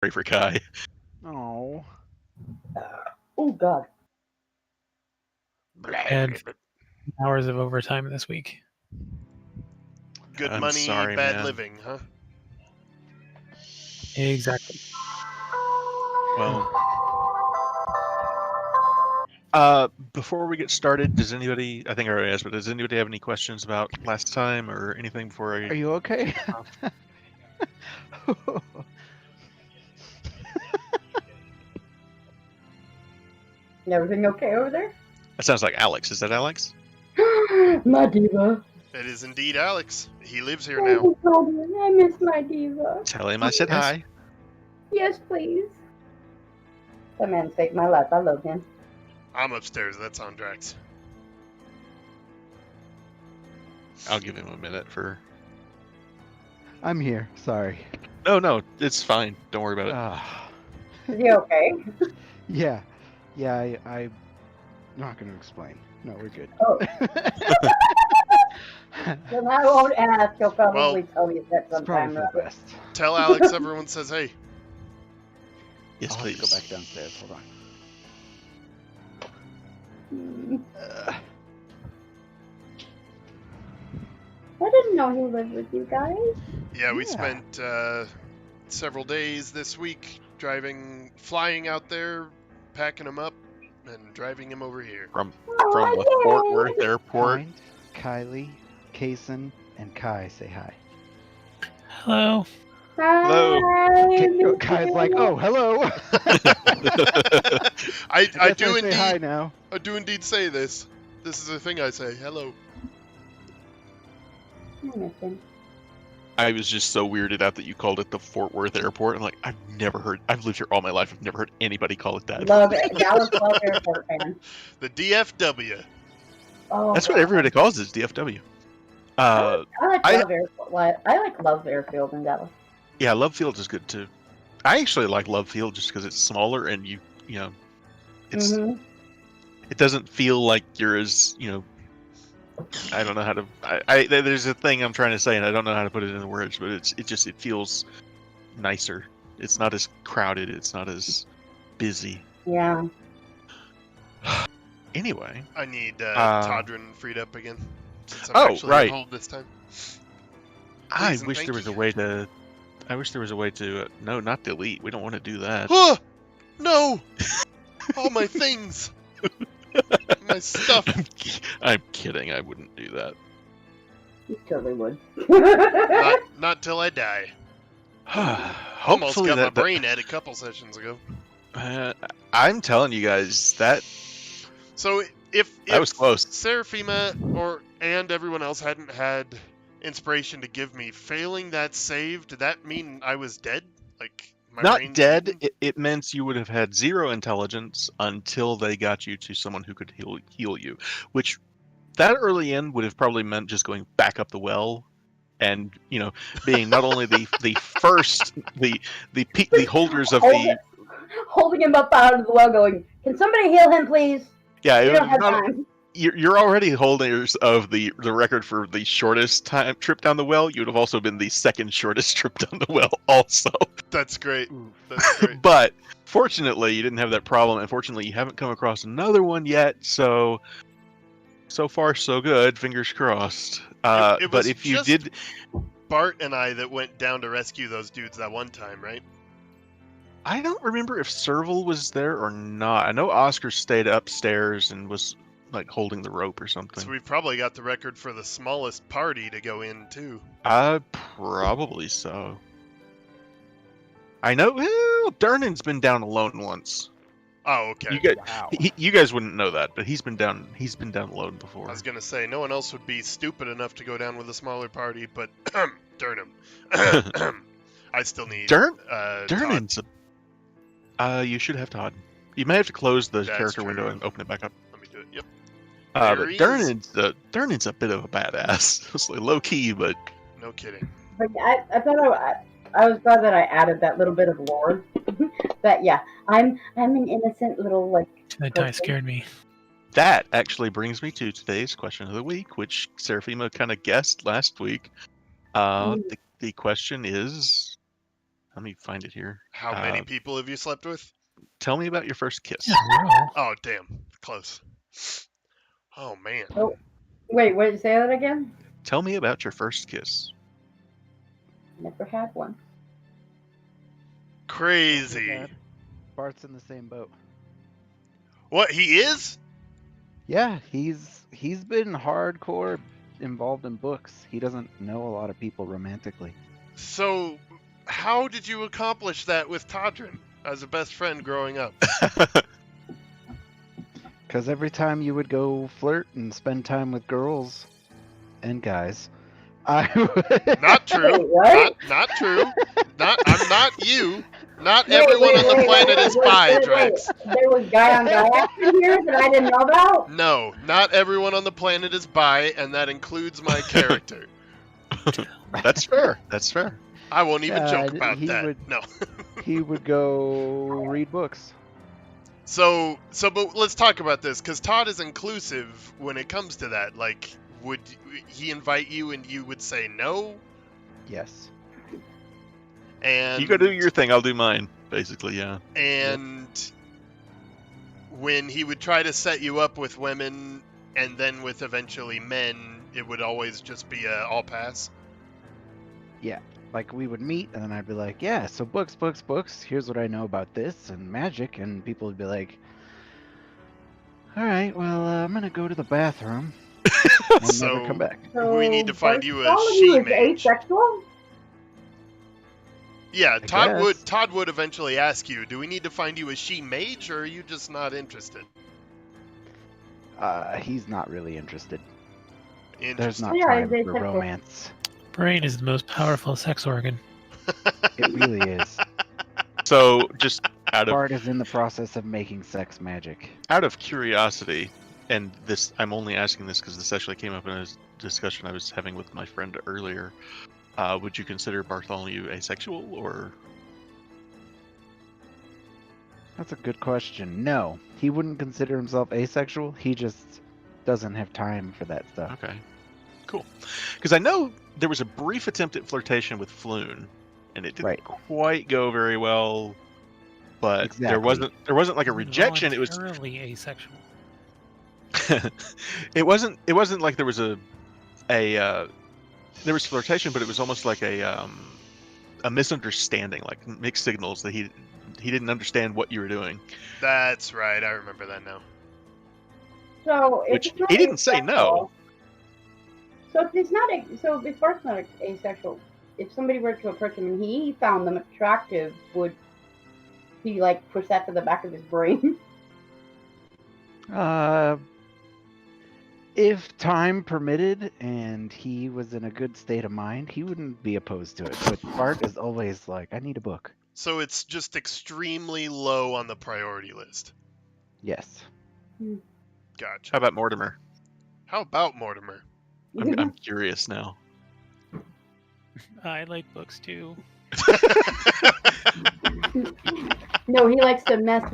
Sorry for Kai. Oh. Oh God. And hours of overtime this week. Good I'm money, sorry, bad man. living, huh? Exactly. Well, before we get started, does anybody? I think I already asked, but does anybody have any questions about last time or anything before I? Are you okay? Everything okay over there? That sounds like Alex. Is that Alex? My diva. It is indeed Alex. He lives here Oh, now. God, I miss my diva. Tell him I said Yes. hi. Yes, please. That man saved my life. I love him. I'm upstairs. That's on Drax. I'll give him a minute for. I'm here. Sorry. No, it's fine. Don't worry about it. Ah. Is he okay? Yeah. Yeah, I'm not going to explain. No, we're good. Oh. Then I won't ask. He'll probably Well, tell you that It's probably sometime. for the best. Tell Alex everyone says hey. Yes, I'll please. have to go back downstairs. Hold on. Mm. Uh, I didn't know he lived with you guys. Yeah, we Yeah. spent several days this week flying out there, packing him up, and driving him over here. From Oh, the yay. Fort Worth Airport. Kind, Kylie, Kason, and Kai say hi. Hello. Hello. Hi, Kai's like, oh, hello. I guess do say hi indeed. now. I do indeed say this. This is a thing I say. Hello. I miss him. I was just so weirded out that you called it the Fort Worth Airport. I'm like, I've lived here all my life. I've never heard anybody call it that. Love it. Dallas Love Airport fan. The DFW. Oh, That's what God. everybody calls it, is DFW. I like I- Love Airport. I like Love Airfield in Dallas. Yeah, Love Field is good too. I actually like Love Field just because it's smaller and you know, it's Mhm. it doesn't feel like you're as I don't know how to. There's a thing I'm trying to say and I don't know how to put it into words, but it feels nicer. It's not as crowded. It's not as busy. Yeah. Anyway, I need Todrin freed up again. Since I'm Oh, actually right. on hold this time. I Please and wish thank there was you. a way to. I wish there was a way to. No, not delete. We don't want to do that. Ah! No! All my things! My stuff! I'm kidding. I wouldn't do that. You totally would. Not till I die. Almost Hopefully got my that. brain ed a couple sessions ago. I'm telling you guys that So if was close. Seraphima and everyone else hadn't had inspiration to give me, failing that save, did that mean I was dead? Like my Not brain's dead. eaten? It meant you would have had 0 intelligence until they got you to someone who could heal you, which that early in would have probably meant just going back up the well, and being not only the first the holders of the Holding him up out of the well, going, "Can somebody heal him, please? yeah. We It would don't have have not, time." you're already holders of the record for the shortest time trip down the well. You would have also been the second shortest trip down the well, also. That's great. Ooh. That's great. But fortunately, you didn't have that problem, and fortunately, you haven't come across another one yet. So far, so good. Fingers crossed. It But was if you just- did, Bart and I that went down to rescue those dudes that one time, right? I don't remember if Serval was there or not. I know Oscar stayed upstairs and was like holding the rope or something. So we've probably got the record for the smallest party to go in too. Probably so. I know. Well, Durnan's been down alone once. Oh, okay. You guys, Wow. you guys wouldn't know that, but he's been down. He's been down alone before. I was gonna say no one else would be stupid enough to go down with a smaller party, but Durnham. I still need Durnan's. You should have Todd. You may have to close the That's character window true. and open it back up. Let me do it. Yep. But There he is. Durnan's a bit of a badass. It's like low key, but No kidding. But I thought I was glad that I added that little bit of lore. That yeah, I'm an innocent little like. That die scared me. that actually brings me to today's question of the week, which Seraphima kind of guessed last week. The question is, Let me find it here. How many people have you slept with? Tell me about your first kiss. Yeah, roll. Oh, damn. Close. Oh, man. Oh. Wait, say that again? Tell me about your first kiss. Never had one. Crazy. bad. Bart's in the same boat. What, he is? Yeah, he's been hardcore involved in books. He doesn't know a lot of people romantically. So, how did you accomplish that with Todrin as a best friend growing up? Because every time you would go flirt and spend time with girls and guys, I would... Not true. Wait, what? Not true. I'm not you. Not Wait, everyone on the wait, planet wait, is wait, bi, wait, Drex. There was guy on guy action here that I didn't know about? No, not everyone on the planet is bi, and that includes my character. That's fair. That's fair. I won't even joke about he that. would- No. He would go read books. But let's talk about this, because Todd is inclusive when it comes to that. Like, would he invite you and you would say no? Yes. And You go do your thing, I'll do mine. Basically, yeah. And when he would try to set you up with women and then with eventually men, it would always just be a all pass. Like, we would meet, and then I'd be like, yeah, so books. Here's what I know about this and magic. And people would be like, all right, well, I'm going to go to the bathroom and So- never come back. We need to find you a Bartholomew she is mage. asexual? Yeah, I Todd guess. would eventually ask you, do we need to find you a she mage, or are you just not interested? He's not really interested. There's Interesting. not Yeah, time he's for asexual. romance. Brain is the most powerful sex organ. It really is. So, just out of Bart is in the process of making sex magic. curiosity, and this, I'm only asking this because this actually came up in a discussion I was having with my friend earlier. Would you consider Bartholomew asexual, or? That's a good question. No, he wouldn't consider himself asexual. He just doesn't have time for that stuff. Okay, cool. Because I know there was a brief attempt at flirtation with Floon, and it didn't Right. quite go very well. But Exactly. there wasn't like a rejection. It was Voluntarily asexual. it wasn't like there was there was flirtation, but it was almost like a misunderstanding, like mixed signals that he didn't understand what you were doing. That's right, I remember that now. So if Which it's not he didn't say no. asexual- So if he's not, so if Bart's not asexual, if somebody were to approach him and he found them attractive, would he like push that to the back of his brain? If time permitted and he was in a good state of mind, he wouldn't be opposed to it. But Bart is always like, I need a book. So it's just extremely low on the priority list. Yes. Gotcha. How about Mortimer? How about Mortimer? I'm curious now. I like books too. No, he likes to mess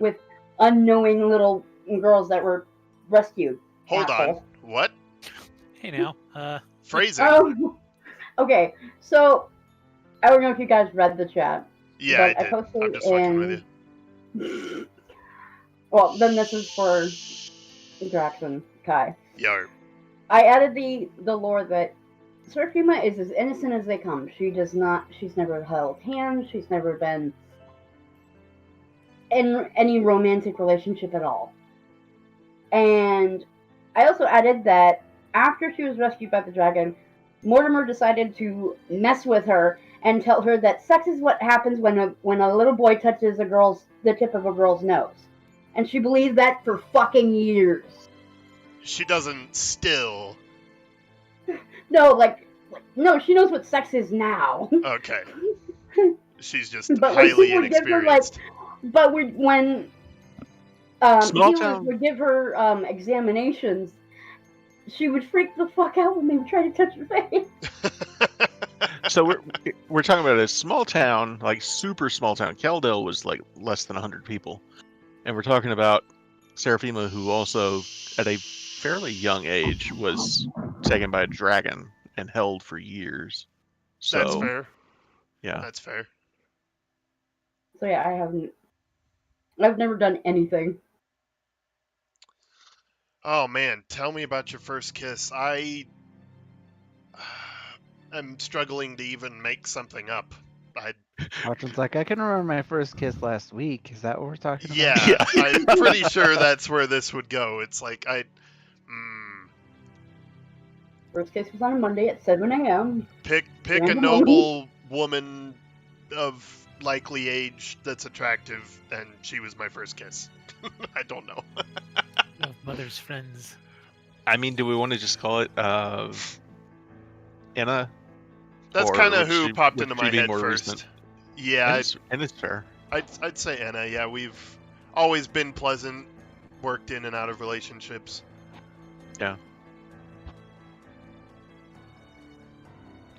with unknowing little girls that were rescued. Hold on. Asshole. What? Hey now, Phrasing. Oh, okay. So I don't know if you guys read the chat. Yeah, I but I did. posted I'm just fucking with in- you. Well, then this is for Drax and Kai. Yarp. I added the lore that Seraphima is as innocent as they come. She's never held hands. She's never been in any romantic relationship at all. And I also added that after she was rescued by the dragon, Mortimer decided to mess with her and tell her that sex is what happens when a little boy touches the tip of a girl's nose. And she believed that for fucking years. She doesn't still. No, no, she knows what sex is now. Okay. She's just But, like, highly he would give her, inexperienced. But when Small he town. would give her examinations, she would freak the fuck out when they would try to touch her face. So we're talking about a small town, like super small town. Keldale was like less than 100 people, and we're talking about Seraphima, who also at a fairly young age was taken by a dragon and held for years. So That's fair. yeah, That's fair. So yeah, I've never done anything. Oh man, tell me about your first kiss. I am struggling to even make something up. Watchman's like, I can remember my first kiss last week. Is that what we're talking about? Yeah, Yeah. I'm pretty sure that's where this would go. It's like First case was on a Monday at 7 a.m. pick a Random noble woman of likely age that's attractive, and she was my first kiss. I don't know. Of mother's friends. I mean, do we want to just call it Anna? That's Or kind of would who she- popped would into she my be head more first. recent? Yeah, And it's fair. I'd say Anna. Yeah, we've always been pleasant, worked in and out of relationships.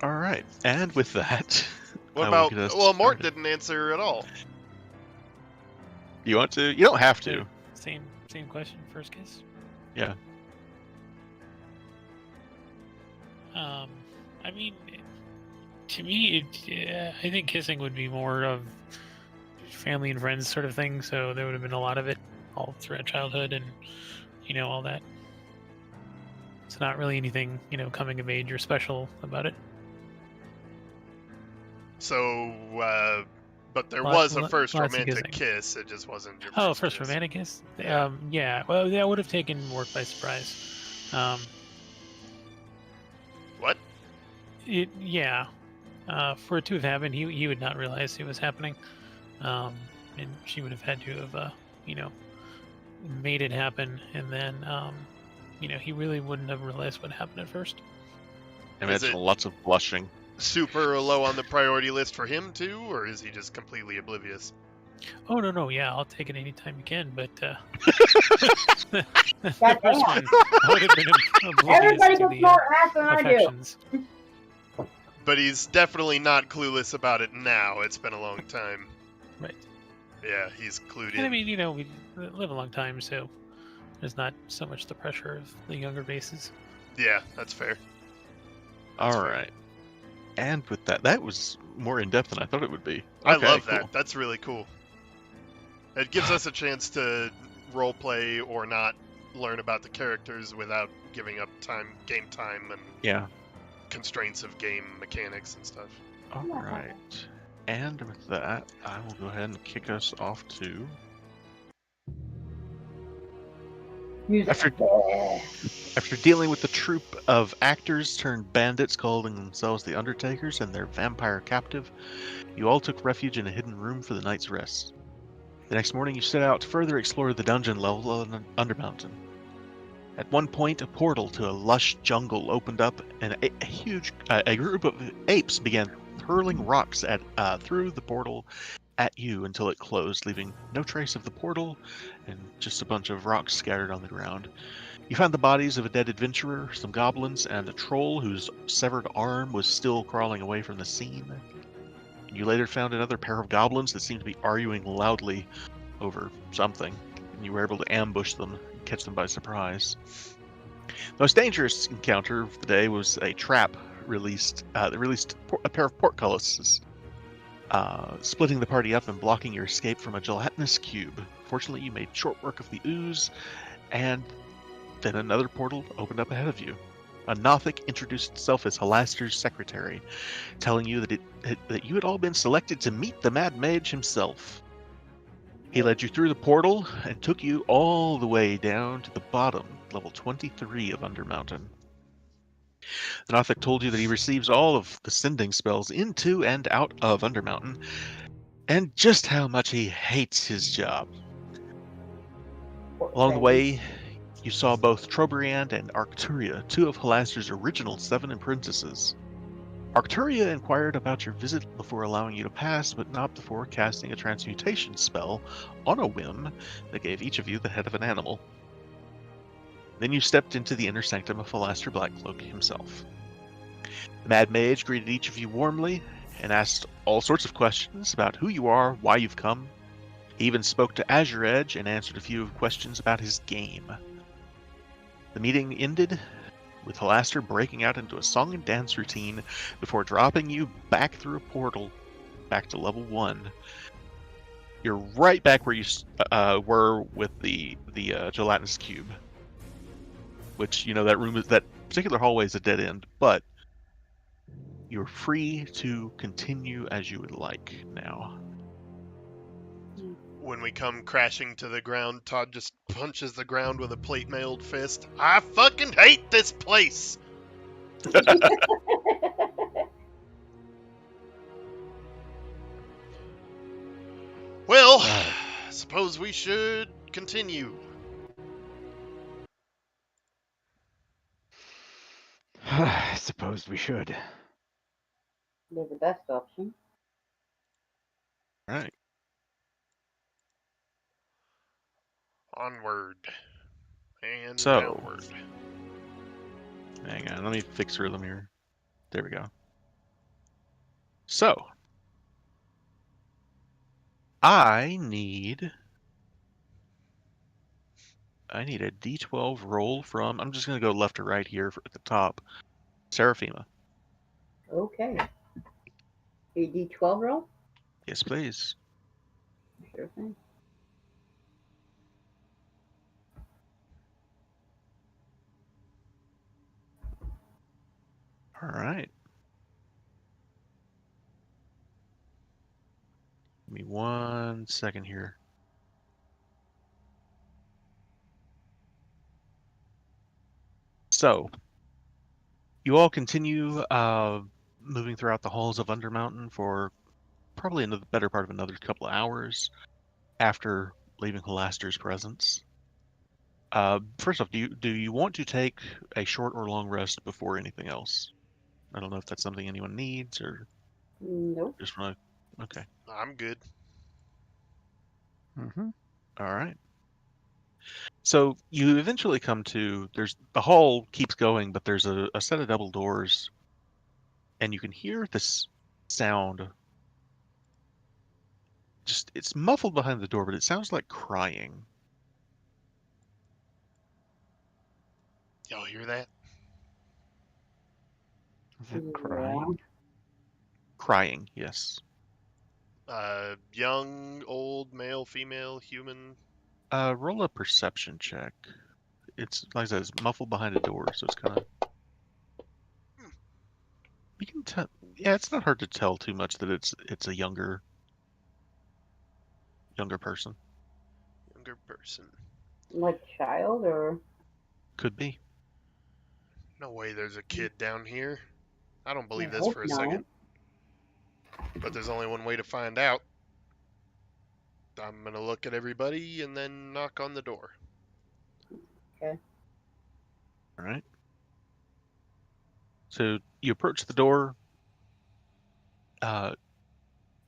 All right. And with that, What I will about? get us Well, Mort started. didn't answer at all. You want to? You don't have to. Same question. First kiss. Yeah. I mean, to me, I think kissing would be more of family and friends sort of thing. So there would have been a lot of it all throughout childhood, and all that. It's not really anything coming of age or special about it. So, but there Lots- was a first lots of romantic kissing. kiss. It just wasn't your Oh, first first kiss. romantic kiss. Yeah. Yeah. Well, that would have taken Mort by surprise. What? Yeah. For it to have happened, he would not realize it was happening, and she would have had to have, made it happen, and then, he really wouldn't have realized what happened at first. I Is imagine it- lots of blushing. Super low on the priority list for him too, or is he just completely oblivious? Oh no, yeah, I'll take it anytime you can, but the God first damn. one I would have been oblivious Everybody to gets the more ass than I do. affections. But he's definitely not clueless about it now. It's been a long time. Right. Yeah, he's clued in. And I mean, we live a long time, so there's not so much the pressure of the younger races. Yeah, that's fair. All fair. right. And with that was more in depth than I thought it would be. I Okay, love cool. that. That's really cool. It gives us a chance to role play or not learn about the characters without giving up game time, and Yeah. constraints of game mechanics and stuff. All right. And with that, I will go ahead and kick us off to Music. After dealing with the troupe of actors turned bandits calling themselves the Undertakers and their vampire captive, you all took refuge in a hidden room for the night's rest. The next morning you set out to further explore the dungeon level on Undermountain. At one point, a portal to a lush jungle opened up, and a group of apes began hurling rocks through the portal at you until it closed, leaving no trace of the portal and just a bunch of rocks scattered on the ground. You found the bodies of a dead adventurer, some goblins, and a troll whose severed arm was still crawling away from the scene. You later found another pair of goblins that seemed to be arguing loudly over something, and you were able to ambush them and catch them by surprise. The most dangerous encounter of the day was a trap that released a pair of portcullises, splitting the party up and blocking your escape from a gelatinous cube. Fortunately, you made short work of the ooze, and then another portal opened up ahead of you. A Nothic introduced itself as Halaster's secretary, telling you that you had all been selected to meet the Mad Mage himself. He led you through the portal and took you all the way down to the bottom, level 23 of Undermountain. The Nothic told you that he receives all of the sending spells into and out of Undermountain, and just how much he hates his job. Along the way, you saw both Trobriand and Arcturia, two of Halaster's original 7 apprentices. Arcturia inquired about your visit before allowing you to pass, but not before casting a transmutation spell on a whim that gave each of you the head of an animal. Then you stepped into the inner sanctum of Halaster Blackcloak himself. The Mad Mage greeted each of you warmly and asked all sorts of questions about who you are, why you've come. He even spoke to Azure Edge and answered a few questions about his game. The meeting ended with Halaster breaking out into a song and dance routine before dropping you back through a portal back to level 1. You're right back where you were with the gelatinous cube, which that particular hallway is a dead end, but you're free to continue as you would like now. When we come crashing to the ground, Todd just punches the ground with a plate-mailed fist. I fucking hate this place! Well, suppose we should continue. I suppose we should. They're the best option. All right. Onward. And So- downward. Hang on, let me fix rhythm here. There we go. So, I need a D12 roll from. I'm just gonna go left to right here at the top. Seraphima. Okay. A D12 roll? Yes, please. Sure thing. All right. Give me 1 second here. So, you all continue moving throughout the halls of Undermountain for probably the better part of another couple of hours after leaving Halaster's presence. First off, do you want to take a short or long rest before anything else? I don't know if that's something anyone needs or Nope. just want to. Okay. I'm good. Mm-hmm. All right. So you eventually come to the hall keeps going, but there's a set of double doors, and you can hear this sound. Just it's muffled behind the door, but it sounds like crying. Y'all hear that? Is it Yeah. crying? Crying, yes. Young, old, male, female, human. Roll a perception check. It's like I said, it's muffled behind a door, so it's kind of. You can tell. Yeah, it's not hard to tell too much that it's a younger person. Younger person. Like child or? Could be. No way there's a kid down here. I don't believe I this hope for a not. second. But there's only one way to find out. I'm gonna look at everybody and then knock on the door. Okay. All right. So you approach the door.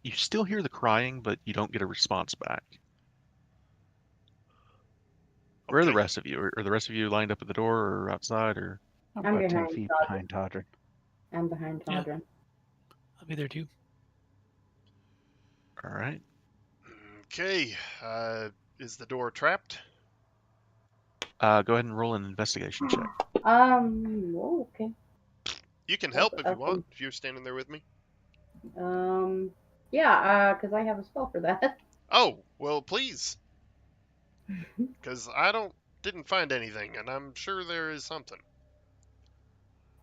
You still hear the crying, but you don't get a response back. Where are the Okay. rest of you? Are the rest of you lined up at the door or outside or? I'm I'm about 10 behind feet Todd. behind Todrin. I'm behind Yeah. Todrin. I'll be there too. All right. Okay. Is the door trapped? Go ahead and roll an investigation check. Oh, okay. You can help if you Okay. want, if you're standing there with me. Yeah, because I have a spell for that. Oh, well, please. Because didn't find anything, and I'm sure there is something.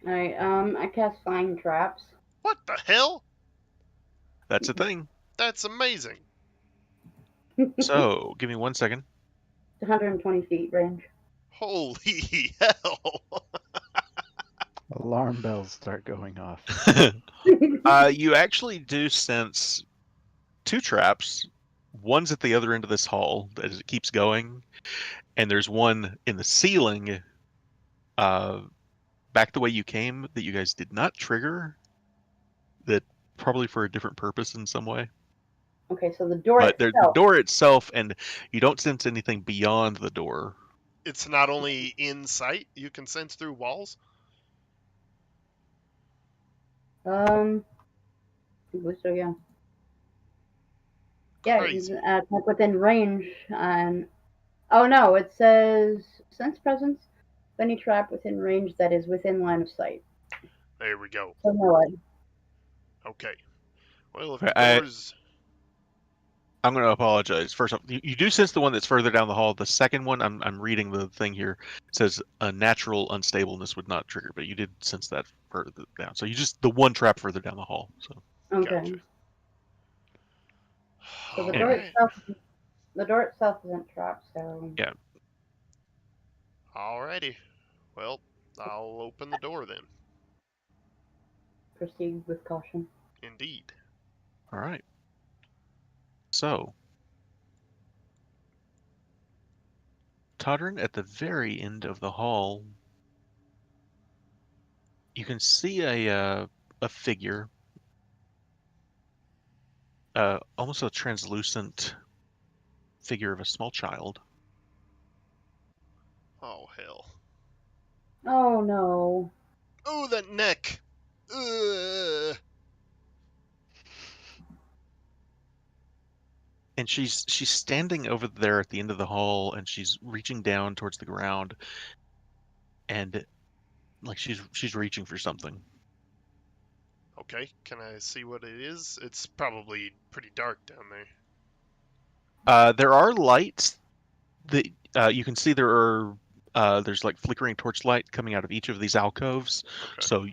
Alright, I cast Find Traps. What the hell? That's a thing. That's amazing. So give me 1 second. 120 feet range. Holy hell. Alarm bells start going off. You actually do sense 2 traps. One's at the other end of this hall as it keeps going, and there's one in the ceiling, back the way you came that you guys did not trigger. That probably for a different purpose in some way. Okay, so the door But there's the itself. door itself, and you don't sense anything beyond the door. It's not only in sight, you can sense through walls? I believe so, yeah. Yeah, it's Crazy. like within range. And oh no, it says sense presence of any trap within range that is within line of sight. There we go. So no, Okay. Well, if Okay, the door's... I'm going to apologize. First off, you do sense the one that's further down the hall. The second one, I'm reading the thing here. It says a natural unstableness would not trigger, but you did sense that further down. So you just the one trap further down the hall. So Okay. Gotcha. So the All door right. itself, the door itself isn't trapped. So yeah, Alrighty. Well, I'll open the door then. proceed with caution. Indeed. all right. So, Toddern, at the very end of the hall, you can see a figure, almost a translucent figure of a small child. Oh, hell. Oh no. Oh, that neck! Ugh. And she's standing over there at the end of the hall, and she's reaching down towards the ground, and like she's reaching for something. Okay, can I see what it is? It's probably pretty dark down there. There are lights that you can see. There's like flickering torchlight coming out of each of these alcoves, Okay. so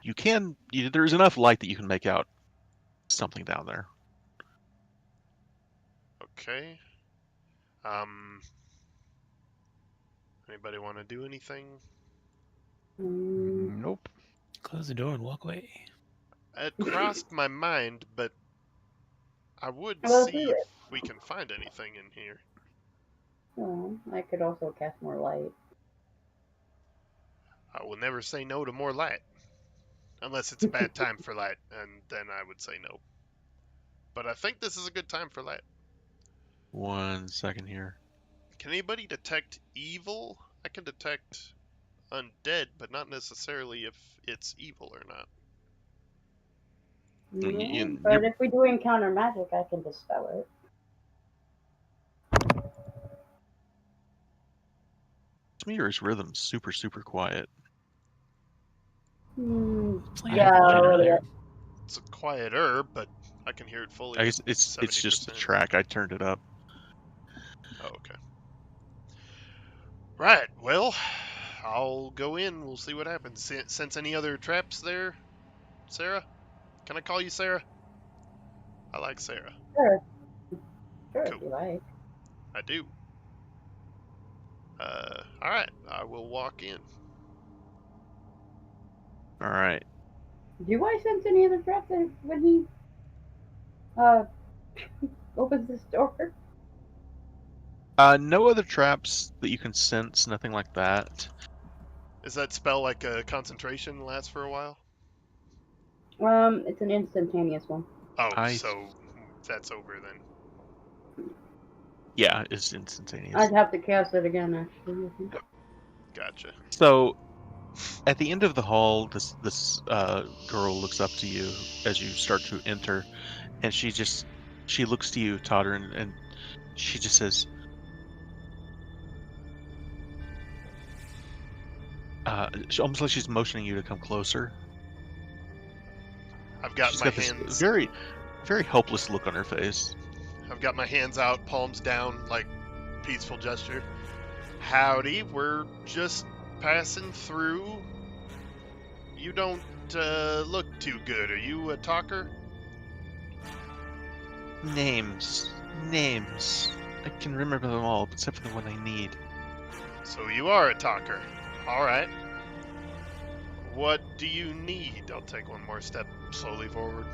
there's enough light that you can make out something down there. Okay. Anybody want to do anything? Mm, Nope. Close the door and walk away. It crossed my mind, but I would Well, see do if it. we can find anything in here. well, I could also cast more light. I will never say no to more light. Unless it's a bad time for light, and then I would say no. But I think this is a good time for light. 1 second here. Can anybody detect evil? I can detect undead, but not necessarily if it's evil or not. But if we do encounter magic, I can dispel it. Meter's rhythm's super quiet. Playing Yeah, playing really. earlier. It's quieter, but I can hear it fully. I guess it's just the 70%. track. I turned it up. Oh, okay. Right, well, I'll go in. We'll see what happens. Sense any other traps there, Sarah? Can I call you Sarah? I like Sarah. Sure. Sure, Cool. if you like. I do. Alright, I will walk in. All right. Do I sense any other traps when he opens this door? No other traps that you can sense. Nothing like that. Is that spell like a concentration lasts for a while? It's an instantaneous one. Oh, so that's over then. Yeah, it's instantaneous. I'd have to cast it again, actually. I think. Gotcha. So, at the end of the hall, this girl looks up to you as you start to enter, and she looks to you, Totter, and she just says, almost like she's motioning you to come closer. I've got She's my got this hands. very, very helpless look on her face. I've got my hands out, palms down, like peaceful gesture. Howdy, we're just passing through. You don't look too good. Are you a talker? Names. I can remember them all, except for the one I need. So you are a talker. Alright. What do you need? I'll take one more step slowly forward.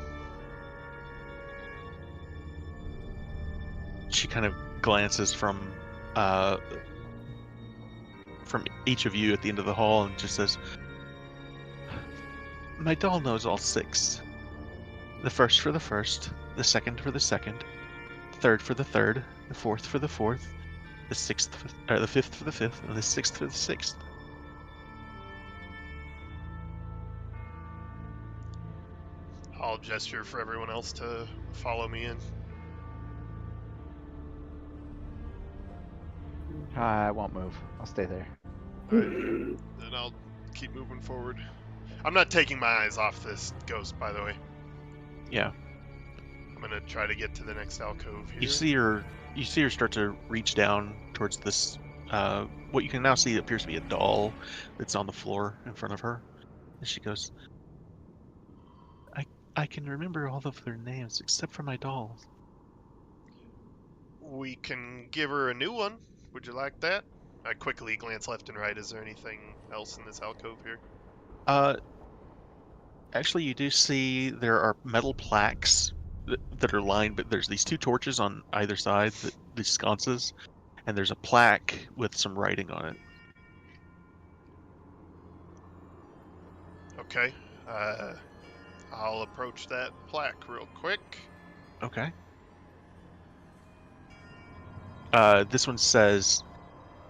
She kind of glances from each of you at the end of the hall and just says, "My doll knows all 6. The first for the first, the second for the second, the third for the third, the fourth for the fourth, the fifth for the fifth, and the sixth for the sixth." I'll gesture for everyone else to follow me in. I won't move. I'll stay there. Alright, then I'll keep moving forward. I'm not taking my eyes off this ghost, by the way. Yeah. I'm gonna try to get to the next alcove here. You see her start to reach down towards this what you can now see appears to be a doll that's on the floor in front of her. And she goes, I can remember all of their names except for my dolls. We can give her a new one. Would you like that? I quickly glance left and right. Is there anything else in this alcove here? Actually, you do see there are metal plaques that are lined, but there's these two torches on either side, these sconces, and there's a plaque with some writing on it. Okay. I'll approach that plaque real quick. Okay. This one says,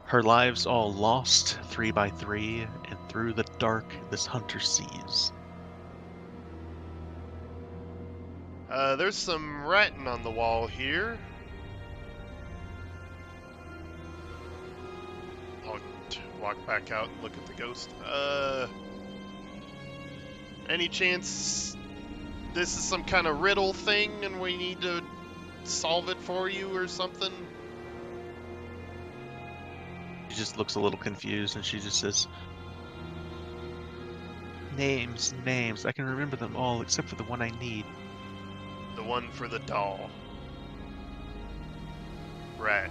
"Her lives all lost 3 by 3, and through the dark this hunter sees." There's some writing on the wall here. I'll walk back out and look at the ghost. Any chance this is some kind of riddle thing and we need to solve it for you or something? She just looks a little confused, and she just says, names, I can remember them all except for the one I need. The one for the doll. Right.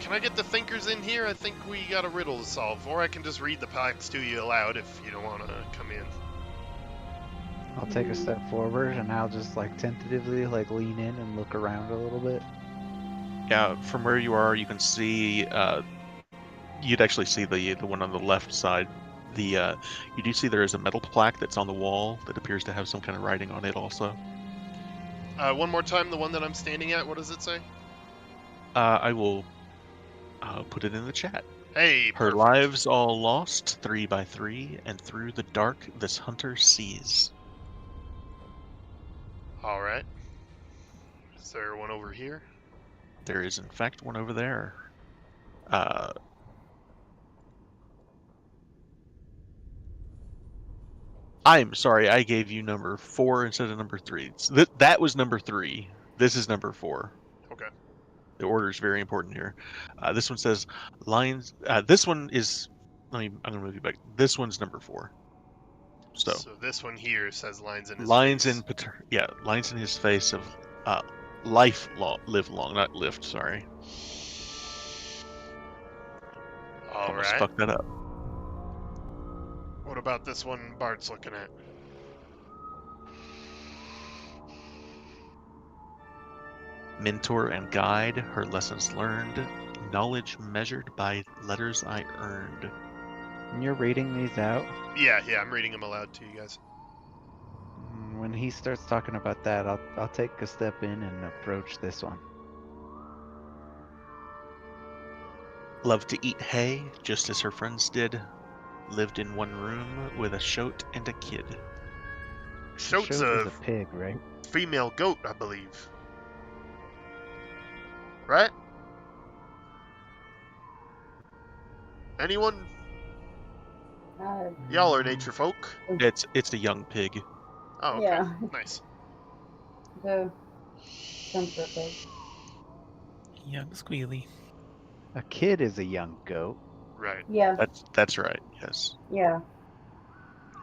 Can I get the thinkers in here? I think we got a riddle to solve. Or I can just read the plaques to you aloud if you don't want to come in. I'll take a step forward and I'll just like tentatively like lean in and look around a little bit. Yeah, from where you are, you can see, you'd actually see the one on the left side. You do see there is a metal plaque that's on the wall that appears to have some kind of writing on it also. One more time, the one that I'm standing at, what does it say? I will put it in the chat. Hey, Her perfect. lives all lost 3 by 3, and through the dark this hunter sees. Alright. Is there one over here? There is in fact one over there. I'm sorry, I gave you number 4 instead of number 3. That was number 3. This is number 4. Okay. The order is very important here. This one says lines. This one is. I'm gonna move you back. This one's number 4. So this one here says lines in his lines face. lines in his face of live long, not lift. Sorry. Almost Alright. fucked that up. What about this one Bart's looking at? Mentor and guide, her lessons learned, knowledge measured by letters I earned. And you're reading these out? Yeah, I'm reading them aloud to you guys. When he starts talking about that, I'll take a step in and approach this one. Loved to eat hay, just as her friends did. Lived in one room with a shoat and a kid. Shoat's Shoat is a pig, right? female goat, I believe. Right? Anyone? Y'all are nature folk. It's a young pig. Oh, okay. Yeah. Nice. The jumper pig. Young Squealy. A kid is a young goat. Right. Yeah, That's right. Yes. yeah.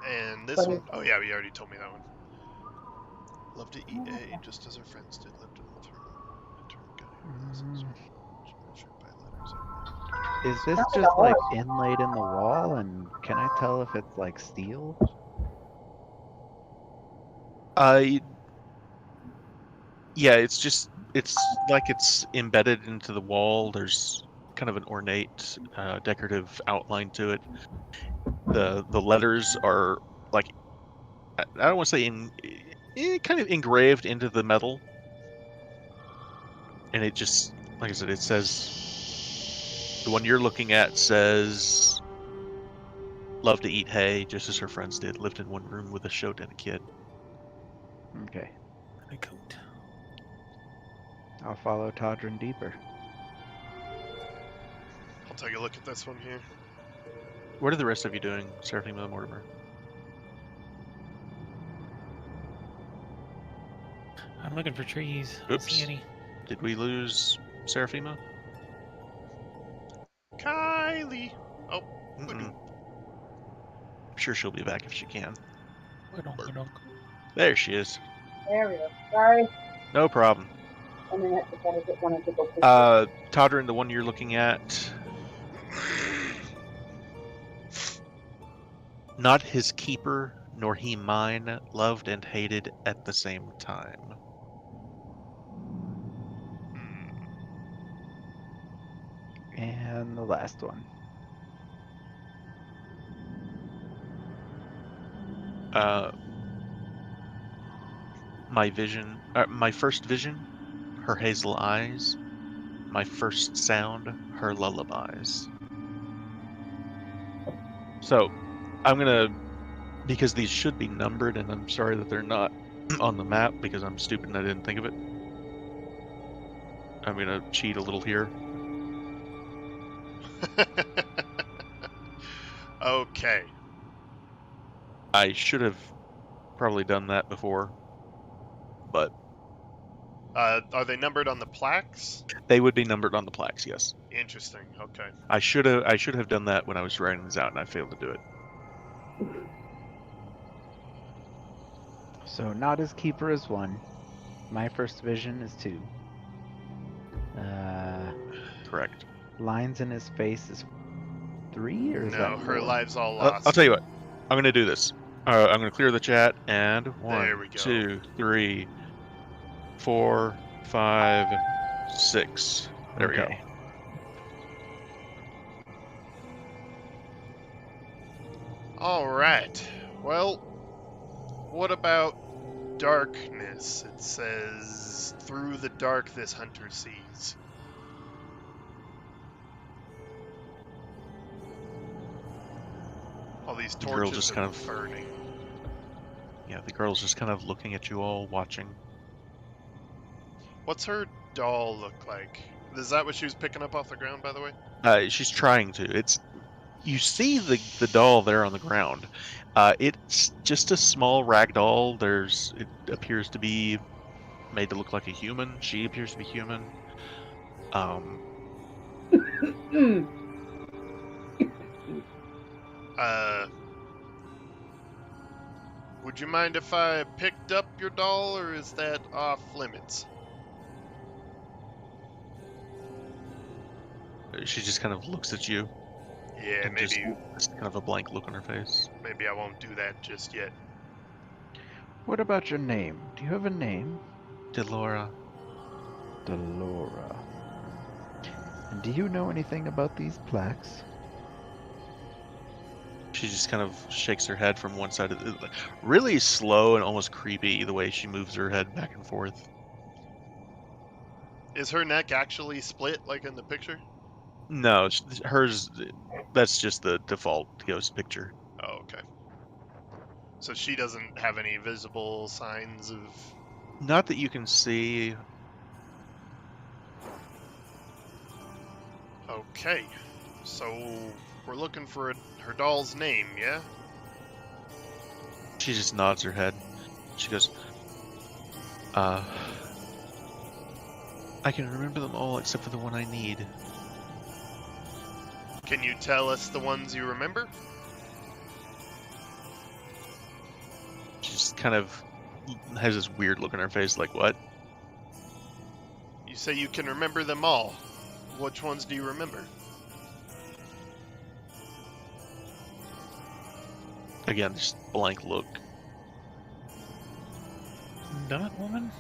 And this But one, oh yeah, you already told me that one. Love to eat hay, just as her friends did. Lived in the Is this Sounds like just a like horse. inlaid in the wall, and can I tell if it's like steel? Yeah, it's like it's embedded into the wall. There's kind of an ornate, decorative outline to it. The letters are like, I don't want to say kind of engraved into the metal, and it just, like I said, it says, the one you're looking at says, "Love to eat hay, just as her friends did. Lived in one room with a shoat and a kid." Okay, My coat. I'll follow Todrin deeper. I'll take a look at this one here. What are the rest of you doing, Seraphim and Mortimer? I'm looking for trees. I don't see Oops. any. Did we lose Seraphima? Kylie. Mm-mm. Voodoo. I'm sure she'll be back if she can. Ba-dunk. There she is. There we go. Sorry. No problem. Internet decided it wanted to go. Todrin, the one you're looking at, not his keeper, nor he mine, loved and hated at the same time. And the last one. My first vision, her hazel eyes. My first sound, her lullabies. So, I'm gonna, because these should be numbered, and I'm sorry that they're not on the map because I'm stupid and I didn't think of it. I'm gonna cheat a little here. Okay. I should have probably done that before, but Are they numbered on the plaques? they would be numbered on the plaques. Yes, Interesting. Okay. I should have done that when I was writing these out, and I failed to do it. So not his keeper is 1. My first vision is 2. Correct. Lines in his face is 3, or is No, that her 4? lives all I'll lost. tell you what. I'm gonna do this. I'm gonna clear the chat, and There we 1, go. 2, 3, 4, 5, 6. There we go. Okay. All right. Well, what about darkness? It says, through the dark this hunter sees. All these The girl torches just are kind of- burning. Yeah, the girl's just kind of looking at you all, watching. What's her doll look like? Is that what she was picking up off the ground, by the way? She's trying to. You see the doll there on the ground. It's just a small rag doll. It appears to be made to look like a human. She appears to be human. Would you mind if I picked up your doll, or is that off limits? She just kind of looks at you. Yeah, and just maybe kind of a blank look on her face. maybe I won't do that just yet. What about your name? Do you have a name? Delora. Delora. And do you know anything about these plaques? She just kind of shakes her head from one side to the really slow and almost creepy the way she moves her head back and forth. Is her neck actually split like in the picture? No, hers. That's just the default ghost picture. Oh, okay. So she doesn't have any visible signs of... Not that you can see. Okay. So we're looking for her doll's name, yeah? She just nods her head. She goes, I can remember them all except for the one I need. Can you tell us the ones you remember? She just kind of has this weird look on her face, like, what? You say you can remember them all. Which ones do you remember? Again, just blank look. Donut woman?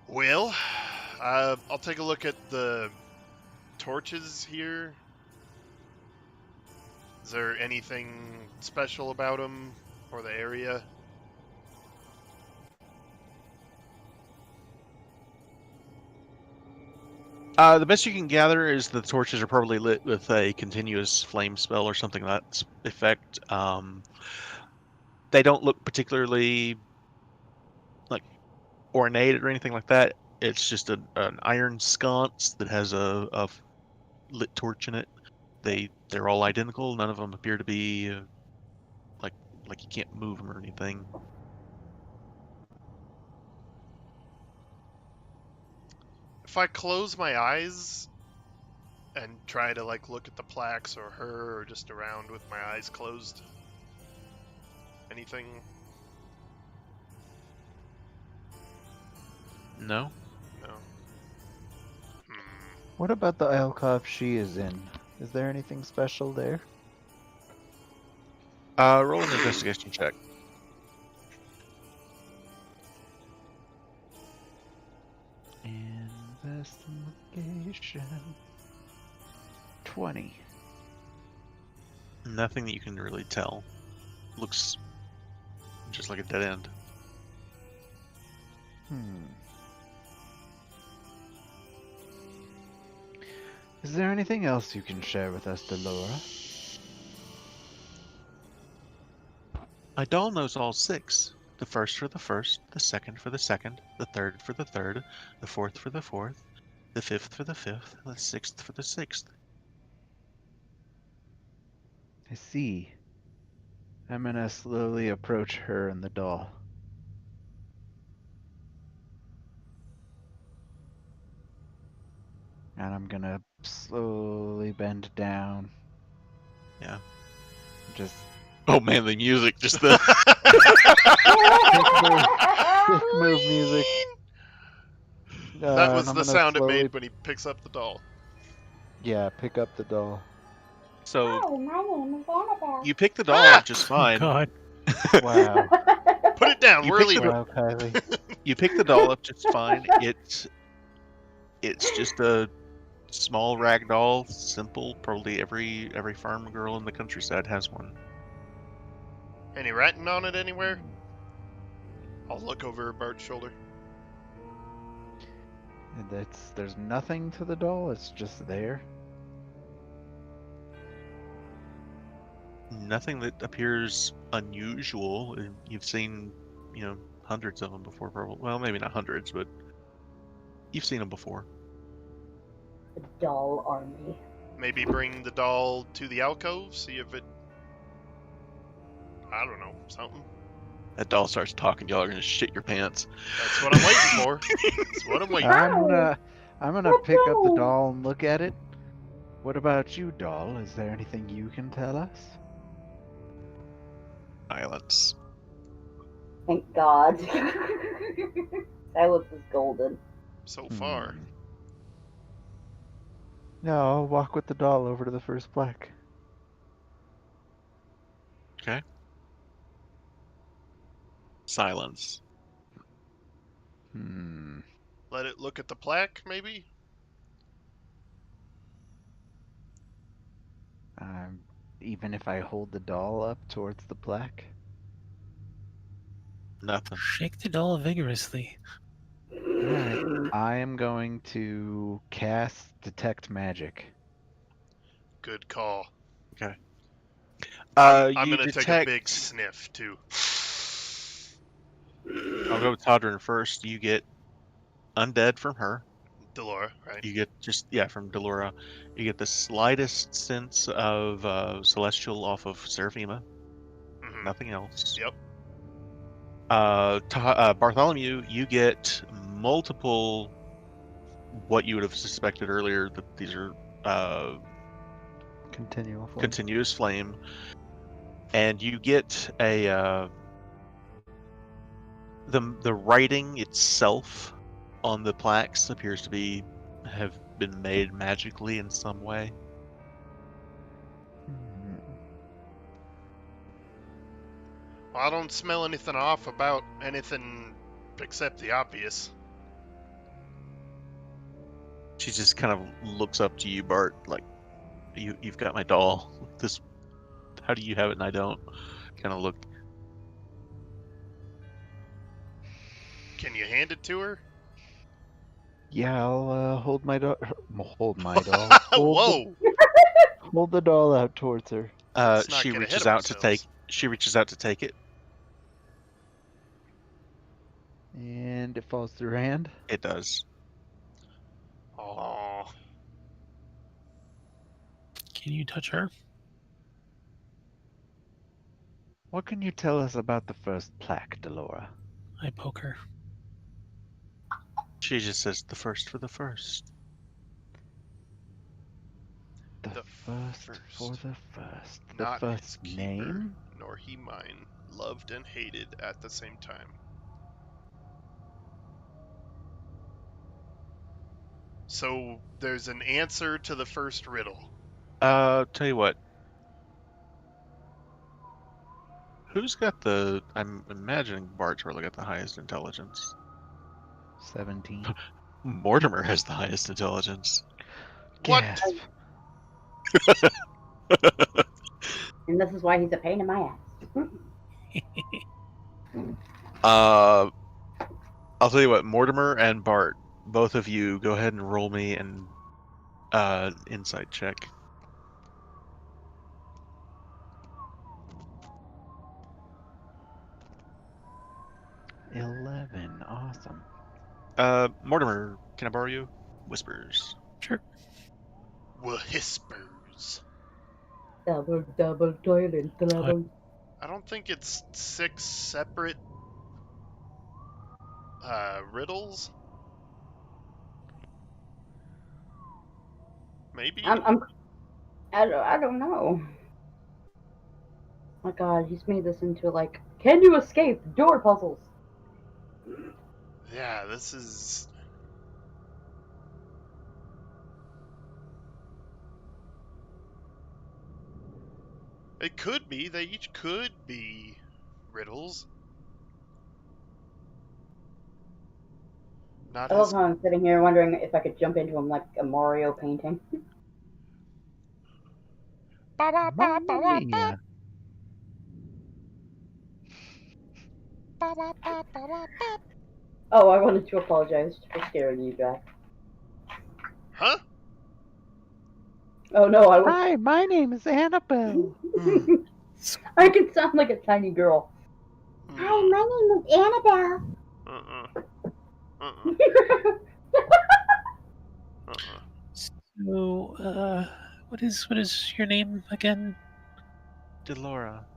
Well, I'll take a look at the torches here. Is there anything special about them or the area? The best you can gather is the torches are probably lit with a continuous flame spell or something like that effect. They don't look particularly like ornate or anything like that. It's just an iron sconce that has a lit torch in it. they're all identical. None of them appear to be like you can't move them or anything. If I close my eyes and try to like look at the plaques or her or just around with my eyes closed, anything? No. No. Hmm. What about the alcove she is in? Is there anything special there? Roll an investigation check. Investigation. 20. Nothing that you can really tell. Looks just like a dead end. Is there anything else you can share with us, Delora? My doll knows all 6. The first for the first, the second for the second, the third for the third, the fourth for the fourth, the fifth for the fifth, and the sixth for the sixth. I see. I'm gonna slowly approach her and the doll. And I'm gonna slowly bend down. Yeah. Just Oh man, the music, just the quick move music. That And was I'm the gonna sound it slowly, made when he picks up the doll. yeah, pick up the doll. so Hi, my name is Annabelle. you pick the doll Ah! up just Oh fine. God. Wow. Put it down. You We're picked leaving. Wow, Kylie. You pick the doll up just fine. It's just a small rag doll, simple. Probably every farm girl in the countryside has one. Any writing on it anywhere? I'll look over Bart's shoulder. There's nothing to the doll, it's just there. Nothing that appears unusual. You've seen, hundreds of them before. Probably. Well, maybe not hundreds, but you've seen them before. The doll army. Maybe bring the doll to the alcove, see if it... I don't know, something. That doll starts talking. Y'all are gonna shit your pants. That's what I'm waiting for. That's what I'm waiting for. I'm gonna pick up the doll and look at it. What about you, doll? Is there anything you can tell us? Silence. Thank God. Silence is golden. So far. No, I'll walk with the doll over to the first plaque. Okay. Silence. Let it look at the plaque, maybe? Even if I hold the doll up towards the plaque? Nothing. Shake the doll vigorously. Alright. I am going to cast Detect Magic. Good call. Okay. I'm You gonna detect. take a big sniff, too. I'll go with Todrin first. You get undead from her. Delora, right? You get from Delora. You get the slightest sense of celestial off of Seraphima. Mhm. Nothing else. Yep. Bartholomew, you get multiple. What you would have suspected earlier that these are Continual flame. continuous flame, and you get a the writing itself on the plaques appears to have been made magically in some way. Well, I don't smell anything off about anything except the obvious. She just kind of looks up to you, Bart, like you've got my doll. This, how do you have it and I don't? Kind of look. Can you hand it to her? Yeah, I'll hold my doll. Hold my doll. Whoa! Hold the doll out towards her. Let's not She get ahead reaches of out to ourselves. take it. And it falls through her hand. It does. Oh, Can you touch her? What can you tell us about the first plaque, Delora? I poke her. She just says the first for the first. The The first for first. the first. The Not first his keeper, name? nor he mine, loved and hated at the same time. So there's an answer to the first riddle. Tell you what. Who's got the? I'm imagining Bart's probably got the highest intelligence. 17. Mortimer has the highest intelligence. What? Gasp. And this is why he's a pain in my ass. I'll tell you what. Mortimer and Bart, both of you, go ahead and roll me an insight check. $11. Awesome. Mortimer, can I borrow you? Whispers. Sure. Whispers. Double toilet trouble. I don't think it's 6 separate riddles. Maybe? I don't know. My God, he's made this into like, can you escape door puzzles? Yeah, this is. It could be. They each could be riddles. Not I love his. how I'm sitting here wondering if I could jump into him like a Mario painting. Mamma mia. Oh, I wanted to apologize for scaring you, Jack. Huh? Oh no, I was. Hi, my name is Annabelle. I can sound like a tiny girl. Hmm. Hi, my name is Annabelle. So, what is your name again? Delora.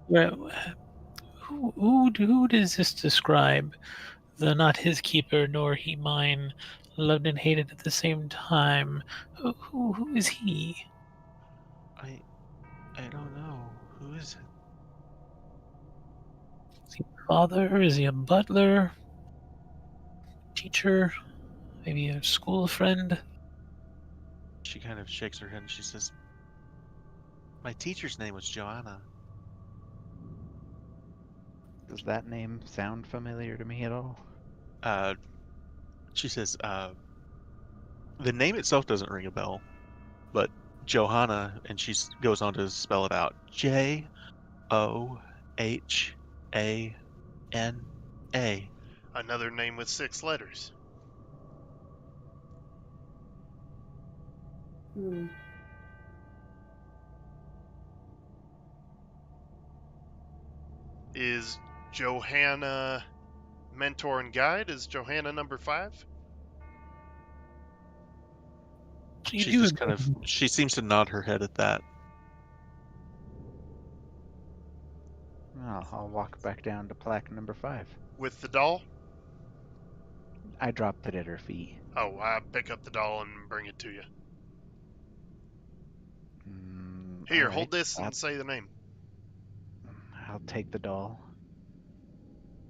Well, who does this describe? The not his keeper nor he mine, loved and hated at the same time. Who is he? I don't know. Who is it? Is he a father? Is he a butler? Teacher? Maybe a school friend? She kind of shakes her head and she says, "My teacher's name was Joanna." Does that name sound familiar to me at all? She says, the name itself doesn't ring a bell, but Johanna, and she goes on to spell it out. Johana. Another name with 6 letters. Hmm. Is Johanna mentor and guide? Is Johanna number 5? You She do just kind of, she seems to nod her head at that. Well, I'll walk back down to plaque number 5. With the doll? I dropped it at her feet. Oh, I pick up the doll and bring it to you. Here, Alright. hold this and say the name. I'll take the doll.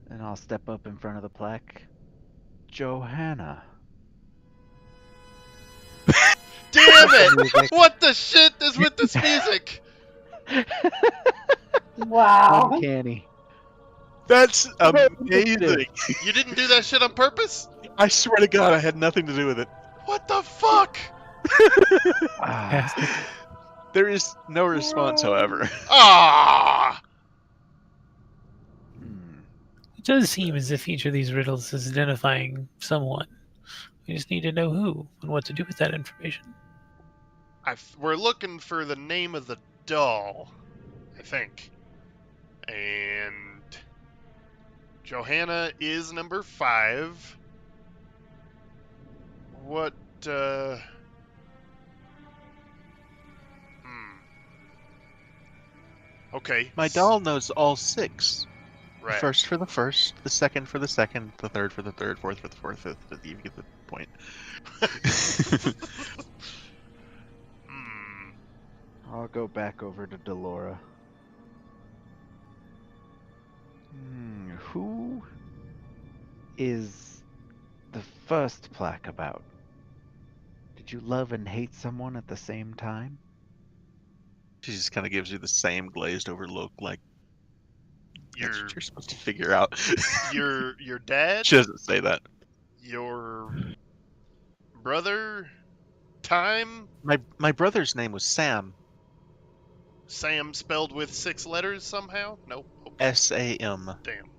And I'll step up in front of the plaque. Johanna. Damn it! What the shit is with this music? Wow. Uncanny. That's amazing. You didn't do that shit on purpose? I swear to God, I had nothing to do with it. What the fuck? fantastic. There is no response, however. Ah! It does seem as if each of these riddles is identifying someone. We just need to know who and what to do with that information. We're looking for the name of the doll, I think. And Johanna is number 5. What, Okay. My doll knows all 6. The Right. first for the first, the second for the second, the third for the third, fourth for the fourth, fifth. You get the point. Hmm. I'll go back over to Delora. Who is the first plaque about? Did you love and hate someone at the same time? She just kind of gives you the same glazed over look, like that's Your what you're supposed to figure out. your dad, She doesn't say that. your brother, time, My brother's name was Sam. Sam spelled with 6 letters somehow? Nope. Okay. S-A-M. Damn.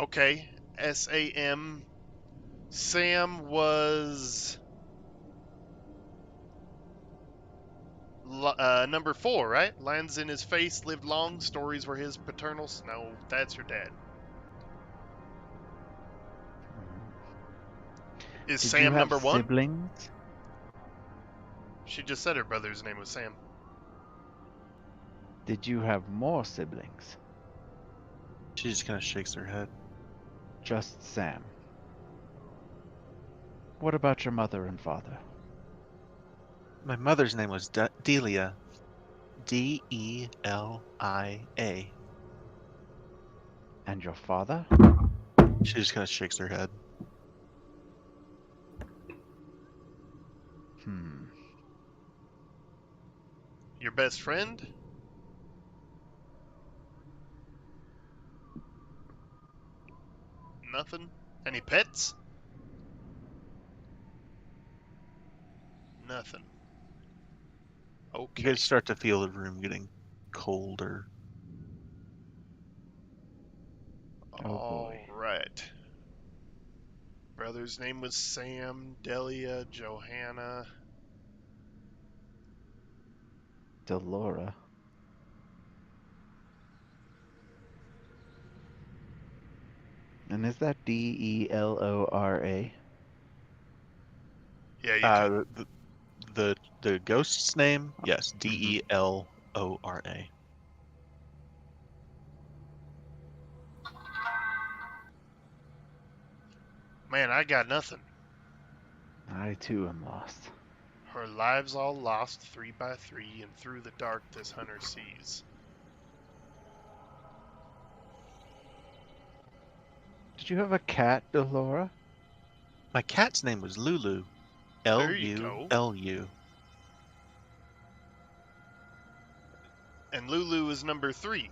Okay. S-A-M. Sam was number 4, right? Lands in his face, lived long, stories were his paternal. No, that's your dad. Is Did Sam you have number 1? siblings? She just said her brother's name was Sam. Did you have more siblings? She just kind of shakes her head. Just Sam. What about your mother and father? My mother's name was Delia. D-E-L-I-A. And your father? She just kind of shakes her head. Your best friend? Nothing? Any pets? Nothing. You Okay. guys start to feel the room getting colder. Oh, All boy. right. Brother's name was Sam, Delia, Johanna. Delora. And is that Delora? Yeah, you can. The ghost's name? Yes, Delora. Man, I got nothing. I too am lost. Her lives all lost 3 by 3, and through the dark this hunter sees. Did you have a cat, Delora? My cat's name was Lulu. There you go. L-U-L-U. And Lulu is number 3.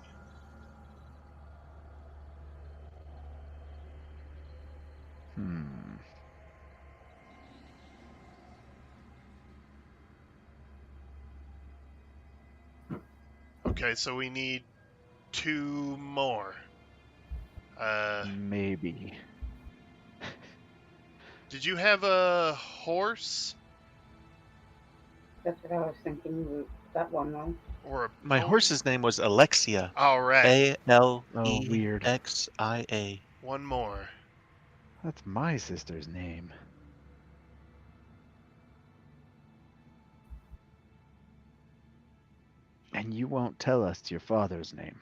Okay, so we need 2 more. Maybe. Did you have a horse That's what I was thinking. That one though. or a My pony? horse's name was Alexia. All right. A-L-E-X-I-A. One more. That's my sister's name. And you won't tell us your father's name.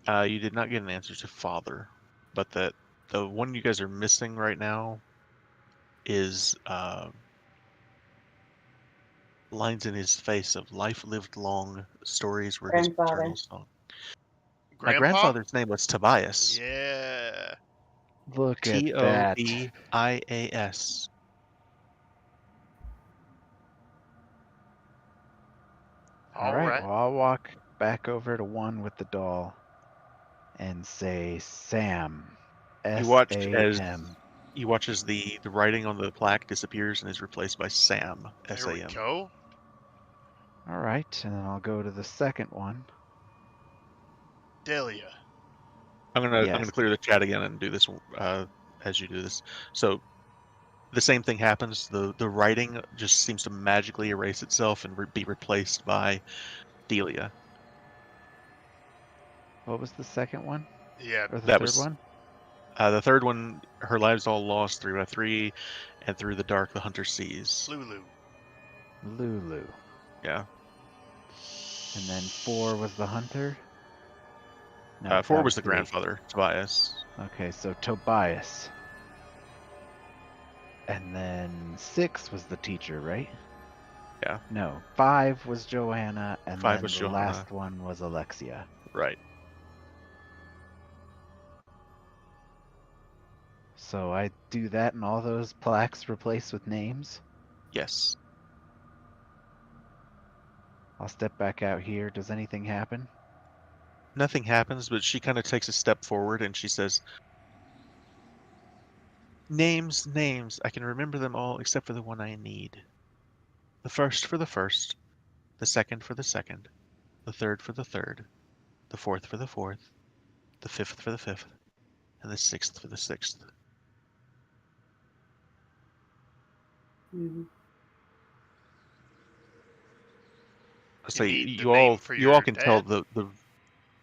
You did not get an answer to father, but the one you guys are missing right now is lines in his face of life lived long, stories were his Grandfather. paternal song. My Grandpa? grandfather's name was Tobias. Yeah. Look at that. Tobias. All Alright, right. well, I'll walk back over to one with the doll and say Sam. You watch S-A-M. as the writing on the plaque disappears and is replaced by Sam. There we S-A-M. go. Alright, and then I'll go to the second one. Delia. I'm gonna Yes. clear the chat again and do this as you do this. So the same thing happens. The writing just seems to magically erase itself and be replaced by Delia. What was the second one? Yeah. Or the That third was- one? The third one, her lives all lost 3 by 3, and through the dark the hunter sees. Lulu. Lulu. Yeah. And then 4 was the hunter. No, 4 that was the 3. grandfather, Tobias. Okay, so Tobias. And then 6 was the teacher, right? Yeah. No, 5 was Joanna, and 5 then was the Johanna. last one was Alexia. Right. So I do that and all those plaques replaced with names. Yes. I'll step back out here. Does anything happen? Nothing happens, but she kind of takes a step forward and she says, names, names. I can remember them all except for the one I need. The first for the first, the second for the second, the third for the third, the fourth for the fourth, the fifth for the fifth, and the sixth for the sixth. Mhm. I say need the you name all for you all your can tell dad?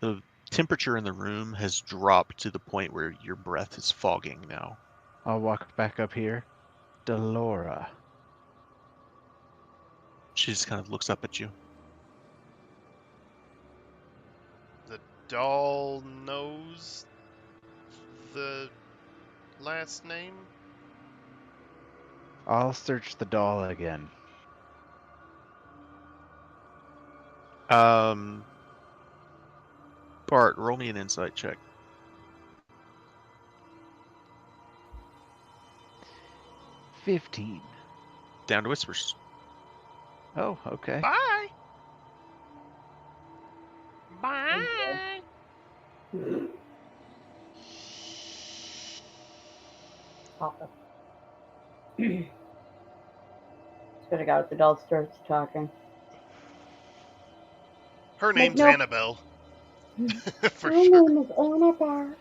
the temperature in the room has dropped to the point where your breath is fogging now. I'll walk back up here. Delora. She just kind of looks up at you. The doll knows the last name? I'll search the doll again. Bart, roll me an insight check. 15. Down to whispers. Oh, okay. Bye! Bye! Papa. Should have got if the doll starts talking. Her Make name's no- Annabelle. For My sure. name is Annabelle.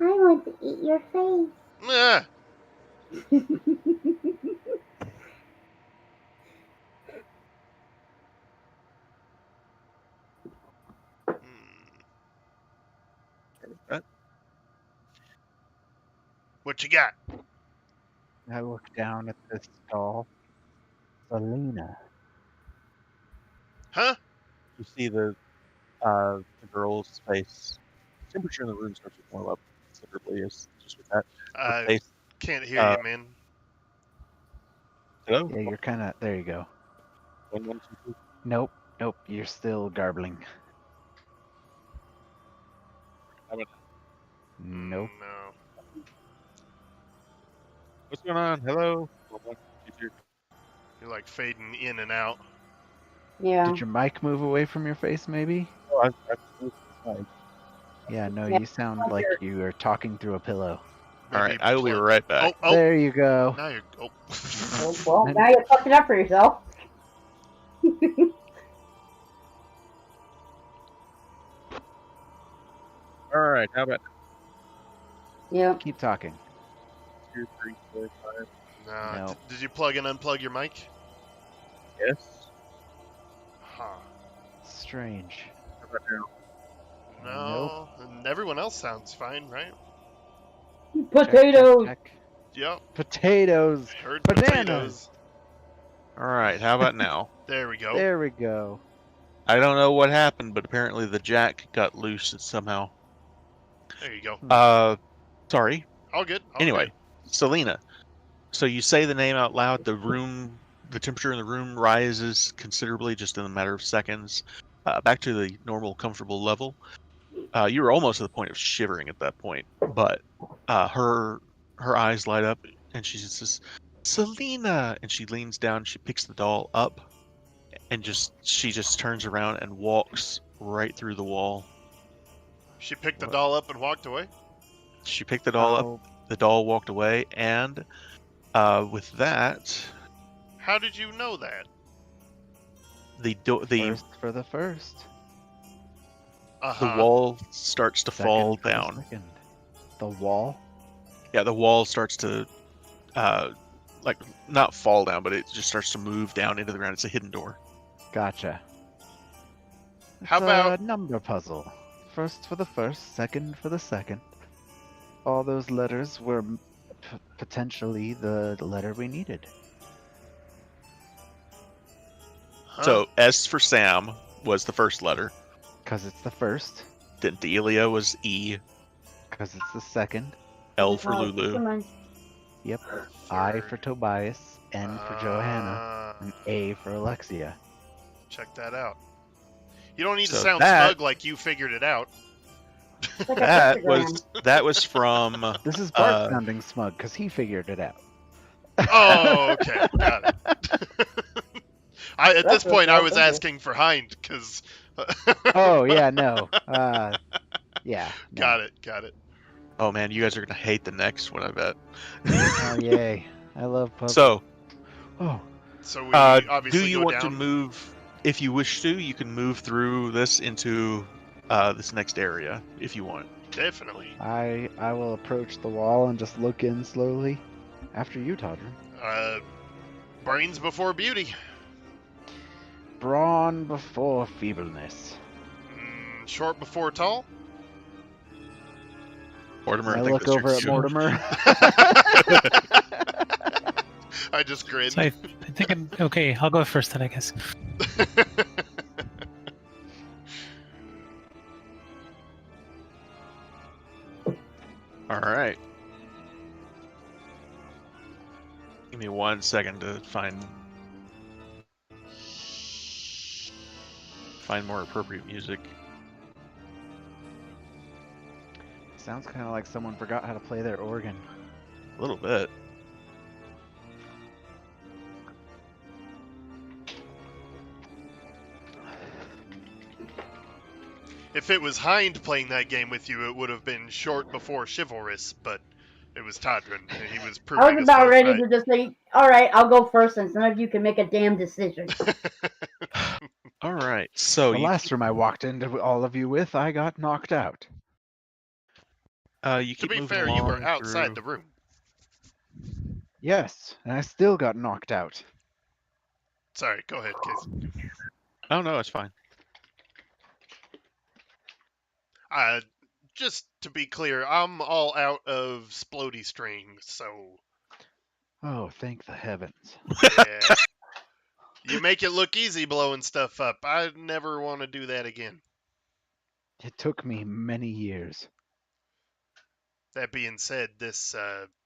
I want to eat your face. Ah, what you got? I look down at this doll. Selena. Huh? You see the girl's face. Temperature in the room starts to warm up considerably. Is just with that. Her I face. can't hear you, man. Hello. Yeah, you're kind of. There you go. 1, 1, 2, 3. Nope. Nope. You're still garbling. How about- Nope. No. What's going on? Hello. 1, 1, 2, 3. You're like fading in and out. Yeah. Did your mic move away from your face, maybe? Oh, I've fine. Yeah, no, Yeah, you sound like you are talking through a pillow. All right, Maybe I will be plug- right back. Oh, There you go. now you're. Oh. Well, now you fucked it up for yourself. All right, how about Yeah. Keep talking. 2, 3, 4, 5? No. No. Did you plug and unplug your mic? Yes. Huh. Strange. How about now? No. And everyone else sounds fine, right? Potatoes. Check, check, check. Yep. Potatoes. Heard Bananas. potatoes. All right, how about now? There we go. There we go. I don't know what happened, but apparently the jack got loose somehow. There you go. Sorry. All good. All Anyway, Selena. So you say the name out loud. The temperature in the room rises considerably, just in a matter of seconds, back to the normal, comfortable level. You were almost to the point of shivering at that point, but her eyes light up, and she says, "Selena!" And she leans down. She picks the doll up, and she just turns around and walks right through the wall. She picked the What? doll up and walked away. She picked the doll up. Oh, The doll walked away, and with that, How did you know that? the first for the first. Uh-huh. the wall starts to Second fall for the down. second. The wall? Yeah, the wall starts to, like, not fall down, but it just starts to move down into the ground. It's a hidden door. Gotcha. It's How about- a number puzzle? First for the first, second for the second. All those letters were potentially the letter we needed. Uh-huh. So S for Sam was the first letter. Because it's the first. Then Delia was E. Because it's the second. L for Oh, Lulu. come on. Yep. I Third. for Tobias. N for Johanna. And A for Alexia. Check that out. You don't need to So sound that- smug like you figured it out. It's like a That pictogram. was from This is Bart sounding smug because he figured it out. Oh, okay, got it. At this That's point, I was okay. asking for Hind because. Oh, yeah, no. Yeah. No. Got it. Oh man, you guys are gonna hate the next one, I bet. Oh, yay. I love puzzles. So, Oh, So we do obviously you go want to down. move? If you wish to, you can move through this into this next area if you want. Definitely. I will approach the wall and just look in slowly. After you, Todrin. Brains before beauty. Brawn before feebleness. Short before tall. Mortimer, I I think look that's your over at cue. Mortimer. I just grinned. So I'm thinking, okay, I'll go first then, I guess. All right. Give me 1 second to find more appropriate music. Sounds kind of like someone forgot how to play their organ. A little bit. If it was Hind playing that game with you, it would have been short before chivalrous, but it was Todrin, and he was proving I was us about both ready right. to just say, all right, I'll go first since none of you can make a damn decision. All right. So The you last room I walked into all of you with, I got knocked out. you To keep be moving fair, you were along outside through- the room. Yes, and I still got knocked out. Sorry, go ahead, Case. Oh no, it's fine. Just to be clear, I'm all out of splody strings, so Oh, thank the heavens. yeah. You make it look easy blowing stuff up. I never want to do that again. It took me many years. That being said, this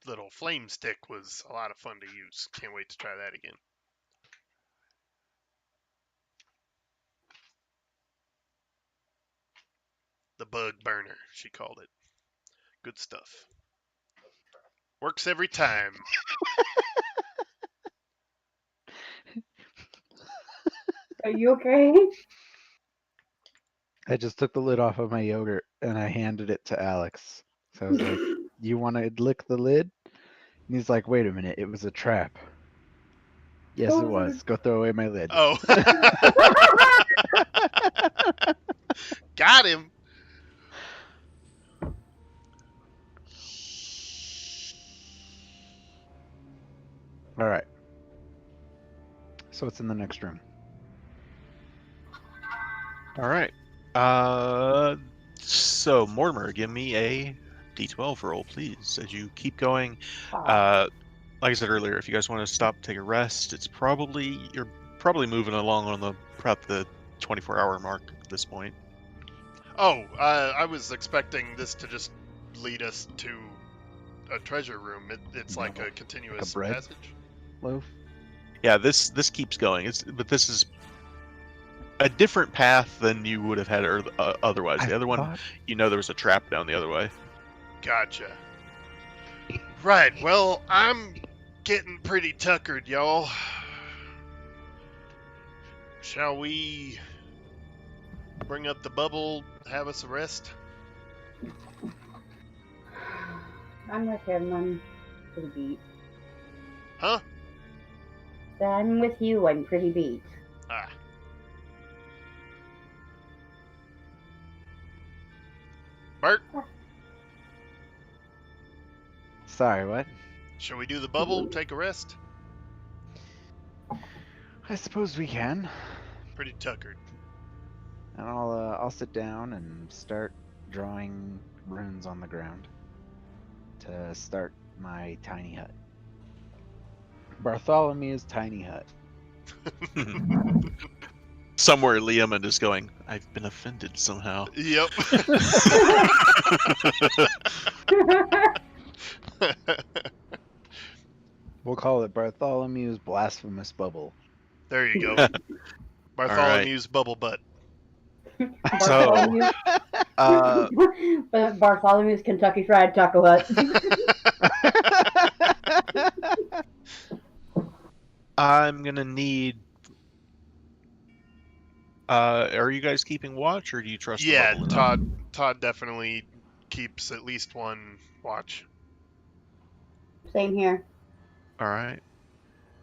little flame stick was a lot of fun to use. Can't wait to try that again. The bug burner, she called it. Good stuff. Works every time. Are you okay? I just took the lid off of my yogurt and I handed it to Alex. So I was like, you want to lick the lid? And he's like, wait a minute, it was a trap. Yes, it was. Go throw away my lid. Oh. Got him. All right. So what's in the next room? All right. So Mortimer, give me a D12 roll, please, as you keep going. Like I said earlier, if you guys want to stop, take a rest, you're probably moving along on about the 24-hour mark at this point. Oh, I was expecting this to just lead us to a treasure room. It's like a continuous bread? passage. Loaf? Yeah, this keeps going. But this is a different path than you would have had otherwise. The other one, thought- there was a trap down the other way. Gotcha. Right, well, I'm getting pretty tuckered, y'all. Shall we bring up the bubble, have us a rest? I'm with him. I'm pretty beat. Huh? I'm with you. I'm pretty beat. Ah. Bert, Sorry, what? shall we do the bubble, take a rest? I suppose we can. Pretty tuckered. And I'll sit down and start drawing runes on the ground to start my tiny hut. Bartholomew's tiny hut. Somewhere Liam is going, I've been offended somehow. Yep. We'll call it Bartholomew's blasphemous bubble. There you go. Bartholomew's bubble butt. Bartholomew's, Bartholomew's Kentucky Fried Taco Hut. I'm gonna need. Are you guys keeping watch, or do you trust? Yeah, the bubble enough? Todd definitely keeps at least one watch. Same here. All right. Bart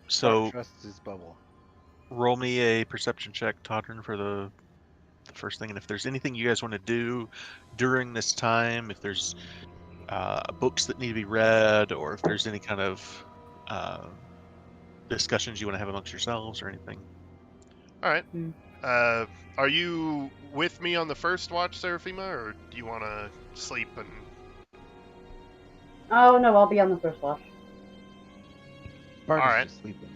So trusts his bubble. roll me a perception check, Todrin, for the first thing, and if there's anything you guys want to do during this time, if there's books that need to be read, or if there's any kind of discussions you want to have amongst yourselves or anything. All right. Hmm. Are you with me on the first watch, Seraphima, or do you want to sleep and... Oh no, I'll be on the first watch. Bart All is right. just sleeping.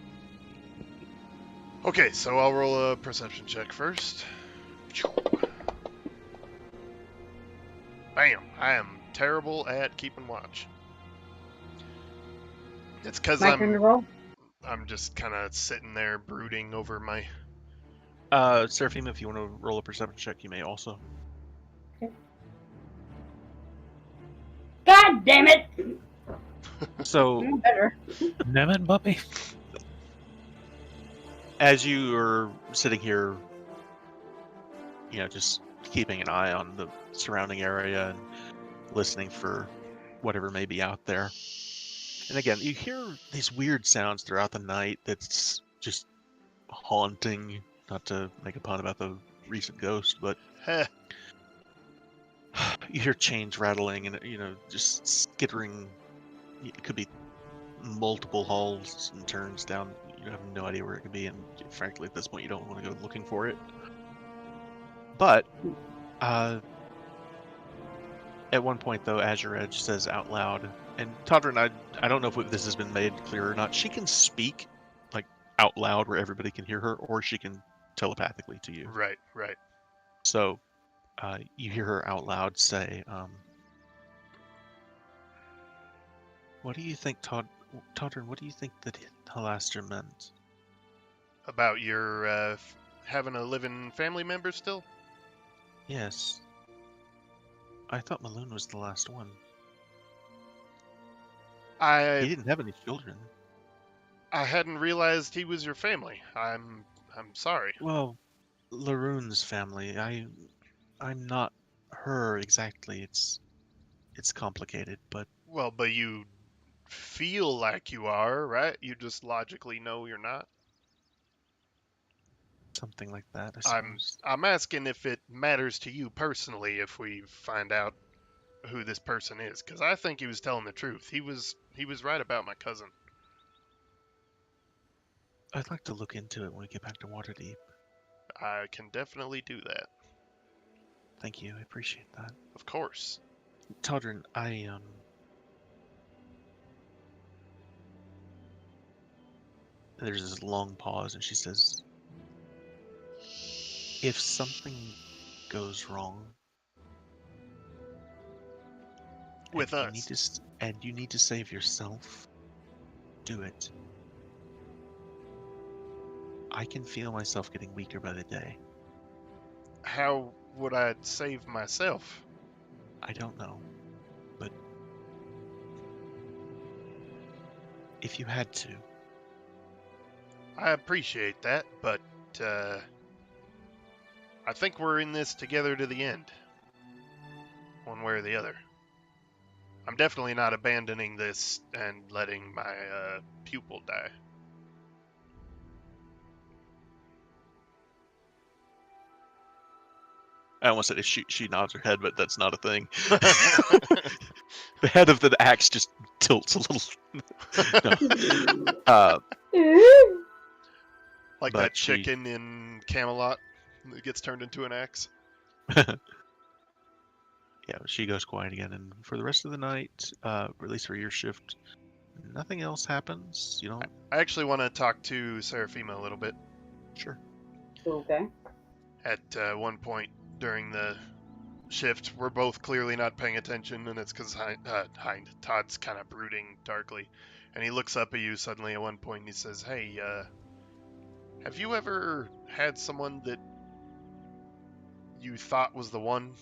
Okay, so I'll roll a perception check first. Bam! I am terrible at keeping watch. It's because My turn to roll. I'm just kind of sitting there brooding over my... Seraphim, if you want to roll a perception check, you may also. God damn it! So, Better. Damn it, puppy. as you are sitting here, just keeping an eye on the surrounding area and listening for whatever may be out there. And again, you hear these weird sounds throughout the night that's just haunting. Not to make a pun about the recent ghost, but Heh. you hear chains rattling and just skittering. It could be multiple halls and turns down. You have no idea where it could be, and frankly, at this point, you don't want to go looking for it. But at one point, though, Azure Edge says out loud, and Todrin, I don't know if this has been made clear or not. She can speak like out loud where everybody can hear her, or she can telepathically to you. Right. So you hear her out loud say, "What do you think, Todrin? What do you think that Halaster meant?" About your having a living family member still? Yes. I thought Maloon was the last one. He I didn't have any children. hadn't realized he was your family. I'm sorry. Well, Laroon's family. I'm not her exactly. It's complicated, but Well, but you feel like you are, right? You just logically know you're not. something like that, I suppose. I'm asking if it matters to you personally if we find out who this person is, because I think he was telling the truth. He was right about my cousin. I'd like to look into it when we get back to Waterdeep. I can definitely do that. Thank you. I appreciate that. Of course. Todrin, There's this long pause, and she says, "If something goes wrong With and us. you need to save yourself, do it. I can feel myself getting weaker by the day. How would I save myself? I don't know, but if you had to, I appreciate that, but I think we're in this together to the end. One way or the other. I'm definitely not abandoning this and letting my pupil die. I almost said she nods her head, but that's not a thing. The head of the axe just tilts a little. No. Like But that she- chicken in Camelot that gets turned into an axe. Yeah, she goes quiet again, and for the rest of the night, at least for your shift, nothing else happens. You don't. I actually want to talk to Seraphima a little bit. Sure. Okay. At one point during the shift, we're both clearly not paying attention, and it's because Todd's kind of brooding darkly. And he looks up at you suddenly at one point and he says, "Hey, have you ever had someone that you thought was the one?"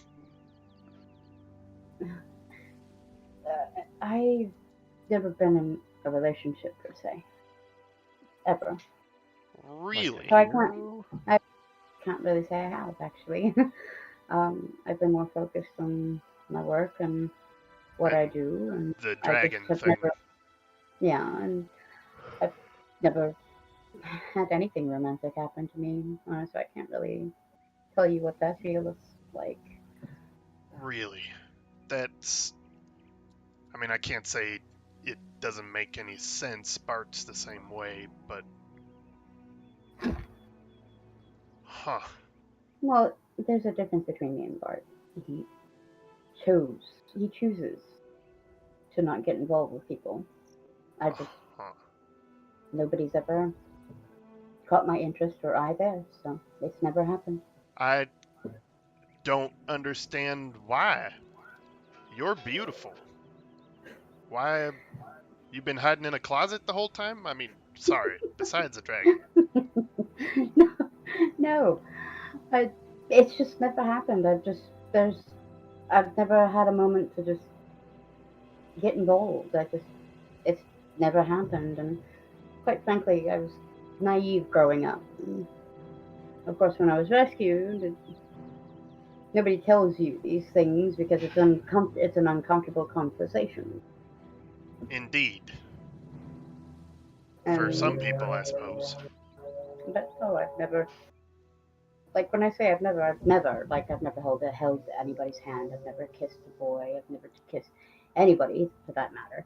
I've never been in a relationship per se, ever. Really? So I can't really say I have actually. I've been more focused on my work and what I do, and The I dragon just have thing. never, yeah, and I've never had anything romantic happen to me. So I can't really tell you what that feels like. Really? That's... I mean, I can't say it doesn't make any sense. Bart's the same way, but... Huh. Well, there's a difference between me and Bart. He chooses to not get involved with people. Huh. Nobody's ever caught my interest or I theirs, so it's never happened. I don't understand why. You're beautiful. Why... You've been hiding in a closet the whole time? I mean, sorry, besides the dragon. No, it's just never happened. I've never had a moment to just get involved. It's never happened, and quite frankly, I was naive growing up. And of course, when I was rescued, nobody tells you these things because it's an uncomfortable conversation. Indeed. And, For some people, I suppose. But no, I've never. Like when I say I've never held anybody's hand. I've never kissed a boy. I've never kissed anybody for that matter.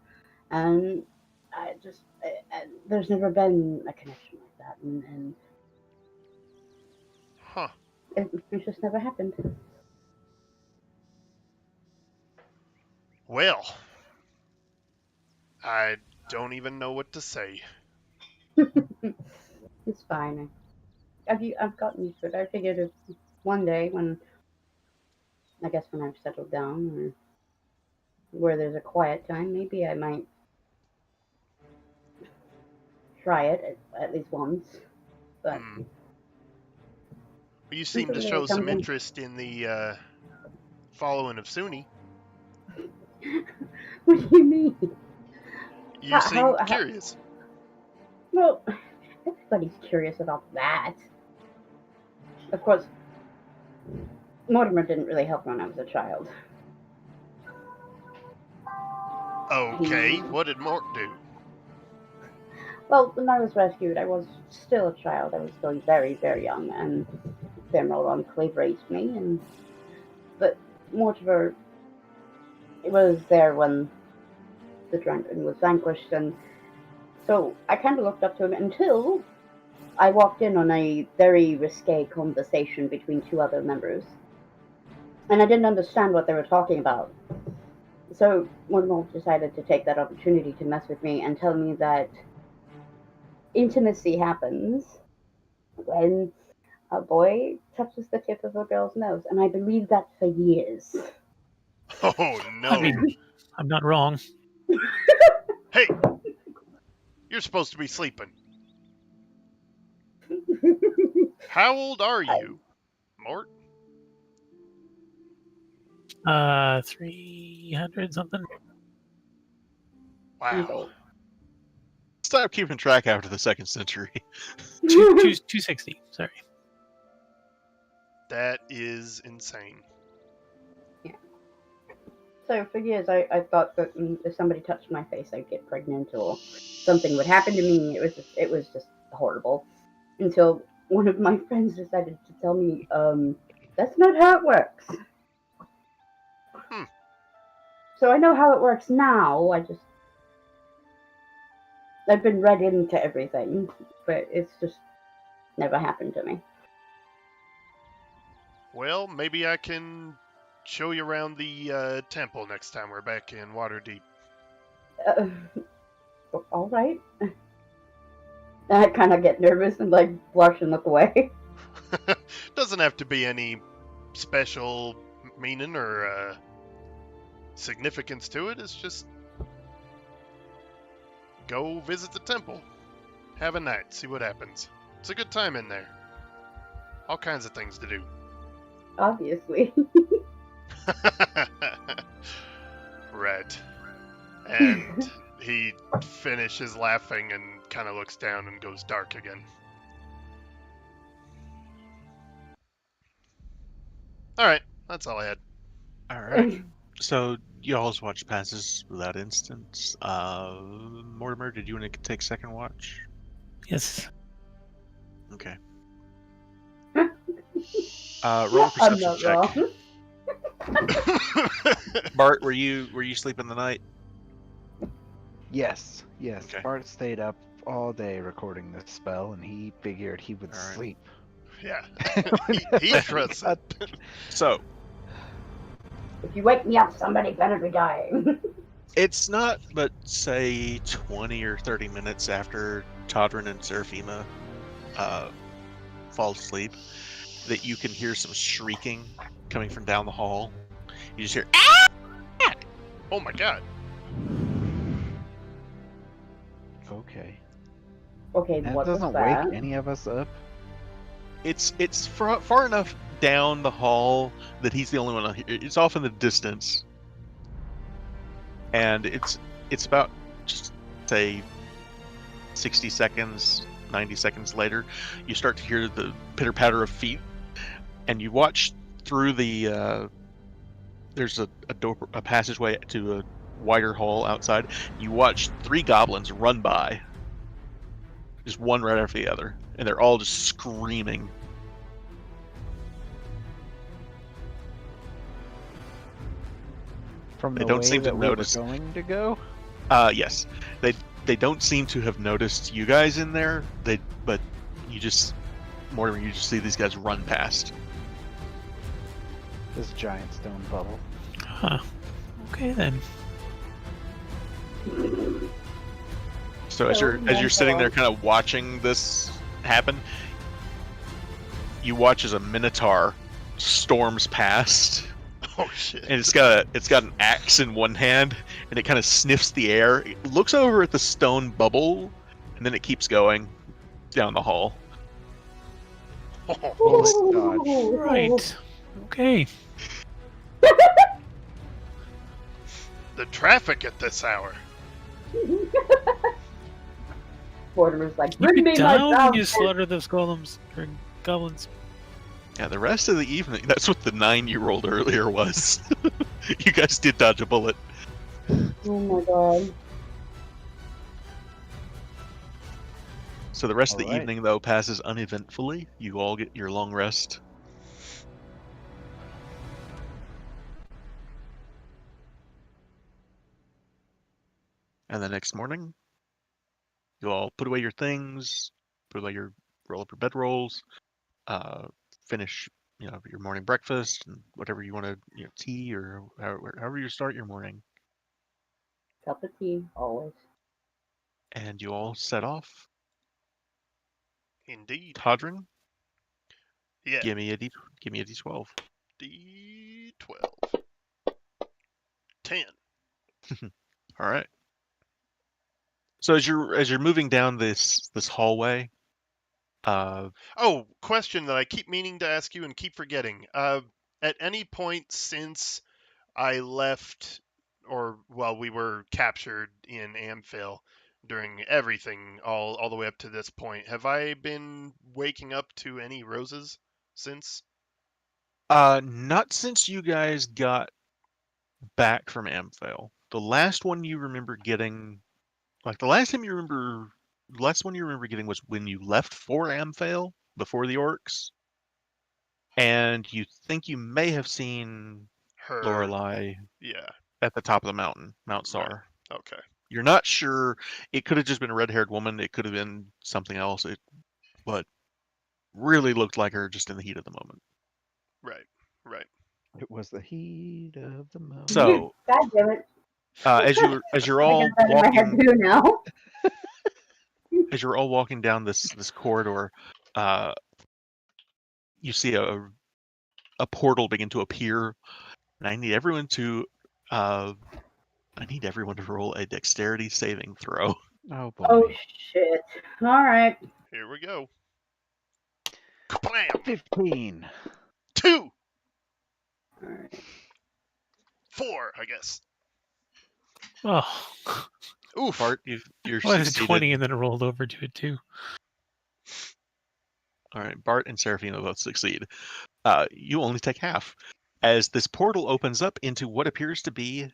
And there's never been a connection like that, and Huh. it's just never happened. Well, I don't even know what to say. It's fine. I've gotten used to it. I figured if one day when I've settled down or where there's a quiet time, maybe I might try it at least once. But You seem to show some interest in the following of Suni. What do you mean? You seem curious. Well, everybody's curious about that. Of course, Mortimer didn't really help when I was a child. Okay, what did Mort do? Well, when I was rescued, I was still a child. I was still very, very young, and Femoral Enclave raised me. But Mortimer was there when the dragon was vanquished, and so I kind of looked up to him until I walked in on a very risque conversation between two other members, and I didn't understand what they were talking about. So Mortimer decided to take that opportunity to mess with me and tell me that intimacy happens when a boy touches the tip of a girl's nose, and I believed that for years. Oh, no. I mean, I'm not wrong. Hey! You're supposed to be sleeping. How old are you, Mort? 300 something. Wow. Stop keeping track after the 2nd century. 260. Sorry. That is insane. Yeah. So for years, I thought that if somebody touched my face, I'd get pregnant or something would happen to me. It was just horrible. Until one of my friends decided to tell me, that's not how it works. So I know how it works now. I've been read into everything, but it's just never happened to me. Well, maybe I can show you around the temple next time we're back in Waterdeep. All right. I kind of get nervous and blush and look away. Doesn't doesn't have to be any special meaning or significance to it. It's just go visit the temple, have a night, see what happens. It's a good time in there. All kinds of things to do. Obviously. Right. And he finishes laughing and kind of looks down and goes dark again. All right, that's all I had. All right. So y'all's watch passes without instance. Mortimer, did you want to take second watch? Yes. Okay. Roll a I'm perception not check. wrong. Bart, were you sleeping the night? Yes. Okay. Bart stayed up all day recording this spell, and he figured he would All right. sleep. Yeah, he trusts it. So If you wake me up, somebody better be dying. it's not but say 20 or 30 minutes after Todrin and Seraphima fall asleep that you can hear some shrieking coming from down the hall. You just hear Oh my god. Okay. Okay, That what was doesn't that? wake any of us up. it's far enough down the hall that he's the only one on here. It's off in the distance, and it's about just say 60 seconds, 90 seconds later, you start to hear the pitter patter of feet, and you watch through the there's a door, a passageway to a wider hall outside. You watch 3 goblins run by, just one right after the other, and they're all just screaming. From They the don't way seem to that we notice. were going to go. Yes, they don't seem to have noticed you guys in there. But you just, Mortimer, you just see these guys run past. This giant stone bubble. Huh. Okay then. So as you're sitting there, kind of watching this happen, you watch as a minotaur storms past, Oh shit. and it's got an axe in one hand, and it kind of sniffs the air. It looks over at the stone bubble, and then it keeps going down the hall. Oh, dodge. Right. Okay. The traffic at this hour. Mortimer's like, You bring get me my down when you bounty. slaughter those golems or goblins. Yeah, the rest of the evening, that's what the 9-year-old earlier was. You guys did dodge a bullet. Oh my god. So the rest of the Alright. evening, though, passes uneventfully. You all get your long rest. And the next morning, you all put away your things, roll up your bedrolls, finish, your morning breakfast and whatever you want to, tea or however you start your morning. Cup of tea, always. And you all set off. Indeed. Todrin, Yeah. give me a D12. D12. 10. All right. So as you're moving down this hallway, Oh, question that I keep meaning to ask you and keep forgetting. At any point since I left, we were captured in Amphil during everything, all the way up to this point, have I been waking up to any roses since? not since you guys got back from Amphale. The last one you remember getting, the last one you remember getting was when you left for Amphale before the orcs, and you think you may have seen Her. Lorelei Yeah. at the top of the mountain, Mount Sar. Right. Okay. You're not sure. It could have just been a red-haired woman. It could have been something else. But really looked like her just in the heat of the moment. Right. Right. It was the heat of the moment. So, God damn it. as you're I all got that in my head walking, too now. as you're all walking down this corridor, you see a portal begin to appear, and I need everyone to roll a dexterity saving throw. Oh boy. Oh shit! All right. Here we go. Kablam! 15. 2! All right. 4, I guess. Oh, Oof. Bart, you're well, I had a succeeded. 20 and then it rolled over to a 2. All right, Bart and Serafina both succeed. You only take half, as this portal opens up into what appears to be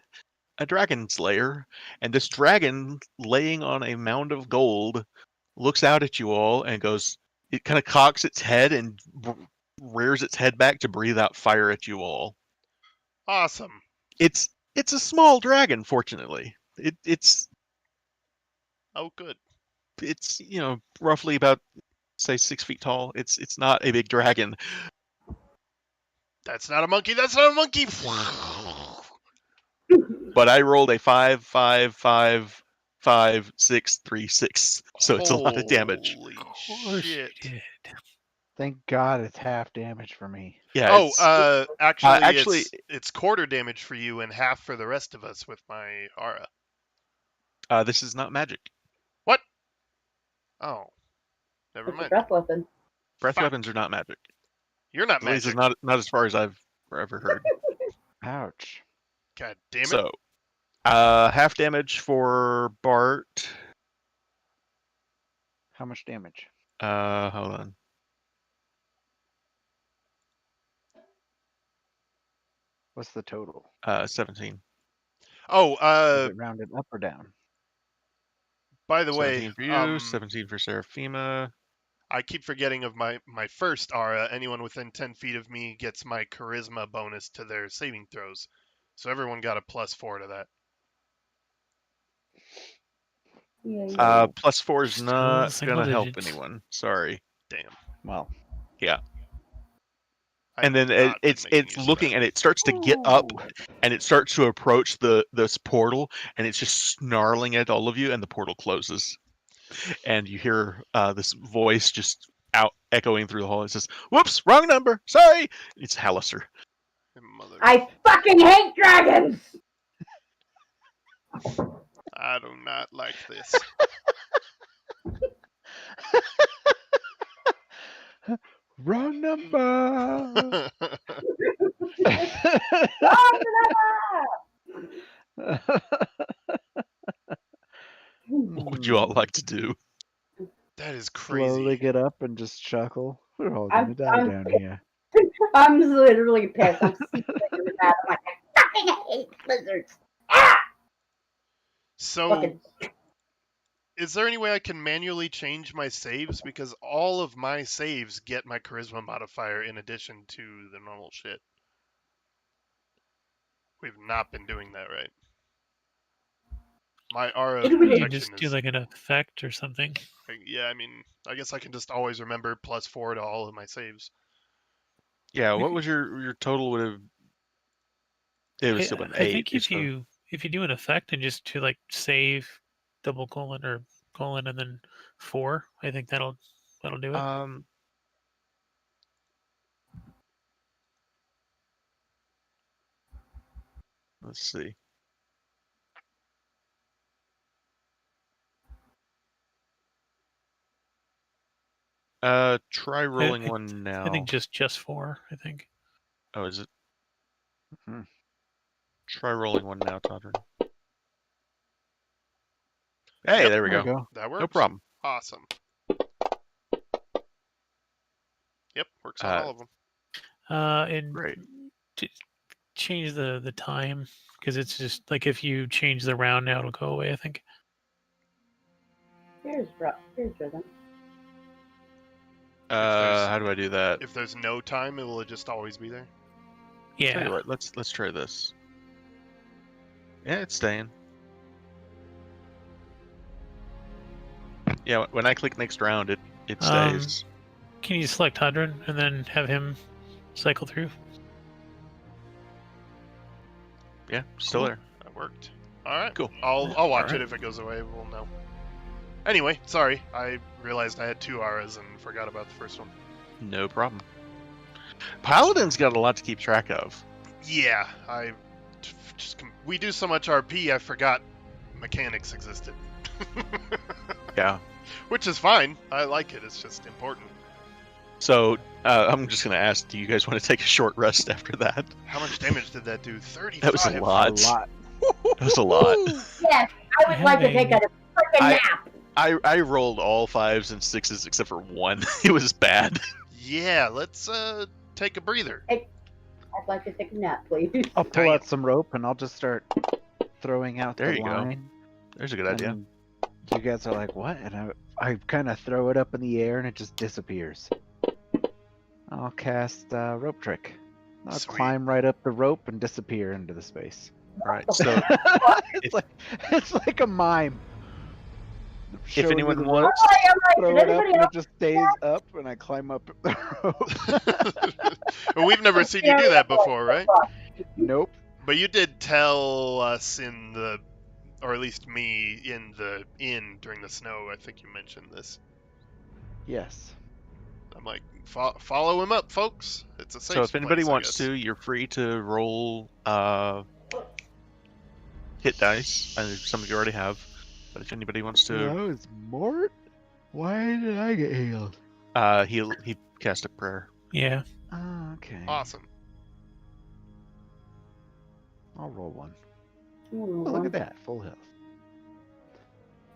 a dragon's lair, and this dragon, laying on a mound of gold, looks out at you all and goes. It kind of cocks its head and rears its head back to breathe out fire at you all. Awesome. It's a small dragon, fortunately. It's Oh, good. roughly about, say, 6 feet tall. It's not a big dragon. That's not a monkey. That's not a monkey. But I rolled a 5, 5, 5, 5, 6, 3, 6. So it's a lot of damage. Holy Course you shit. did. Thank God it's half damage for me. Yeah. Oh, actually, it's quarter damage for you and half for the rest of us with my aura. this is not magic. What? Oh, never It's a mind. breath weapon. Breath Fuck. weapons are not magic. You're not At least magic. it's not as far as I've ever heard. Ouch. God damn it. So, half damage for Bart. How much damage? Hold on. What's the total? 17. Oh, Is it rounded up or down? by the 17 way, for you, 17 for Seraphima. I keep forgetting of my first aura. Anyone within 10 feet of me gets my charisma bonus to their saving throws. So everyone got a +4 to that. Yeah. +4 is Still not single gonna help digits. anyone. Sorry. Damn. Well, And then I've not been it's making use of looking, that. and it starts to get up, Ooh. and it starts to approach this portal, and it's just snarling at all of you, and the portal closes, and you hear this voice just out echoing through the hall. It says, "Whoops, wrong number. Sorry." It's Hallister. Mother. I fucking hate dragons. I do not like this. Wrong number. What would you all like to do? That is Slowly crazy. get up and just chuckle. We're all gonna I'm- die I'm- down here. I'm literally pissed. I'm super mad. I'm like, I fucking hate lizards. Ah! So, Fucking is there any way I can manually change my saves? Because all of my saves get my charisma modifier in addition to the normal shit. We've not been doing that, right? My aura of It would- You protection just do is... like an effect or something. Yeah, I mean, I guess I can just always remember +4 to all of my saves. Yeah, what was your total? Would have it was still an 8. I think if you do an effect and just to like save double colon or colon and then 4, I think that'll do it. Let's see. Try rolling one now. I think just 4. I think. Oh, is it? Mhm. Try rolling one now, Todrin. Hey, Yep. there we There go. we go. That works. No problem. Awesome. Yep, works on all of them. And Great. change the time because it's just like if you change the round now, it'll go away. I think. here's rhythm. How do I do that? If there's no time, it will just always be there. Tell Yeah. you what, let's try this. Yeah, it's staying. Yeah, when I click next round, it stays. Can you select Hadron and then have him cycle through? Yeah, still Cool. there. That worked. All right. Cool. I'll watch Alright. it. If it goes away, we'll know. Anyway, sorry. I realized I had 2 auras and forgot about the first one. No problem. Paladin's got a lot to keep track of. Yeah, we do so much RP, I forgot mechanics existed. Yeah. Which is fine. I like it. It's just important. So I'm just gonna ask, do you guys want to take a short rest after that? How much damage did that do? 35. That was a lot. A lot. That was a lot. Yes, I would like to take a freaking nap. I rolled all 5s and 6s except for 1. It was bad. Yeah, let's take a breather. I'd like to take a nap, please. I'll pull out some rope and I'll just start throwing out There the you go. line. There's a good idea. And you guys are like, what? And I kind of throw it up in the air and it just disappears. I'll cast rope trick. I'll Sweet. climb right up the rope and disappear into the space. All right. So it's like a mime. if Showing me anyone the wants, rope, I'm like, throw did it up anybody and it else? just stays up and I climb up the rope. Well, we've never seen you do that before, right? Nope. But you did tell us or at least me in the inn during the snow. I think you mentioned this. Yes. I'm like, follow him up, folks. It's a safe so if anybody place, I wants guess. to, you're free to roll hit dice. I know some of you already have, but if anybody wants to, That was Mort? Why did I get healed? he cast a prayer. Yeah. Oh, okay. Awesome. I'll roll one. Ooh, Oh, look at that. Full health.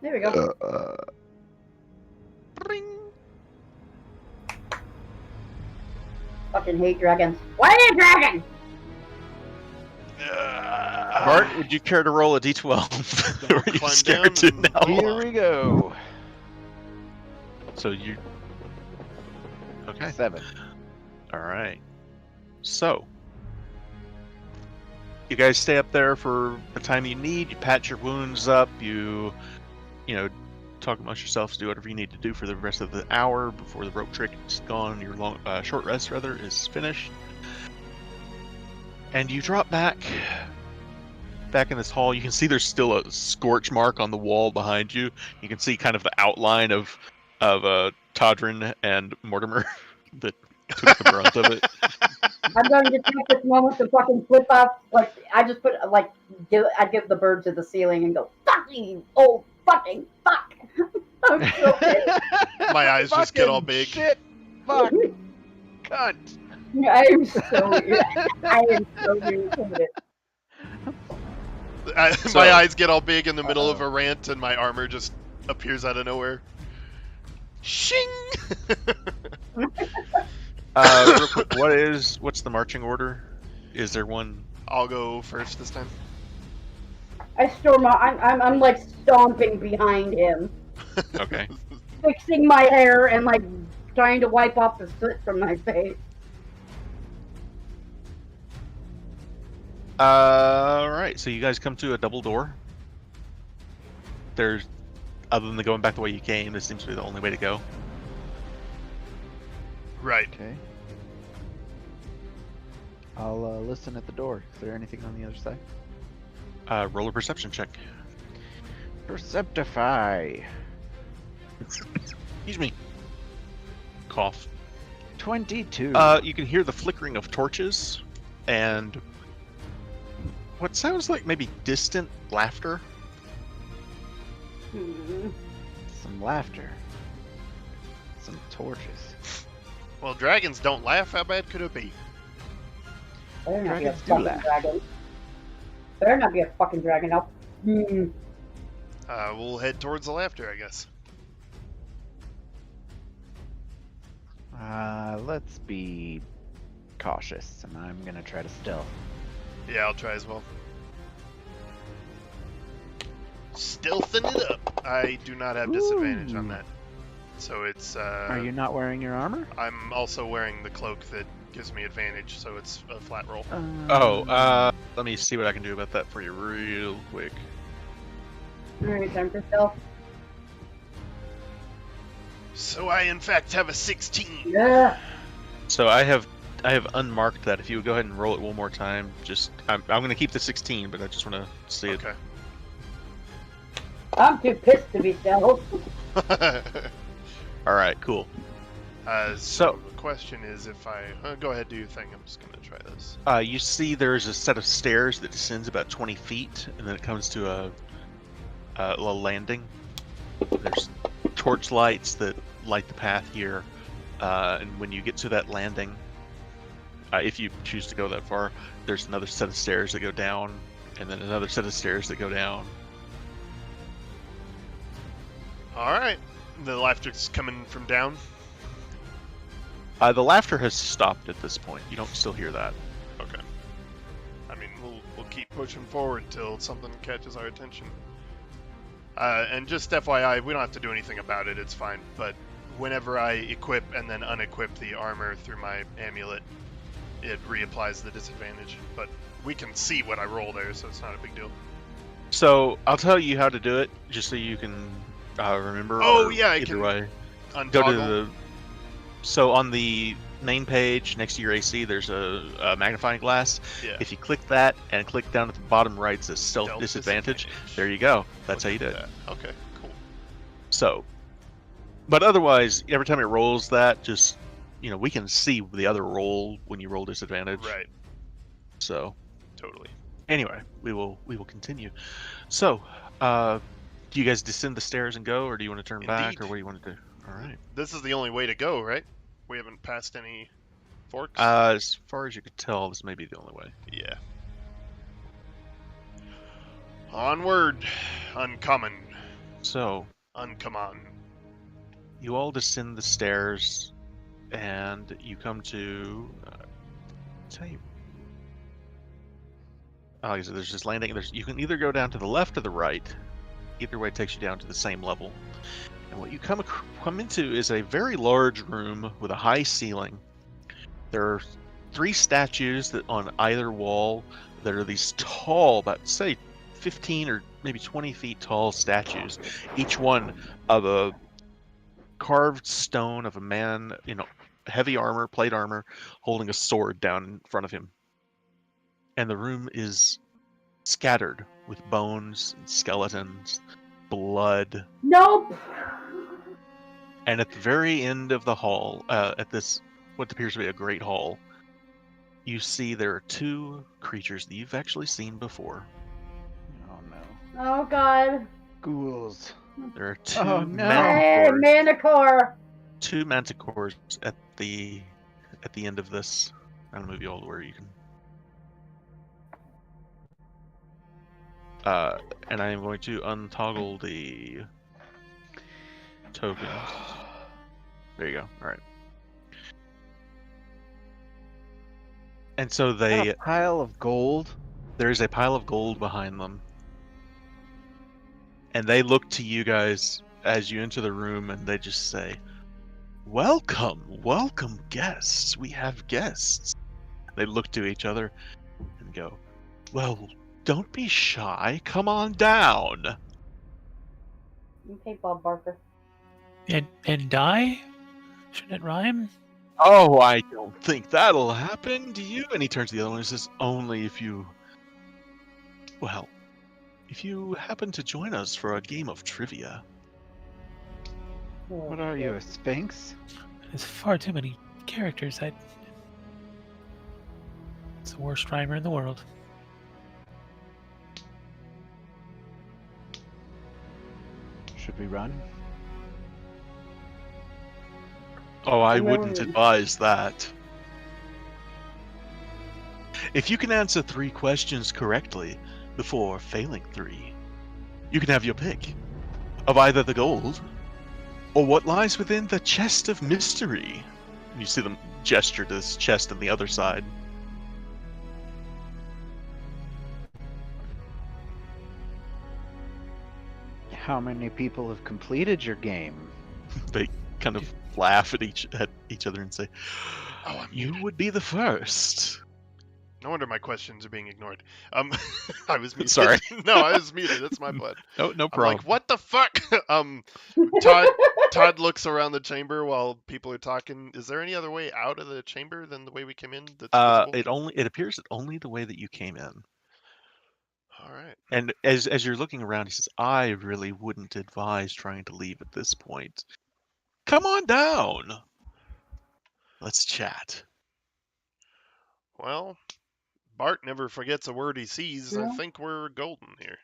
There we go. Bring. Fucking hate dragons. Why are you a dragon? Bart, would you care to roll a d12? Or are you Climb scared down to and- now? Here we go. So you. Okay. 7. All right. So, you guys stay up there for the time you need. You patch your wounds up. You talk amongst yourselves. Do whatever you need to do for the rest of the hour before the rope trick is gone. Your short rest, rather, is finished. And you drop back in this hall. You can see there's still a scorch mark on the wall behind you. You can see kind of the outline of Todrin and Mortimer that took the brunt of it. I'm going to take this moment to fucking flip off. Like, I just put, like, I'd give the bird to the ceiling and go, fuck you, oh, fucking fuck. I'm so pissed. My eyes just get all Fucking big. Shit. Fuck. Cunt. I am so irritated. My eyes get all big in the middle of a rant, and my armor just appears out of nowhere. Shing! Real quick, what's the marching order? Is there one? I'll go first this time. I storm out. I'm like stomping behind him, Okay. fixing my hair and like trying to wipe off the soot from my face. All right. So you guys come to a double door. There's, other than the going back the way you came, this seems to be the only way to go. Right. Okay. I'll listen at the door. Is there anything on the other side? Roll a perception check. Perceptify. Excuse me. Cough. 22. You can hear the flickering of torches and what sounds like maybe distant laughter. Some laughter. Some torches. Well, dragons don't laugh. How bad could it be? Better not be a Dragons do fucking laugh. dragon. Better not be a fucking dragon. We'll head towards the laughter, I guess. Let's be cautious, and I'm gonna try to stealth. Yeah, I'll try as well. Stealthing it up. I do not have disadvantage on Ooh. that. So it's, Are you not wearing your armor? I'm also wearing the cloak that gives me advantage, so it's a flat roll. Let me see what I can do about that for you real quick. Alright, time for stealth. So I, in fact, have a 16. Yeah. So I have unmarked that. If you would go ahead and roll it one more time, I'm going to keep the 16, but I just want to see Okay. I'm too pissed to be stealth. it. All right, cool. So the question is, if I go ahead, do your thing. I'm just gonna try this. You see there's a set of stairs that descends about 20 feet, and then it comes to a landing. There's torch lights that light the path here, and when you get to that landing, if you choose to go that far, there's another set of stairs that go down, and then another set of stairs that go down. All right, the laughter's coming from down. The laughter has stopped at this point. You don't still hear that. Okay. I mean, we'll keep pushing forward till something catches our attention. And just FYI, we don't have to do anything about it. It's fine. But whenever I equip and then unequip the armor through my amulet, it reapplies the disadvantage. But we can see what I roll there, so it's not a big deal. So I'll tell you how to do it, just so you can remember. Oh yeah, I either can way. untoggle. Go to the. So on the main page next to your AC, there's a magnifying glass. Yeah. If you click that and click down at the bottom right, it says stealth Stealth disadvantage. disadvantage. There you go. That's how Look you at do it. that. Okay, cool. So, but otherwise, every time it rolls that, just we can see the other roll when you roll disadvantage. Right. So, Totally. anyway, we will continue. So, do you guys descend the stairs and go, or do you want to turn back, Indeed. or what do you want to do? All right. This is the only way to go, right? We haven't passed any forks. As far as you could tell, this may be the only way. Yeah. Onward, uncommon, So, uncommon. you all descend the stairs, and you come to. Tell you. Like I said, there's this landing. You can either go down to the left or the right. Either way takes you down to the same level. And what you come into is a very large room with a high ceiling. There are 3 statues that on either wall that are these tall, about say 15 or maybe 20 feet tall statues, each one of a carved stone of a man, heavy armor, plate armor, holding a sword down in front of him. And the room is scattered with bones and skeletons, blood. Nope. And at the very end of the hall, at this, what appears to be a great hall, you see there are 2 creatures that you've actually seen before. Oh no. Oh god. Ghouls. There are 2 Oh, no. Hey, manticores, Manticore. 2 manticores at the end of this. I'm gonna move you all to where you can. And I am going to untoggle the tokens. There you go. All right. And so Is that they, a pile of gold. there is a pile of gold behind them, and they look to you guys as you enter the room, and they just say, "Welcome, welcome, guests. We have guests." They look to each other and go, "Well, don't be shy. Come on down." Okay, Bob Barker. And die? Shouldn't it rhyme? Oh, I don't think that'll happen, do you? And he turns to the other one and says, "Only if you, well, if you happen to join us for a game of trivia." What are you, a sphinx? There's far too many characters. It's the worst rhymer in the world. Should we run? Oh, I No. wouldn't advise that. If you can answer 3 questions correctly before failing 3, you can have your pick of either the gold or what lies within the chest of mystery. And you see them gesture to this chest on the other side. How many people have completed your game? They kind of laugh at each other and say, Oh, I'm "You muted. would be the first." No wonder my questions are being ignored. I was muted. Sorry. No, I was muted. That's my bad. No I'm problem. like, what the fuck? Todd looks around the chamber while people are talking. Is there any other way out of the chamber than the way we came in? That's visible? It appears that only the way that you came in. All right. And as you're looking around, he says, "I really wouldn't advise trying to leave at this point. Come on down." Let's chat. Well, Bart never forgets a word he sees. I No. think we're golden here.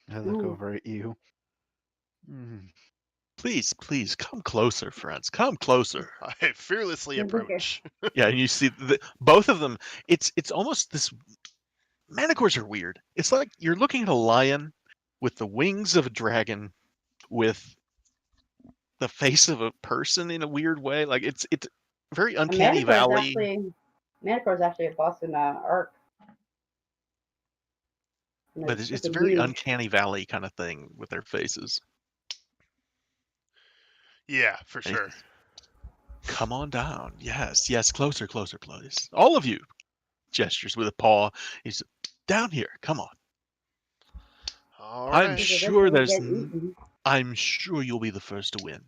I look Ooh. over at you. Please, please, come closer, friends. Come closer. I fearlessly Good looker. approach. Yeah, and you see both of them. It's almost this. Manticores are weird. It's like you're looking at a lion with the wings of a dragon, with the face of a person in a weird way. Like it's very uncanny valley. Manticore's actually a boss in Arc. And But it's freaking very huge. uncanny valley kind of thing with their faces. Yeah, for And sure. Come on down. Yes, yes, closer, closer, please. All of you. Gestures with a paw. He's down here. Come on. All I'm right. sure Eventually there's. get eaten. I'm sure you'll be the first to win.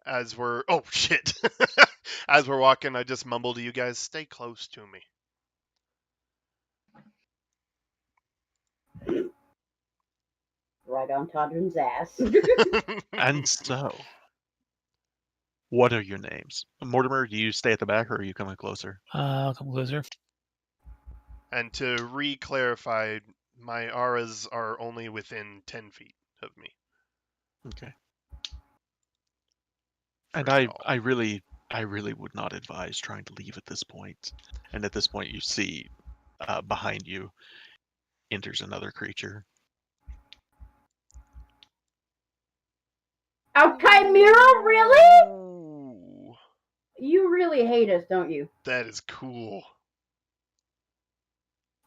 As we're oh shit. As we're walking, I just mumble to you guys, stay close to me. Right on Todrin's ass. And so, what are your names? Mortimer, do you stay at the back or are you coming closer? I'll come closer. And to re-clarify, my auras are only within 10 feet of me. Okay. And For y'all. I really would not advise trying to leave at this point. And at this point, you see behind you enters another creature. A chimera, really? Ooh, You really hate us, don't you? that is cool.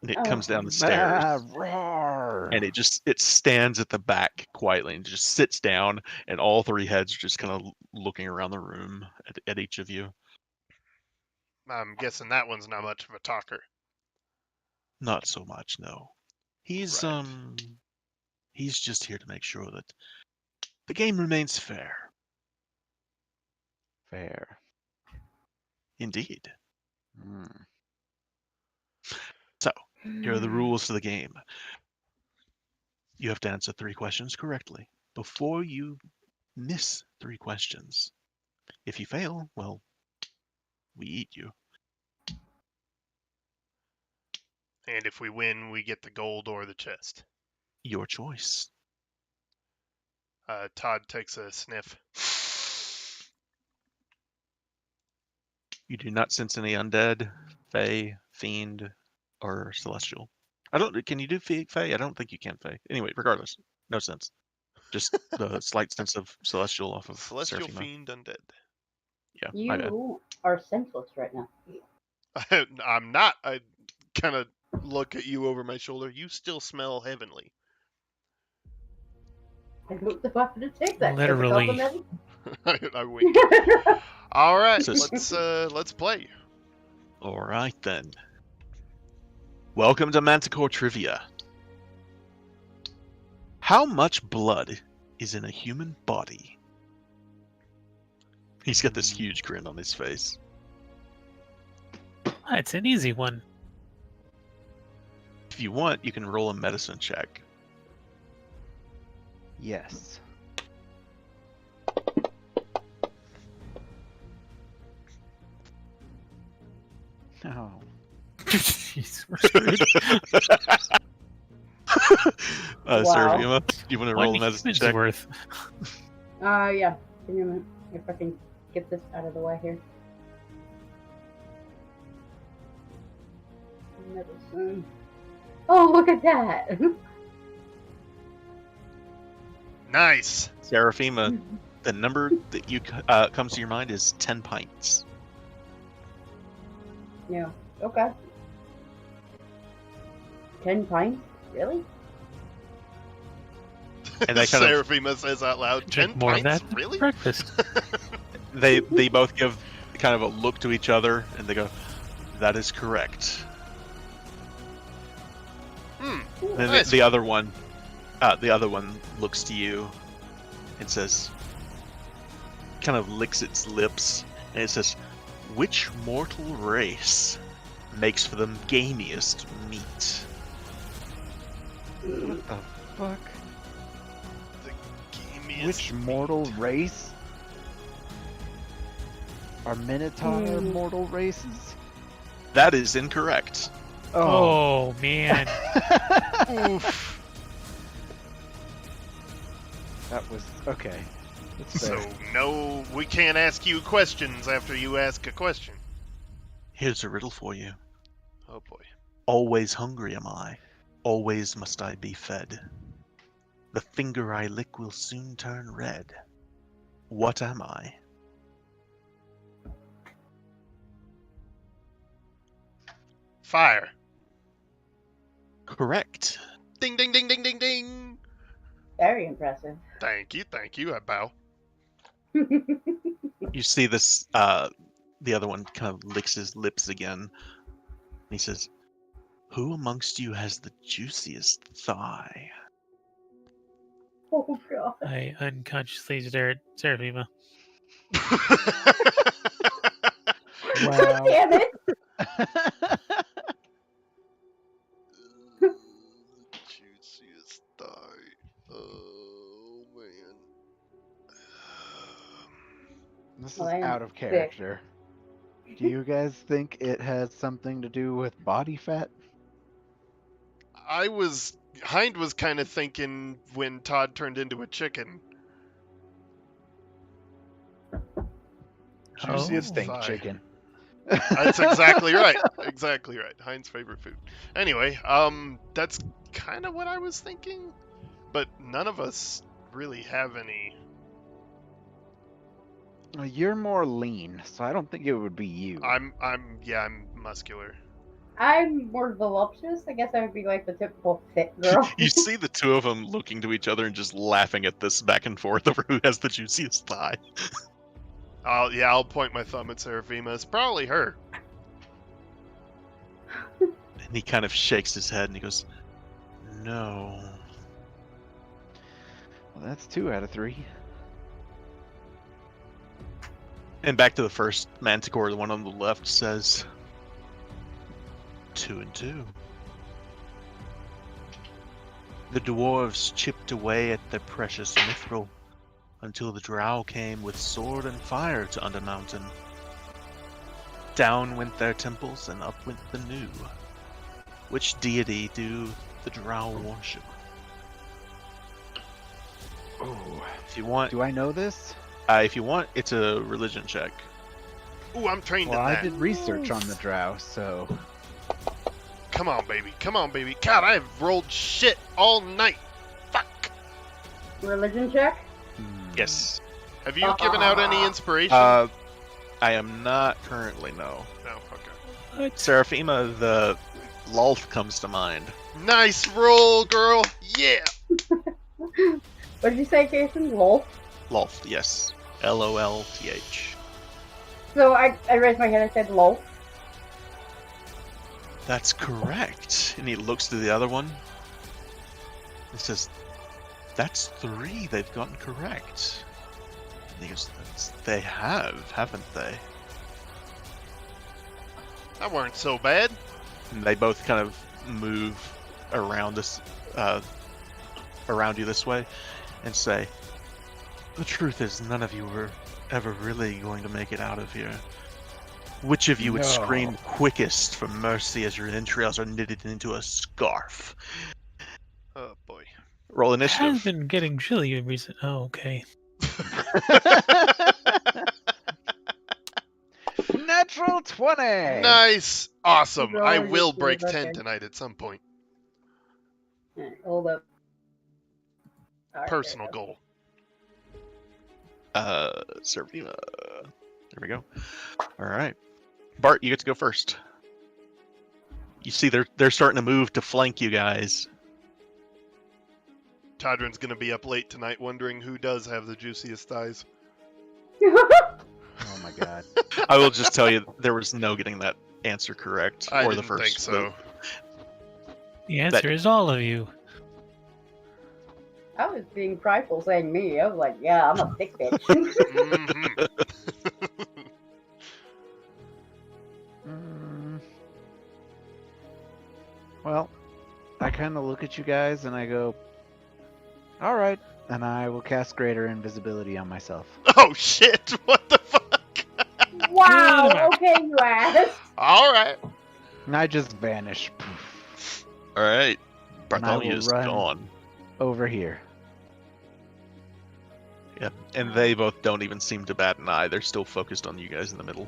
And it Oh. comes down the stairs. Roar! And it stands at the back quietly and just sits down, and all three heads are just kind of looking around the room at each of you. I'm guessing that one's not much of a talker. Not so much, no. He's Right. he's just here to make sure that the game remains fair. Fair. Indeed. Mm. So, here are the rules to the game. You have to answer 3 questions correctly before you miss 3 questions. If you fail, well, we eat you. And if we win, we get the gold or the chest. Your choice. Todd takes a sniff. You do not sense any undead, fae, fiend, or celestial. Can you do fae? I don't think you can fae. Anyway, regardless, no sense. Just the slight sense of celestial off of Celestial Seraphima. fiend undead. Yeah, my bad. You are senseless right now. I'm not. I kind of look at you over my shoulder. You still smell heavenly. I don't know how to take that. Literally. I wink. All right, So- let's play. All right then. Welcome to Manticore Trivia. How much blood is in a human body? He's got this huge grin on his face. It's an easy one. If you want, you can roll a medicine check. Yes. No. Jeez, we're screwed. Wow. Seraphima, do you want to roll a One medicine human's check? worth. Yeah. Give me a minute. If I can get this out of the way here. Medicine. Oh, look at that! Nice. Seraphima, the number that you comes to your mind is 10 pints. Yeah. Okay. 10 pints? Really? And they kind of Seraphima says out loud, 10 Drink more of pints? that. Really? Breakfast. they both give kind of a look to each other and they go, "That is correct." Hmm. Ooh, And then Nice. the other one looks to you and says, kind of licks its lips, and it says, "Which mortal race makes for the gamiest meat?" What the fuck? The gamiest Which mortal race? Are Minotaur Hmm. mortal races? That is incorrect. Oh, man. Oof. That was okay. That's So, fair. no, we can't ask you questions after you ask a question. Here's a riddle for you. Oh boy. Always hungry am I. Always must I be fed. The finger I lick will soon turn red. What am I? Fire. Correct. Ding, ding, ding, ding, ding, ding. Very impressive. Thank you. I bow. You see this, the other one kind of licks his lips again. And he says, "Who amongst you has the juiciest thigh?" Oh god. I unconsciously stare at Seraphima. Wow. Damn it! Juiciest thigh. Oh man. This Well, is I am out of sick. character. Do you guys think it has something to do with body fat? Hind was kind of thinking when Todd turned into a chicken. Oh. Juiciest Think thigh. chicken. That's exactly right. Exactly right. Hind's favorite food. Anyway, that's kind of what I was thinking, but none of us really have any. Well, you're more lean, so I don't think it would be you. I'm muscular. I'm more voluptuous. I guess I would be like the typical fit girl. You see the two of them looking to each other and just laughing at this back and forth over who has the juiciest thigh. I'll point my thumb at Seraphima. It's probably her. And he kind of shakes his head and he goes, "No." Well, that's 2 out of 3. And back to the first manticore, the one on the left says, 2 and 2. The dwarves chipped away at their precious mithril until the drow came with sword and fire to Undermountain. Down went their temples and up went the new. Which deity do the drow worship? Oh, If you want, do I know this? it's a religion check. Ooh, I'm trained Well, in I that. did research on the drow, so Come on, baby. God, I've rolled shit all night. Fuck. Religion check. Yes. Have you given out any inspiration? I am not currently, no. No. Okay. Seraphima, the Lolth comes to mind. Nice roll, girl. Yeah. What did you say, Jason? Lol. Lolth, yes. Lolth. So I raised my hand and said lol. That's correct. And he looks to the other one. He says, "That's 3 they've gotten correct." And he goes, "They have, haven't they?" That weren't so bad. And they both kind of move around this, around you this way, and say, "The truth is, none of you were ever really going to make it out of here. Which of you would No. scream quickest for mercy as your entrails are knitted into a scarf?" Oh boy. Roll It has initiative. been getting chilly in recent. Oh, okay. Natural 20. Nice. Awesome. Roll I will initiative, break 10 okay. tonight at some point. Alright, hold up. Alright, Personal there we goal. Seraphina. There we go. All right. Bart, you get to go first. You see they're starting to move to flank you guys. Todrin's gonna be up late tonight wondering who does have the juiciest thighs. go. Oh my god. I will just tell you there was no getting that answer correct. I or didn't the first think so. vote. The answer is all of you. I was being prideful saying me. I was like, yeah, I'm a thick bitch. Mhm. Mm. Well, I kind of look at you guys and I go, all right, and I will cast Greater Invisibility on myself. Oh shit! What the fuck? Yeah, you asked. All right. And I just vanish. Poof, All right. And I will Bartholomew is run. gone. over here. Yeah, and they both don't even seem to bat an eye. They're still focused on you guys in the middle.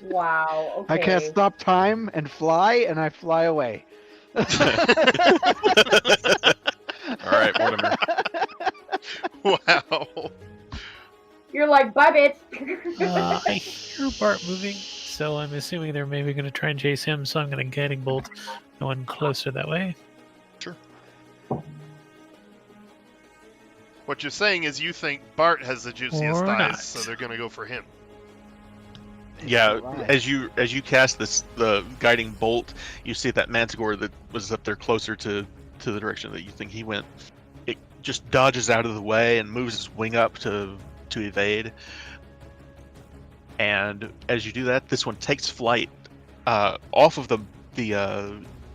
Wow. Okay. I can't stop time and fly, and I fly away. All right, Mortimer. Wow. You're like, bye, bitch. I hear Bart moving, so I'm assuming they're maybe going to try and chase him. So I'm going to guiding bolt going closer that way. Sure. What you're saying is you think Bart has the juiciest Or thighs, not. so they're gonna go for him. Yeah, Right. as you cast the guiding bolt, you see that manticore that was up there closer to the direction that you think he went. It just dodges out of the way and moves its wing up to evade. And as you do that, this one takes flight off of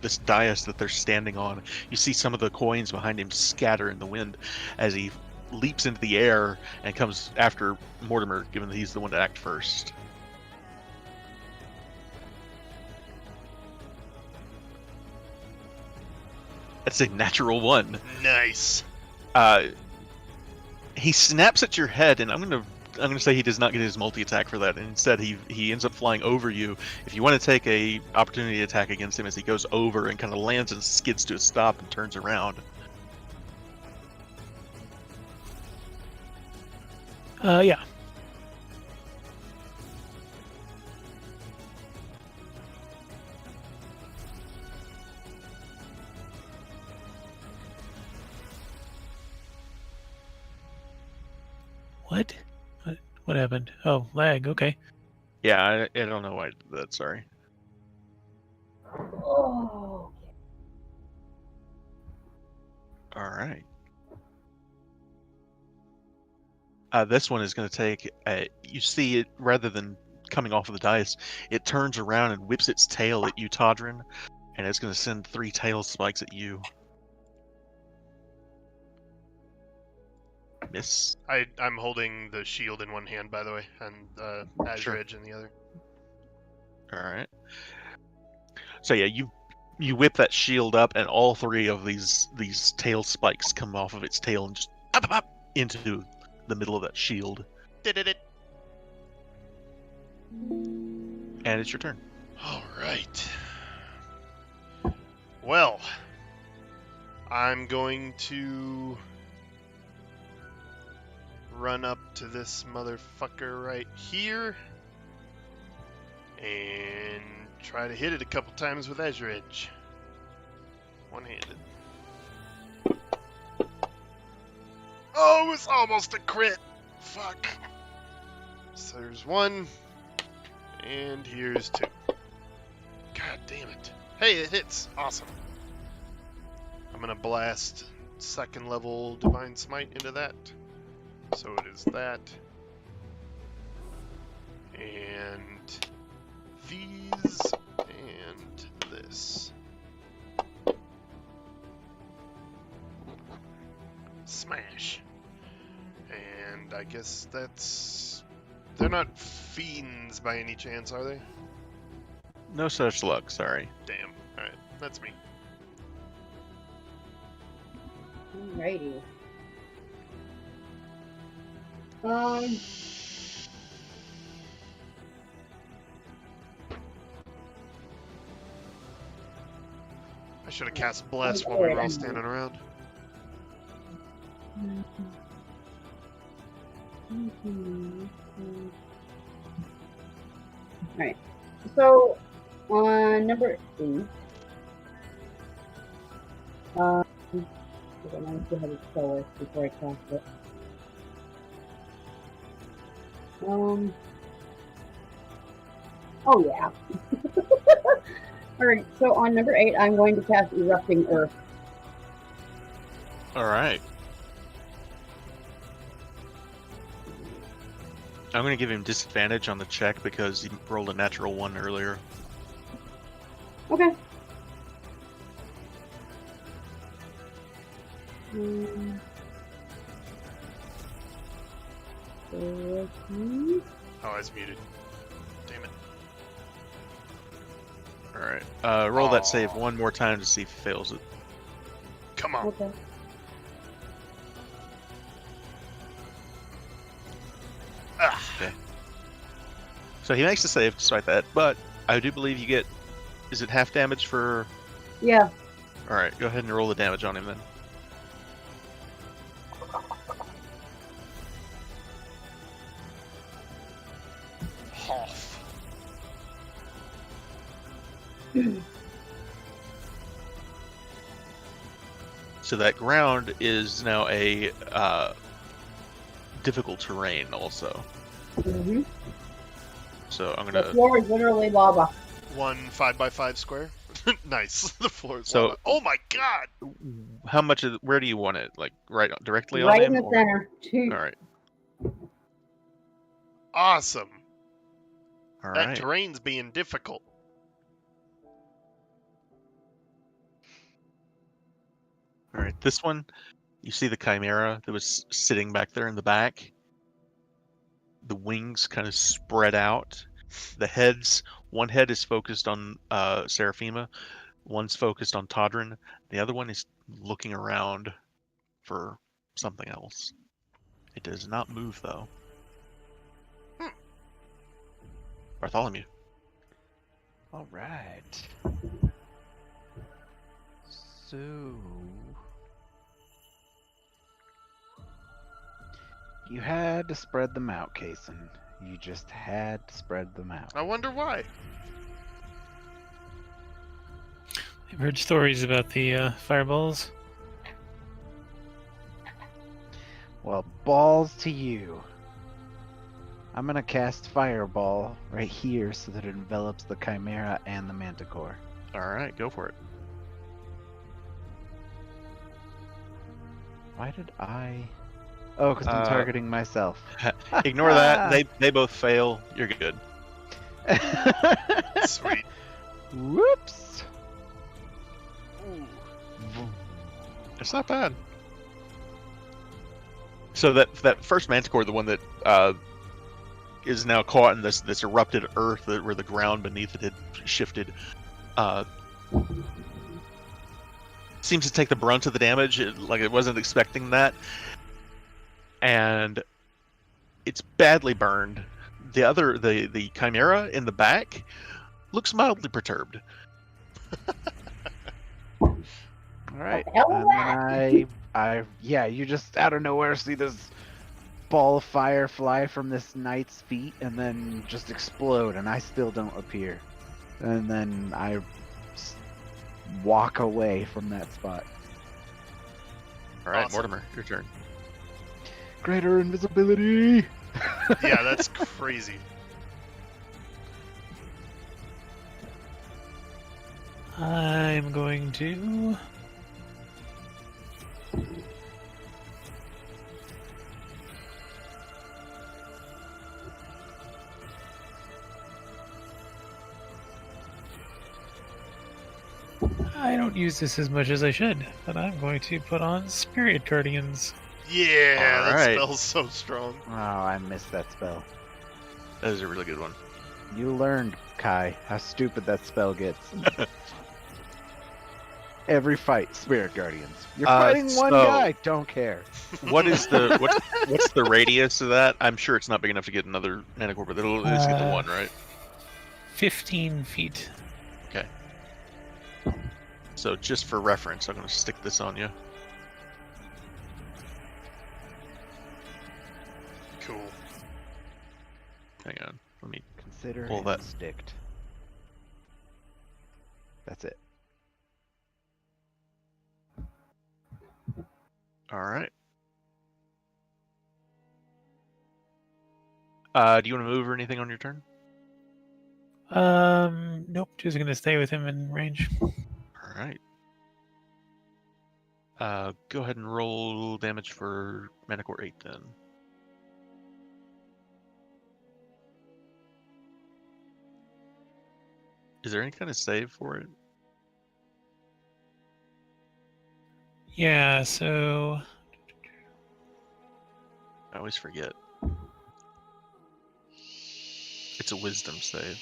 this dais that they're standing on. You see some of the coins behind him scatter in the wind as he leaps into the air and comes after Mortimer, given that he's the one to act first. That's a natural one. Nice. He snaps at your head, and I'm gonna say he does not get his multi attack for that. And instead, he ends up flying over you. If you want to take a opportunity attack against him, as he goes over and kind of lands and skids to a stop and turns around. Yeah. What? What happened? Oh, lag. Okay. Yeah, I don't know why I did that. Sorry. Oh. All right. This one is going to take. You see it rather than coming off of the dice, it turns around and whips its tail at you, Todrin, and it's going to send 3 tail spikes at you. Miss. I'm holding the shield in one hand, by the way, and Azure Sure. Edge in the other. All right. So yeah, you whip that shield up, and all 3 of these tail spikes come off of its tail and just pop into the middle of that shield. Did it? And it's your turn. All right. Well, I'm going to run up to this motherfucker right here and try to hit it a couple times with Azure Edge. One-handed. Oh, it's almost a crit. Fuck. So there's 1, and here's 2. God damn it. Hey, it hits. Awesome. I'm gonna blast 2nd level Divine Smite into that. So it is that. And these and this. Smash. And I guess that's... They're not fiends by any chance, are they? No such luck. Sorry. Damn. Alright, that's me. Alrighty. I should have cast Bless while we were all standing around. Alright. So, on number 8, I want to see how this spell works before I cast it. Oh yeah. Alright, so on number 8, I'm going to cast Erupting Earth. All right. I'm going to give him disadvantage on the check because he rolled a natural 1 earlier. Okay. 14. Oh, I was muted. Damn it. All right. Roll that save Aw. one more time to see if he fails it. Come on. Okay. Ah. Okay. So he makes the save despite that, but I do believe you get. Is it half damage for? Yeah. All right. Go ahead and roll the damage on him then. Hoff. So that ground is now a difficult terrain also. Mm-hmm. So I'm The gonna. floor is literally lava. 1 5x5 square. Nice. The floor is So- lava. Oh my god! How much? Where do you want it? Like right directly on Right him? in the or- center. Two. All right. Awesome. All That right. terrain's being difficult. All right. This one, you see the chimera that was sitting back there in the back. The wings kind of spread out. The heads, one head is focused on Seraphima, one's focused on Todrin. The other one is looking around for something else. It does not move though. Hmm. Bartholomew. All right. So you had to spread them out, Kason. You just had to spread them out. I wonder why. I've heard stories about the fireballs. Well, balls to you. I'm gonna cast Fireball right here so that it envelops the Chimera and the Manticore. All right, go for it. Why did I? Oh, because I'm targeting myself. Ignore that. They both fail. You're good. Sweet. Whoops. Ooh. It's not bad. So that first Manticore, the one that is now caught in this erupted earth where the ground beneath it had shifted, seems to take the brunt of the damage. Like it wasn't expecting that, and it's badly burned. The Chimera in the back looks mildly perturbed. All right. What the hell And was then yeah, you just out of nowhere see this ball of fire fly from this knight's feet and then just explode, and I still don't appear. And then I walk away from that spot. All right, Awesome. Mortimer, your turn. Greater invisibility. Yeah, that's crazy. I'm going to. I don't use this as much as I should, but I'm going to put on Spirit Guardians. Yeah, that Alright. spell's so strong. Oh, I missed that spell. That is a really good one. You learned, Kai, how stupid that spell gets. Every fight, Spirit Guardians. You're fighting one so- guy. Don't care. What's the radius of that? I'm sure it's not big enough to get another Manticore, but it'll at least get the one, right? 15 feet. Okay. So just for reference, I'm going to stick this on you. Cool. Hang on. Let me. Consider Pull him that. sticked. That's it. All right. Do you want to move or anything on your turn? Nope, just gonna stay with him in range. All right. Go ahead and roll damage for Manticore 8 then. Is there any kind of save for it? Yeah, so I always forget. It's a wisdom save.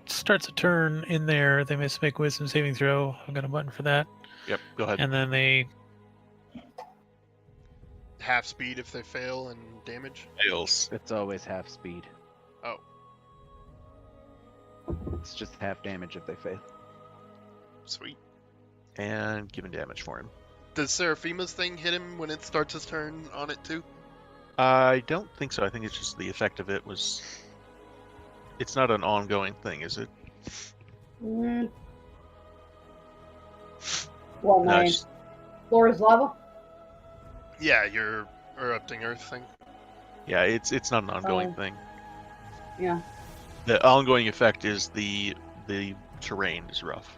Starts a turn in there. They must make wisdom saving throw. I've got a button for that. Yep, go ahead. And then they Half speed if they fail and damage. Fails. It's always half speed. Oh. It's just half damage if they fail. Sweet. And giving damage for him. Does Seraphima's thing hit him when it starts his turn on it too? I don't think so. I think it's just the effect of it was... It's not an ongoing thing, is it? Mm. What, No, my it's- floor is lava? Yeah, your erupting earth thing. yeah, it's not an ongoing Oh. thing. Yeah. The ongoing effect is the terrain is rough.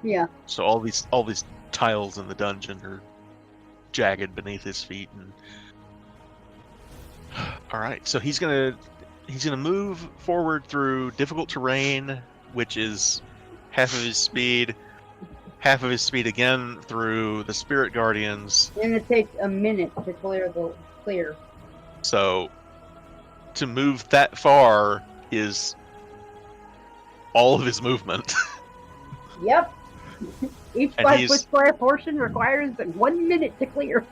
Yeah. So all these tiles in the dungeon are jagged beneath his feet, and all right. So he's gonna move forward through difficult terrain, which is half of his speed again through the spirit guardians. And it takes a minute to clear. So to move that far is all of his movement. Yep. Each And 5 he's- foot square portion requires 1 minute to clear.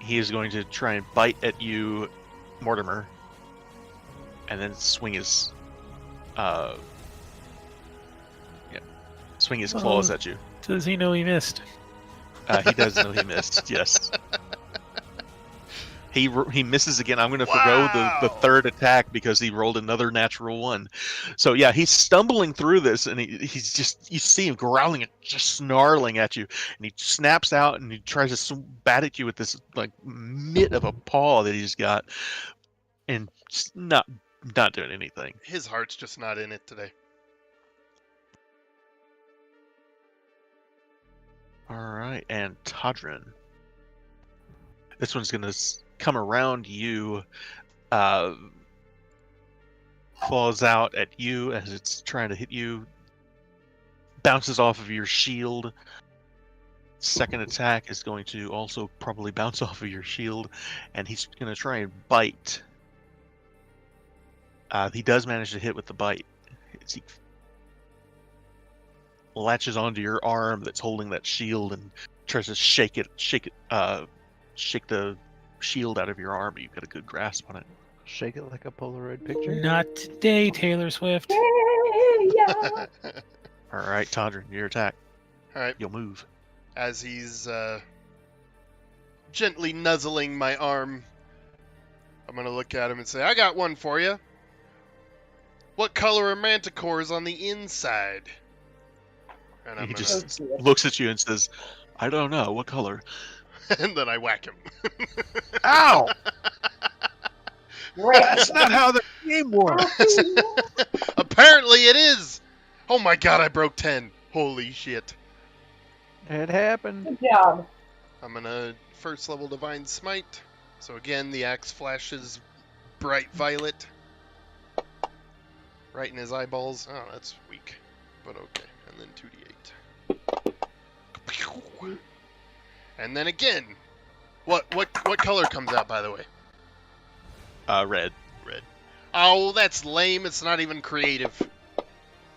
He is going to try and bite at you, Mortimer, and then swing his claws at you. does he know he missed? He does know he missed. Yes. He misses again. I'm going to forgo the Wow. third attack because he rolled another natural one. So yeah, he's stumbling through this, and he's just, you see him growling and just snarling at you, and he snaps out and he tries to bat at you with this like mitt of a paw that he's got, and just not doing anything. His heart's just not in it today. All right, and Todrin. This one's going to come around you, claws out at you as it's trying to hit you, bounces off of your shield. Second attack is going to also probably bounce off of your shield, and he's going to try and bite. He does manage to hit with the bite. He latches onto your arm that's holding that shield and tries to shake the shield out of your arm, but you've got a good grasp on it. Shake it like a Polaroid picture. Not today, Taylor Swift. Yeah. All right, Todrin, your attack. All right. You'll move. As he's gently nuzzling my arm, I'm going to look at him and say, I got one for you. What color are manticores on the inside? And I'm He gonna, just looks at you and says, I don't know. What color? and then I whack him. Ow! Red. That's not how the game works. Apparently it is. Oh my god, I broke 10. Holy shit. It happened. Good job. I'm gonna first level Divine Smite. So again, the axe flashes bright violet. Right in his eyeballs. Oh, that's weak. But okay. And then 2d8. And then again. What color comes out, by the way? Red. Red. Oh, that's lame. It's not even creative.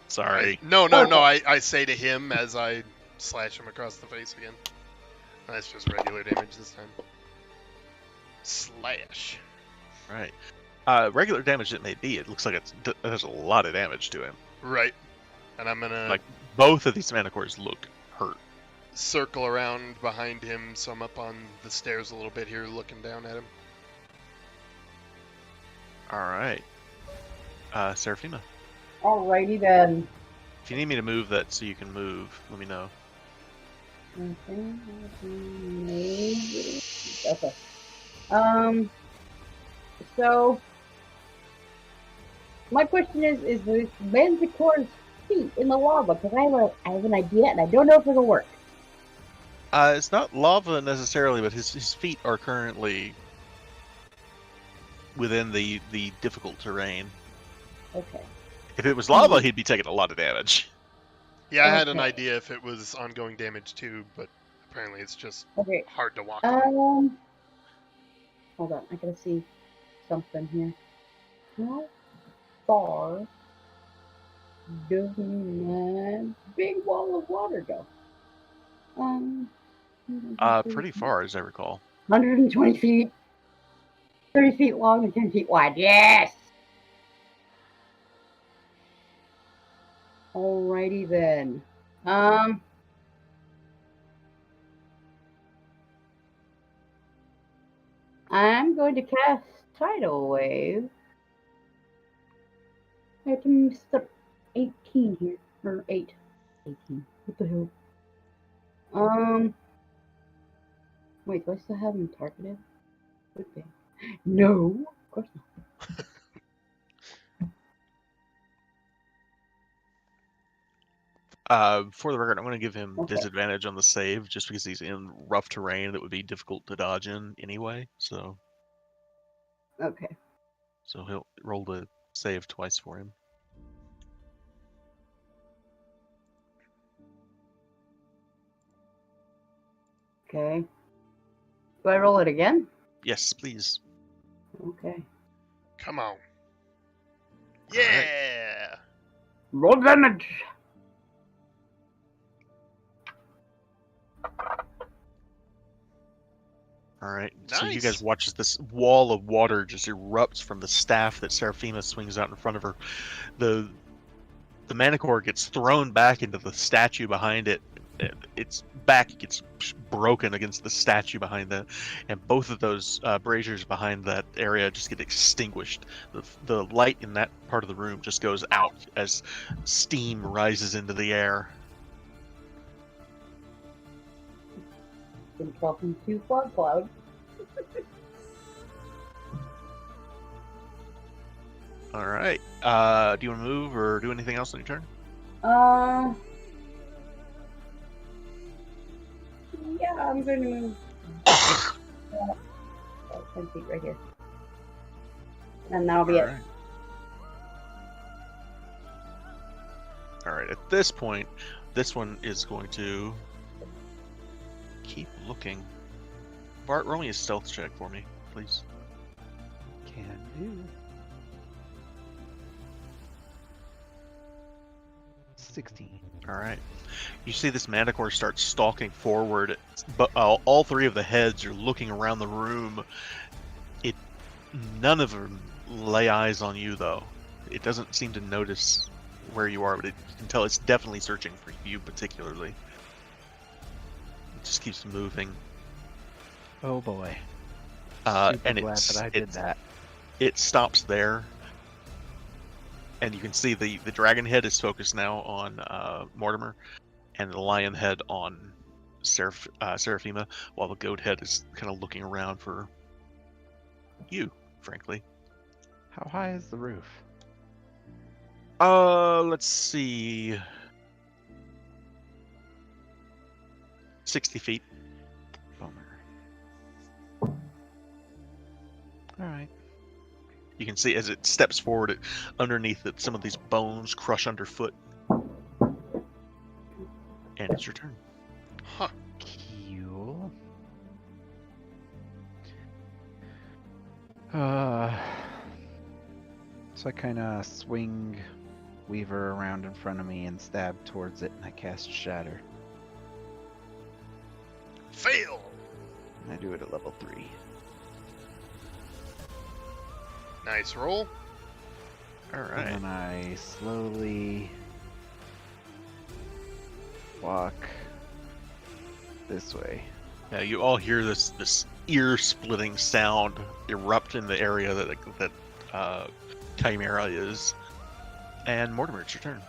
Sorry. No. I say to him as I slash him across the face again. That's just regular damage this time. Slash. Right. Regular damage it may be. It looks like there's a lot of damage to him. Right. And I'm gonna Like, both of these manticores look hurt. circle around behind him, so I'm up on the stairs a little bit here, looking down at him. All right. Seraphina, Alrighty then. if you need me to move that so you can move, let me know. Okay. So my question is the manticore's feet in the lava? Because I have an idea and I don't know if it'll work. It's not lava necessarily, but his feet are currently within the difficult terrain. Okay. If it was lava, he'd be taking a lot of damage. Yeah, I had an Okay. idea if it was ongoing damage too, but Apparently, it's just Okay. hard to walk through. Hold on. I gotta see something here. How far does that big wall of water go? Pretty far, as I recall. 120 feet, 30 feet long, and 10 feet wide. Yes! Alrighty then. I'm going to cast Tidal Wave. I have to step 18 here. Or 8. 18. What the hell? Wait, do I still have him targeted? Would be. No, of course not. For the record, I'm going to give him Okay. disadvantage on the save just because he's in rough terrain that would be difficult to dodge in anyway. So Okay. he'll roll the save twice for him. Okay. Do I roll it again? Yes, please. Okay. Come on. All Yeah! Roll damage! All right. So you Nice. guys watch as this wall of water just erupts from the staff that Seraphima swings out in front of her. The Manicore gets thrown back into the statue behind it. Its back gets broken against the statue behind that, and both of those braziers behind that area just get extinguished. The light in that part of the room just goes out as steam rises into the air. Been talking to fog cloud. All right. Do you want to move or do anything else on your turn? Yeah, I'm going to move 10 feet right here. And that'll be it. All right. At this point, this one is going to keep looking. Bart, roll me a stealth check for me, please. Can do. 16. All right. You see this Manticore start stalking forward, but all three of the heads are looking around the room. None of them lay eyes on you, though. It doesn't seem to notice where you are, but you can tell it's definitely searching for you particularly. It just keeps moving. Oh boy. And Super glad that I did that. It stops there. And you can see the dragon head is focused now on Mortimer, and the lion head on Seraphima, while the goat head is kind of looking around for you, frankly. How high is the roof? Let's see. 60 feet. Bummer. Alright. You can see as it steps forward, underneath it, some of these bones crush underfoot. And it's your turn. Huh. Cool. So I kind of swing Weaver around in front of me and stab towards it, and I cast Shatter. Fail! And I do it at level 3. Nice roll. Alright. And then I slowly walk this way. Yeah, you all hear this ear-splitting sound erupt in the area that Chimera is. And Mortimer, it's your turn.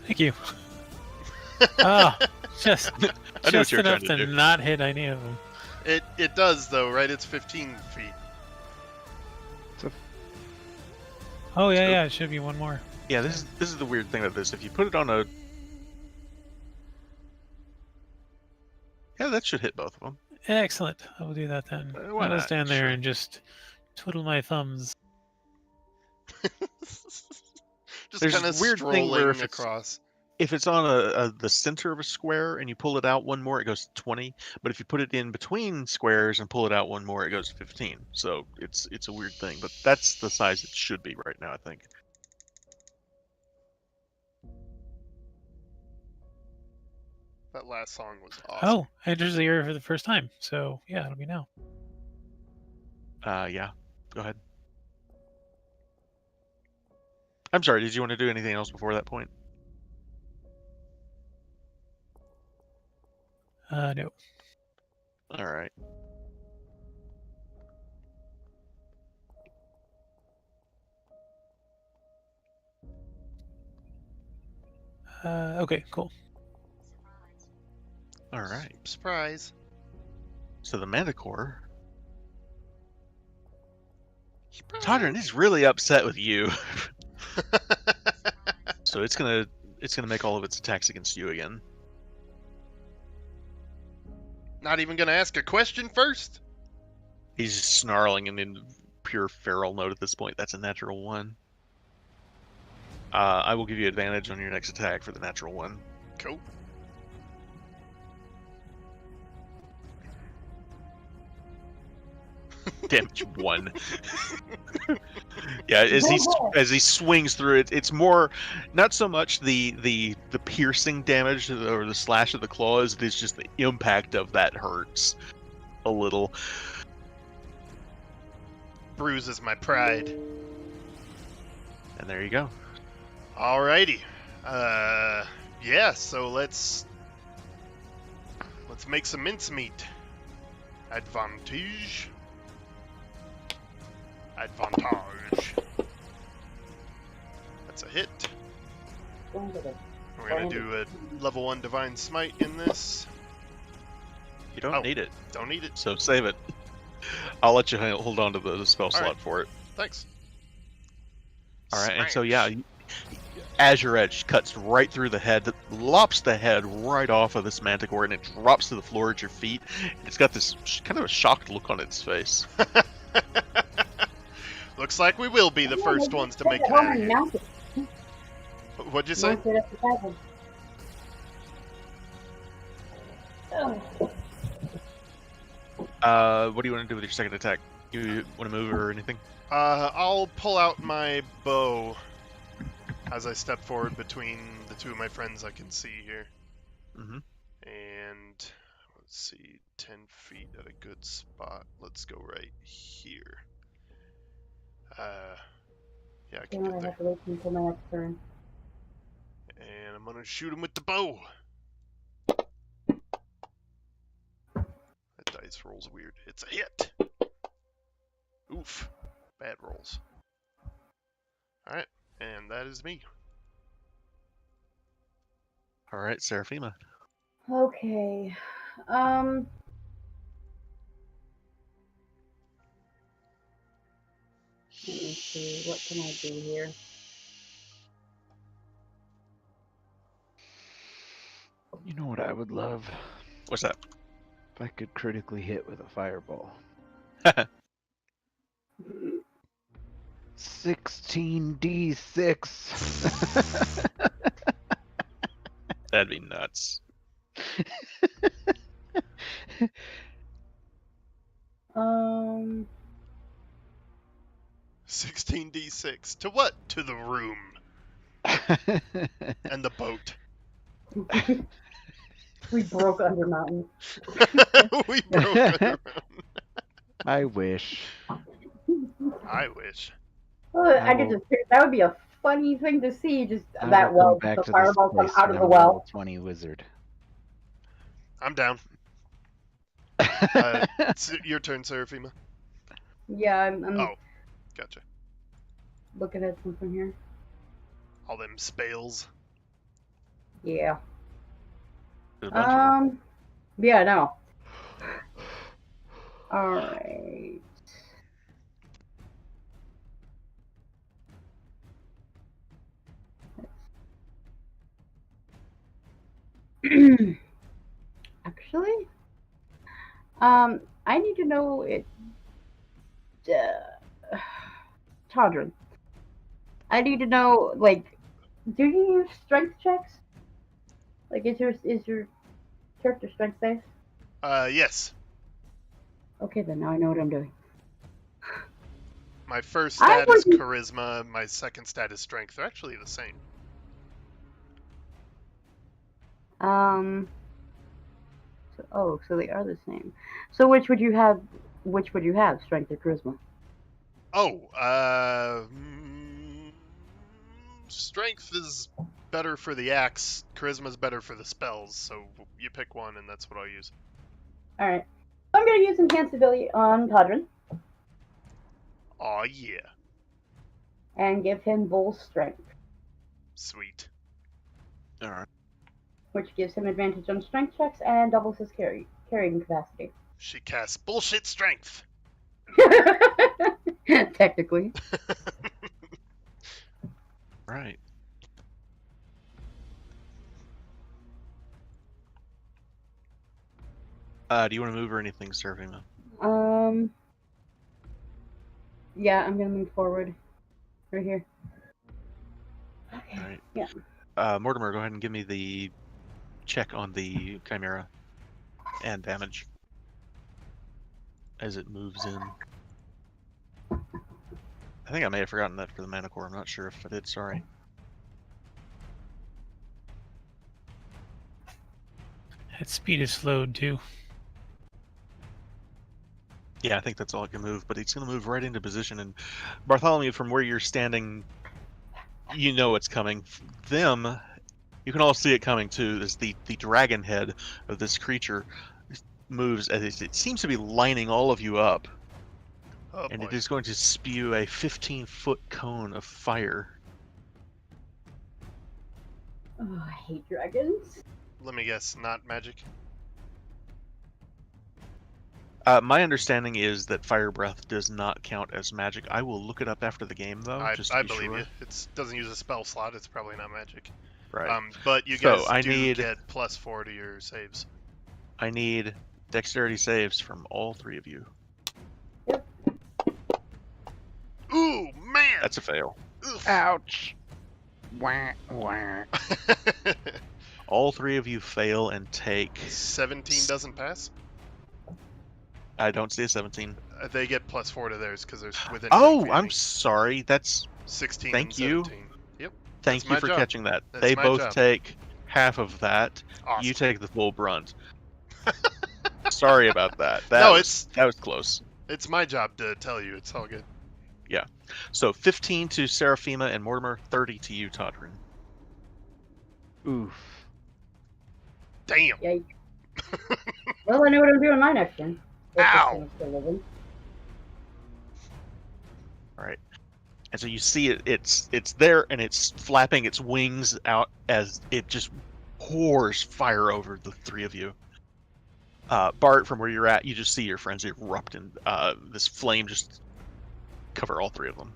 Thank you. Ah, just I knew what just you were enough trying to to do. not hit any of them. It does though, right? It's 15 feet. Oh yeah, So- yeah, it should be one more. Yeah, this is the weird thing about this. If you put it on a... Yeah, that should hit both of them. Excellent. I will do that then. Why I'll not? stand there Sure. and just twiddle my thumbs. Just There's kind a of weird thing where strolling across. if it's on the center of a square and you pull it out one more, it goes to 20. But if you put it in between squares and pull it out one more, it goes to 15. So it's a weird thing, but that's the size it should be right now, I think. That last song was awesome. Oh, enters the area for the first time. So yeah, it'll be now. Yeah. Go ahead. I'm sorry, did you want to do anything else before that point? No. All right. Okay, cool. All right. Surprise. So the Manticore, Surprise. Todrin is really upset with you. So it's gonna make all of its attacks against you again. Not even gonna ask a question first? He's snarling and in pure feral mode at this point. That's a natural 1. I will give you advantage on your next attack for the natural 1. Cool. Damage 1. Yeah, as he swings through it, it's more not so much the piercing damage or the slash of the claws. It's just the impact of that hurts a little. Bruises my pride. And there you go. Alrighty. Yeah, so let's make some mincemeat. Advantage. That's a hit. We're gonna do a level 1 Divine Smite in this. You don't need it, Don't need it. so save it. I'll let you hold on to the spell slot right. for it. Thanks. All right, and so Smash. yeah, Azure Edge cuts right through the head, lops the head right off of this Manticore, and it drops to the floor at your feet. And it's got this kind of a shocked look on its face. Looks like we will be the first ones to make it out of here. What'd you say? What do you want to do with your second attack? You want to move or anything? I'll pull out my bow as I step forward between the two of my friends I can see here. Mm-hmm. And let's see, 10 feet at a good spot. Let's go right here. Yeah, I can get there. Until my next turn. And I'm gonna shoot him with the bow. That dice rolls weird. It's a hit. Oof. Bad rolls. Alright, and that is me. All right, Seraphima. Okay. Let me see. What can I do here? You know what I would love? What's that? If I could critically hit with a fireball. 16d6. That'd be nuts. 16d6. To what? To the room. And the boat. We broke Under Mountain. We broke it. I wish. I wish. I could just that would be a funny thing to see. Just I that will well, go back the to fireball this come place out when of the I'm well. level 20 wizard. I'm down. It's your turn, Seraphima. Yeah, I'm Oh, gotcha. looking at something here. All them spales. Yeah. There's a bunch of them. Yeah, no. All right. Actually, I need to know it. Todrin, I need to know, like, do you use strength checks? Like, is your character strength based? Yes. Okay, then now I know what I'm doing. My first I stat is wouldn't- charisma. My second stat is strength. They're actually the same. So they are the same. So which would you have? Which would you have? Strength or charisma? Oh, strength is better for the axe. Charisma is better for the spells. So you pick one, and that's what I'll use. All right. I'm gonna use enhanced ability on Todrin Aw, yeah. and give him bull strength, Sweet. All right. which gives him advantage on strength checks and doubles his carrying capacity. She casts bullshit strength. Technically. Right. Do you want to move or anything, Seraphima? Yeah, I'm gonna move forward. Right here. Okay. All right. Yeah. Mortimer, go ahead and give me the check on the Chimera and damage as it moves in. I think I may have forgotten that for the Mana Core. I'm not sure if I did. Sorry. That speed is slowed too. Yeah, I think that's all it can move, but it's going to move right into position. And Bartholomew, from where you're standing, you know it's coming. Them, you can all see it coming too. There's the dragon head of this creature moves as it seems to be lining all of you up, Oh and boy. it is going to spew a 15-foot cone of fire. Oh, I hate dragons. Let me guess, not magic. My understanding is that fire breath does not count as magic. I will look it up after the game, though, just to I be believe sure. you. It doesn't use a spell slot. It's probably not magic. Right. But you So, guys I do need- get +4 to your saves. I need dexterity saves from all three of you. Ooh, man! That's a fail. Oof. Ouch. Wah, wah. All three of you fail and take. 17 doesn't pass. I don't see a 17. They get +4 to theirs because they're within. 10 Oh, feet of I'm me. sorry. That's 16 thank and you. 17. Yep. thank That's you my for job. catching that. That's They my both job. take half of that. Awesome. You take the full brunt. Sorry about that. No, That was close. It's my job to tell you. It's all good. So 15 to Seraphima and Mortimer, 30 to you, Todrin. Oof. Damn. Yikes. Well, I know what I'm doing my next turn. If this Ow. thing's still living. All right. And so you see it's there and it's flapping its wings out as it just pours fire over the three of you. Bart, from where you're at, you just see your friends erupt and this flame just cover all three of them.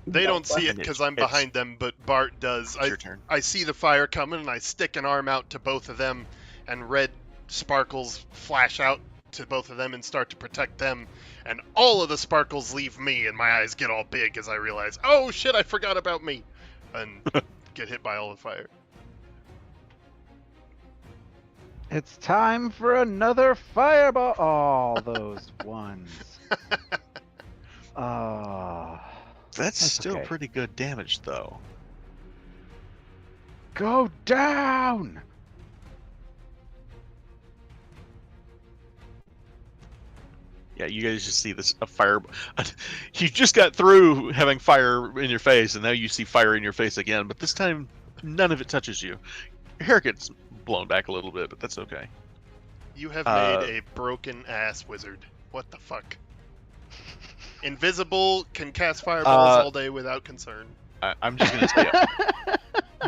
They don't see it And because it's- I'm behind them, but Bart does. It's your turn. I see the fire coming, and I stick an arm out to both of them, and red sparkles flash out to both of them and start to protect them. And all of the sparkles leave me, and my eyes get all big as I realize, oh shit, I forgot about me, and get hit by all the fire. It's time for another fireball. All those ones. Oh. That's still okay. pretty good damage, though. Go down! Yeah, you guys just see a fire. You just got through having fire in your face, and now you see fire in your face again. But this time, none of it touches you. Your hair gets blown back a little bit, but that's okay. You have made a broken ass wizard. What the fuck? Invisible, can cast fireballs all day without concern. I'm just gonna say,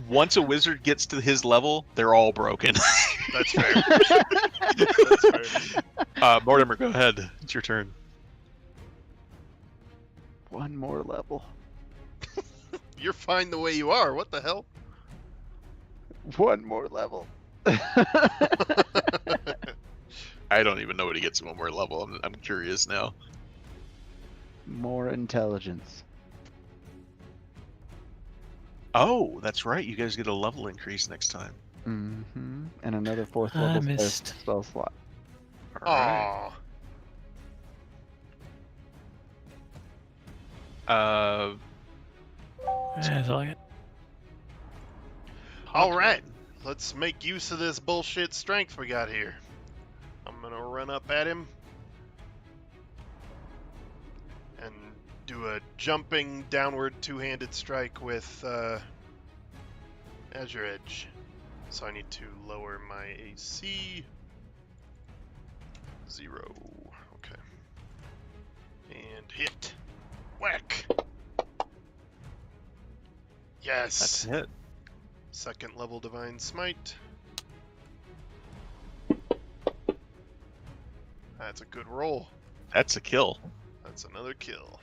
once a wizard gets to his level, they're all broken. That's fair. That's fair. Mortimer, go ahead. It's your turn. One more level. You're fine the way you are. What the hell? One more level. I don't even know what he gets one more level. I'm curious now. More intelligence. Oh, that's right. You guys get a level increase next time. Mm-hmm. And another 4th I level missed. spell slot. All right. Aw. That's all I got. All right. Let's make use of this bullshit strength we got here. I'm gonna run up at him and do a jumping downward two-handed strike with Azure Edge. So I need to lower my AC. 0. Okay. And hit. Whack. Yes. That's a hit. 2nd level Divine Smite. That's a good roll. That's a kill. That's another kill.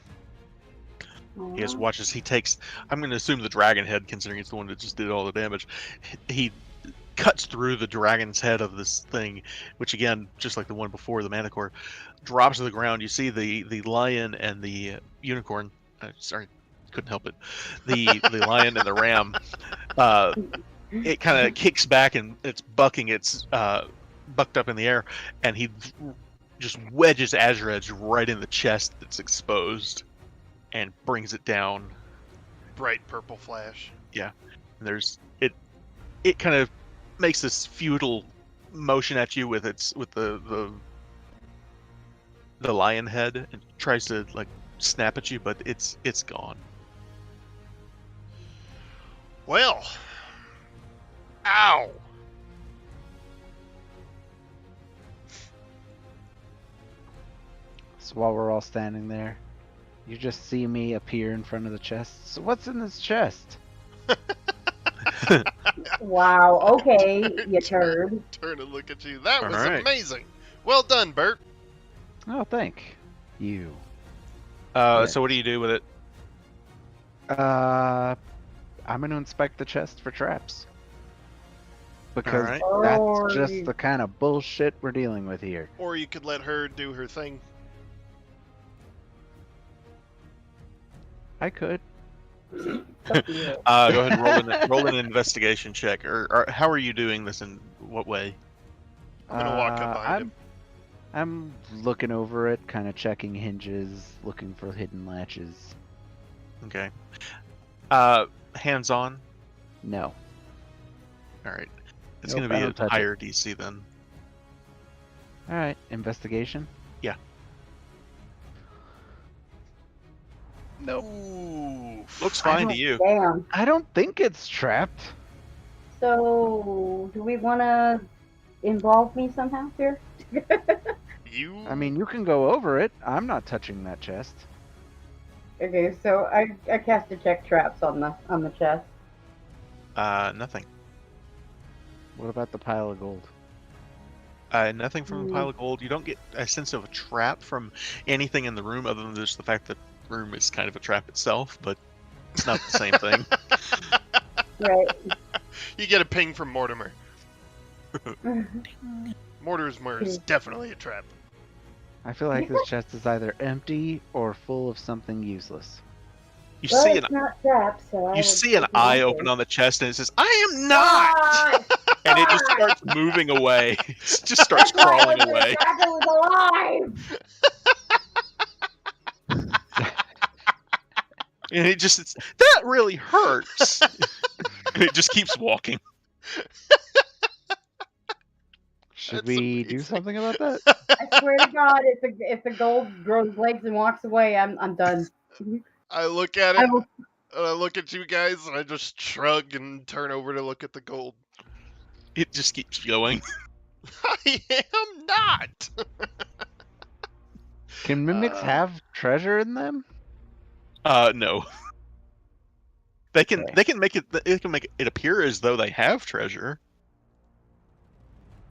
He just watches. He takes. I'm going to assume the dragon head, considering it's the one that just did all the damage. He cuts through the dragon's head of this thing, which again, just like the one before, the Manicore, drops to the ground. You see the lion and the unicorn. Sorry, couldn't help it. The lion and the ram. It kind of kicks back and it's bucking. It's bucked up in the air, and he just wedges Azure Edge right in the chest that's exposed, and brings it down. Bright purple flash. And there's it kind of makes this futile motion at you with the lion head and tries to like snap at you, but it's gone. Well. Ow. So while we're all standing there, you just see me appear in front of the chest. So what's in this chest? Wow, okay, you turd. Turn and look at you. That was Alright. amazing. Well done, Bert. Oh, thank you. So what do you do with it? I'm gonna inspect the chest for traps. Because Alright. that's just the kind of bullshit we're dealing with here. Or you could let her do her thing. I could. Fuck you. Go ahead and roll an investigation check. Or how are you doing this? In what way? I'm gonna walk up behind him. I'm looking over it, kind of checking hinges, looking for hidden latches. Okay. Hands on. No. All right. It's Nope, going to I be don't a touch higher DC then. All right, investigation. Yeah. Nope. Ooh. Looks fine to you. Damn. I don't think it's trapped. So, do we want to involve me somehow here? You. I mean, you can go over it. I'm not touching that chest. Okay, so I cast detect traps on the chest. Nothing. What about the pile of gold? Nothing from the pile of gold. You don't get a sense of a trap from anything in the room, other than just the fact that the room is kind of a trap itself, but it's not the same thing. Right. You get a ping from Mortimer. Mortimer is definitely a trap. I feel like this chest is either empty or full of something useless. You Well, see it's not trapped, so I you would see an take eye nothing. open on the chest, and it says, "I am not," Ah! and it just starts moving away. It just starts crawling away. The dragon was alive. And it just that really hurts. And it just keeps walking. Should That's we do amazing. something about that? I swear to God, if the gold grows legs and walks away, I'm done. I look at I it, will- and I look at you guys, and I just shrug and turn over to look at the gold. It just keeps going. I am not. Can mimics have treasure in them? No. They can make it appear as though they have treasure.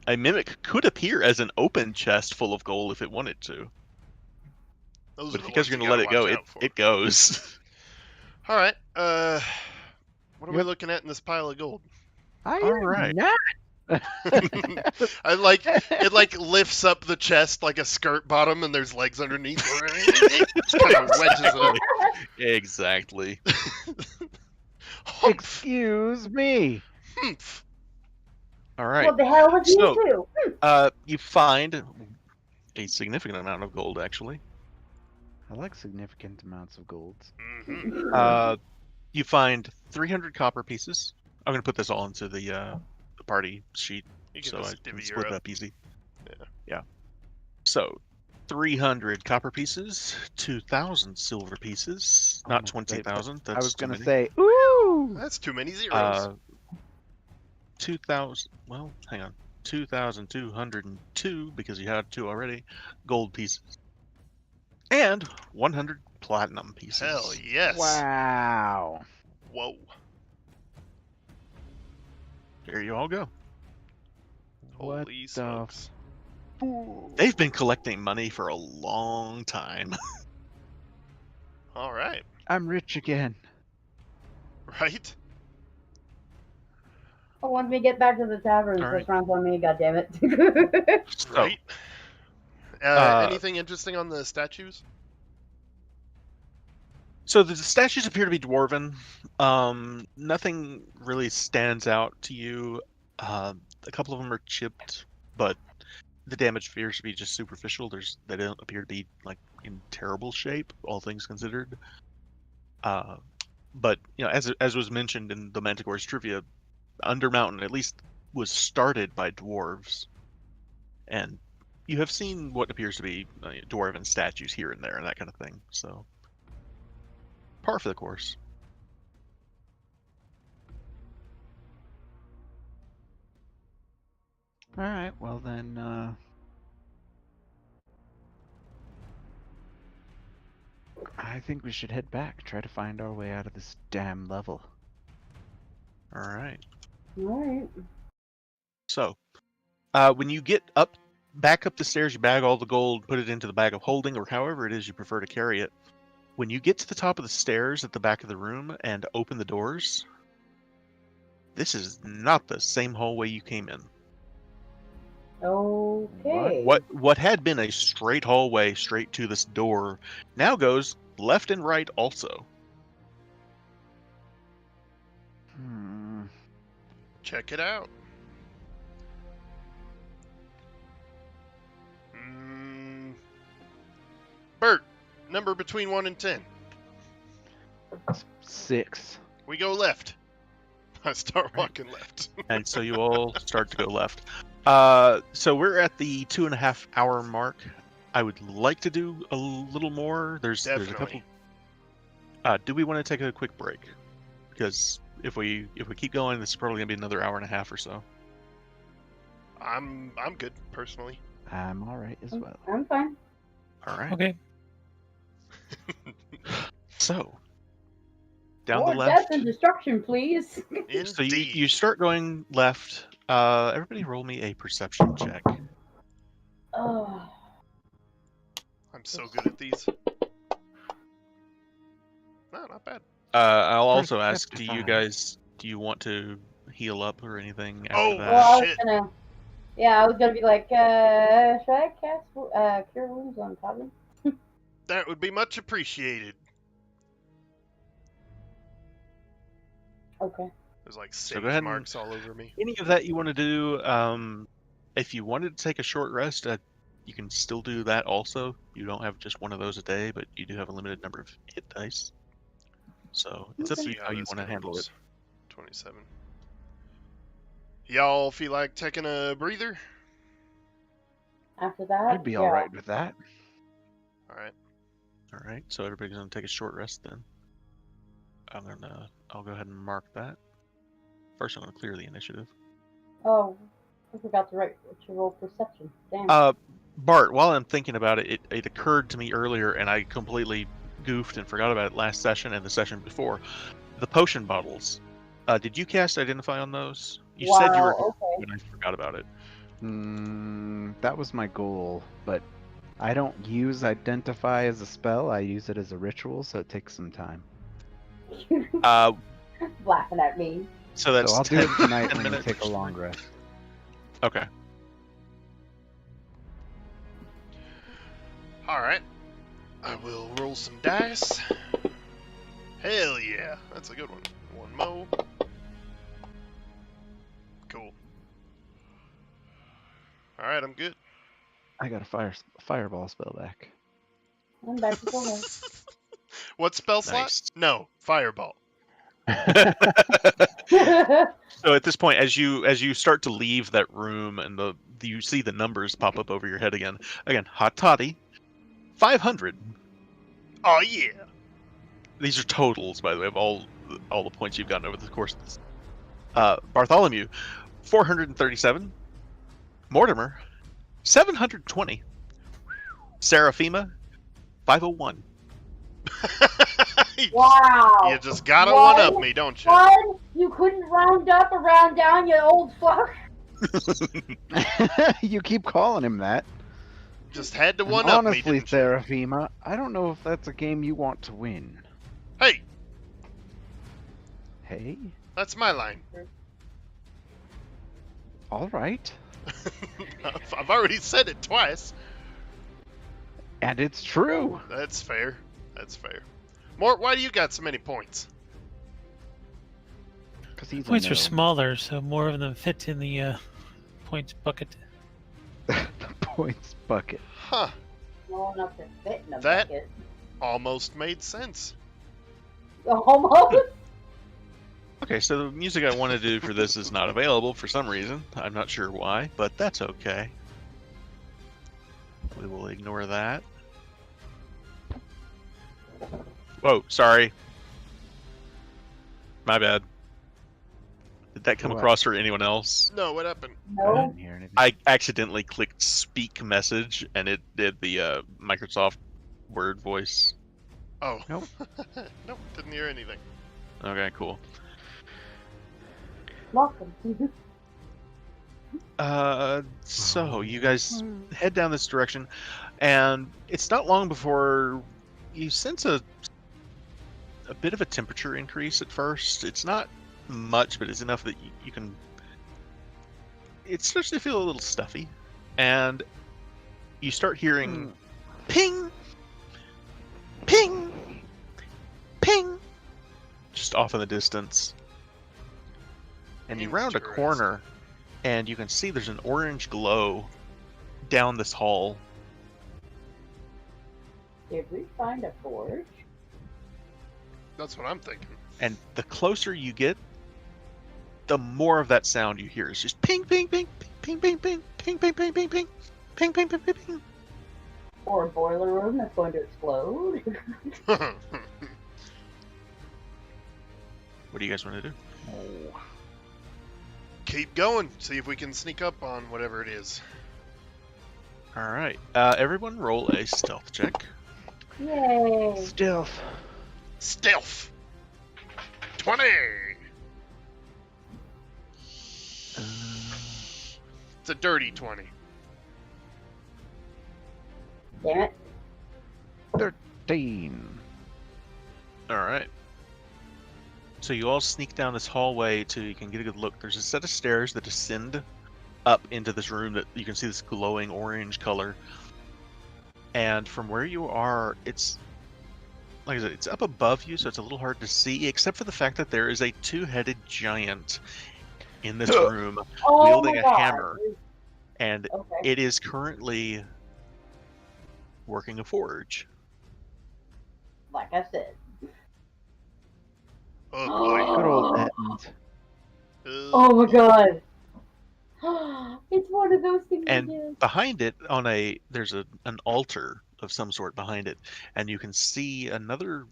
A mimic could appear as an open chest full of gold if it wanted to. Those But are the because ones you're you gonna let it gotta go, watch out for. it goes. All right. What are we Yep. looking at in this pile of gold? I All am right. not I like it. Like lifts up the chest like a skirt bottom, and there's legs underneath. Just kind of wedges it up. Exactly. Humph, Excuse me. humph. All right. What the hell was So- you two? You find a significant amount of gold, actually. I like significant amounts of golds. Mhm. You find 300 copper pieces. I'm going to put this all into the party sheet You can so I just can divvy her split it up. up easy. Yeah. Yeah. So, 300 copper pieces, 2,000 silver pieces, Oh, not my 20,000. That's I was too gonna many. say, ooh. That's too many zeros. 2,000. Well, hang on. 2,202 because you had 2 already. Gold pieces, and 100 platinum pieces. Hell yes. Wow. Whoa. There you all go. What Holy the smokes. They've been collecting money for a long time. All right. I'm rich again. Right? Oh, once we get back to the tavern, All first round's on me, goddammit. So, Right? Anything interesting on the statues? So the statues appear to be dwarven. Nothing really stands out to you. A couple of them are chipped, but the damage appears to be just superficial. They don't appear to be like in terrible shape, all things considered. But as was mentioned in the Manticore's trivia, Undermountain at least was started by dwarves, and you have seen what appears to be dwarven statues here and there and that kind of thing. So. Par for the course. All right. Well then, I think we should head back. Try to find our way out of this damn level. All right. Alright. So, when you get back up the stairs, you bag all the gold, put it into the bag of holding, or however it is you prefer to carry it. When you get to the top of the stairs at the back of the room and open the doors, this is not the same hallway you came in. Okay. What had been a straight hallway straight to this door now goes left and right also. Check it out. Bert, number between 1 and 10. 6. We go left. I start walking left. And so you all start to go left. So we're at the 2.5 hour mark. I would like to do a little more. There's a couple. Do we want to take a quick break? Because if we keep going, this is probably gonna be another hour and a half or so. I'm good personally. I'm all right as well. I'm fine. All right. Okay. So down More the left. death and destruction, please. So Indeed. you start going left. Everybody, roll me a perception check. Oh. I'm so good at these. No, not bad. I'll also ask, do you 55. guys want to heal up or anything after Oh, that? Well, shit. I was gonna be like, should I cast Cure Wounds on Toddler? That would be much appreciated. Okay. There's like So sage go ahead and- marks all over me. Any of that you want to do? If you wanted to take a short rest, you can still do that also. You don't have just one of those a day, but you do have a limited number of hit dice. So it's up to you how you this want to handle goes. it. 27. Y'all feel like taking a breather? After that, I'd be all right with that. All right. All right, so everybody's gonna take a short rest then. I'll go ahead and mark that. First, I'm gonna clear the initiative. Oh, I forgot to roll perception. Damn. Bart, while I'm thinking about it, it occurred to me earlier, and I completely goofed and forgot about it last session and the session before. The potion bottles. Did you cast Identify on those? You said you were, okay. and I forgot about it. That was my goal, but I don't use Identify as a spell. I use it as a ritual, so it takes some time. Uh, Laughing at me. so that's So I'll do it 10 tonight 10 when we minutes. take a long rest. Okay. All right. I will roll some dice. Hell yeah, that's a good one. One more. Cool. All right, I'm good. I got a fireball spell back. I'm back to full health. What spell slot? Nice. No, fireball. So at this point, as you start to leave that room, and you see the numbers pop up over your head again. Again, hot toddy, 500. Oh yeah. These are totals, by the way, of all the points you've gotten over the course of this. Bartholomew, 437. Mortimer, 720. Seraphima, 501. Wow. You just gotta What? one up me, don't you? What? You couldn't round up or round down, you old fuck? You keep calling him that. Just had to And one up me, honestly, didn't you? Seraphima, I don't know if that's a game you want to win. Hey, Hey? that's my line. All right. I've already said it twice. And it's true. That's fair. That's fair. Mort, why do you got so many points? Because he's Points a are gnome. smaller, so more of them fit in the points bucket. The points bucket. Huh. Small enough to fit in a That- bucket. Almost made sense. Almost. Okay, so the music I want to do for this is not available for some reason. I'm not sure why, but that's okay. We will ignore that. Whoa, sorry. My bad. Did that come What? across for anyone else? No, what happened? I No. didn't hear anything. I accidentally clicked speak message and it did the Microsoft Word voice. Oh. Nope. Nope, didn't hear anything. Okay, cool. Welcome. So you guys head down this direction, and it's not long before you sense a bit of a temperature increase at first. It's not much, but it's enough that you can. It starts to feel a little stuffy, and you start hearing ping, ping, ping, just off in the distance. And you round a corner, and you can see there's an orange glow down this hall. Did we find a forge? That's what I'm thinking. And the closer you get, the more of that sound you hear. It's just ping, ping, ping, ping, ping, ping, ping, ping, ping, ping, ping, ping, ping, ping, ping, ping. Or a boiler room that's going to explode? What do you guys want to do? Keep going. See if we can sneak up on whatever it is. All right, everyone, roll a stealth check. Yay! Stealth. Stealth. 20. It's a dirty 20. Damn it. 13. All right. So you all sneak down this hallway so you can get a good look. There's a set of stairs that descend up into this room that you can see this glowing orange color. And from where you are, it's like I said, it's up above you, so it's a little hard to see, except for the fact that there is a two-headed giant in this room Oh wielding my a God. hammer, and Okay. it is currently working a forge. Like I said. Oh boy. Good old Etons. Oh my God. It's one of those things And again. behind it, there's an altar of some sort behind it, and you can see another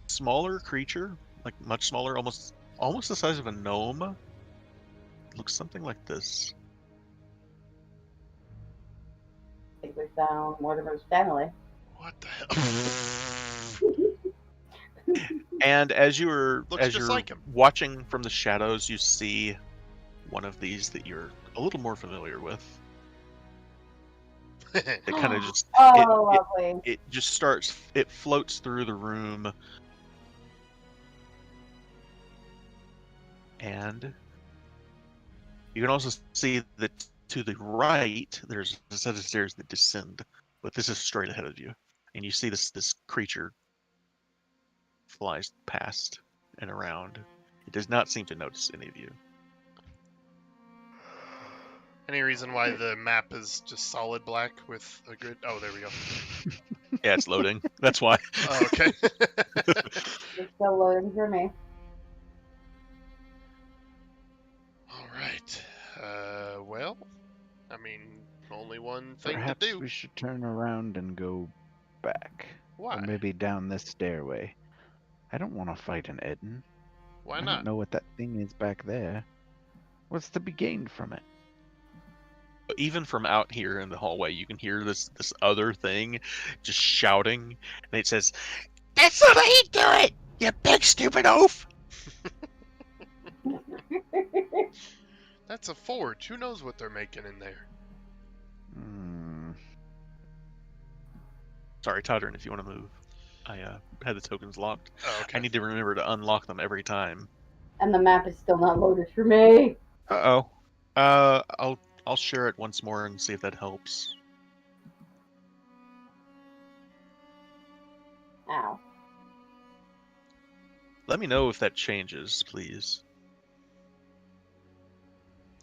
smaller creature, like much smaller, almost the size of a gnome. Looks something like this. I think we found Mortimer's family. What the hell? And as you're Looks just like him. watching from the shadows, you see one of these that you're a little more familiar with. It kind of just Oh, lovely. it just starts. It floats through the room, and You can also see that to the right, there's a set of stairs that descend, but this is straight ahead of you, and you see this creature flies past and around. It does not seem to notice any of you. Any reason why the map is just solid black with a grid? Oh, there we go. Yeah, it's loading. That's why. Oh, okay. It's still loading for me. All right. Well, I mean, only one thing Perhaps to do. we should turn around and go back. Why? Or maybe down this stairway. I don't want to fight an Eden. Why I not? don't know what that thing is back there. What's to be gained from it? Even from out here in the hallway, you can hear this other thing just shouting, and it says, "That's not how you do it, you big stupid oaf!" That's a forge. Who knows what they're making in there? Hmm. Sorry, Todrin, if you want to move. I had the tokens locked. Oh, okay. I need to remember to unlock them every time. And the map is still not loaded for me. Uh-oh. I'll share it once more and see if that helps. Ow. Let me know if that changes, please.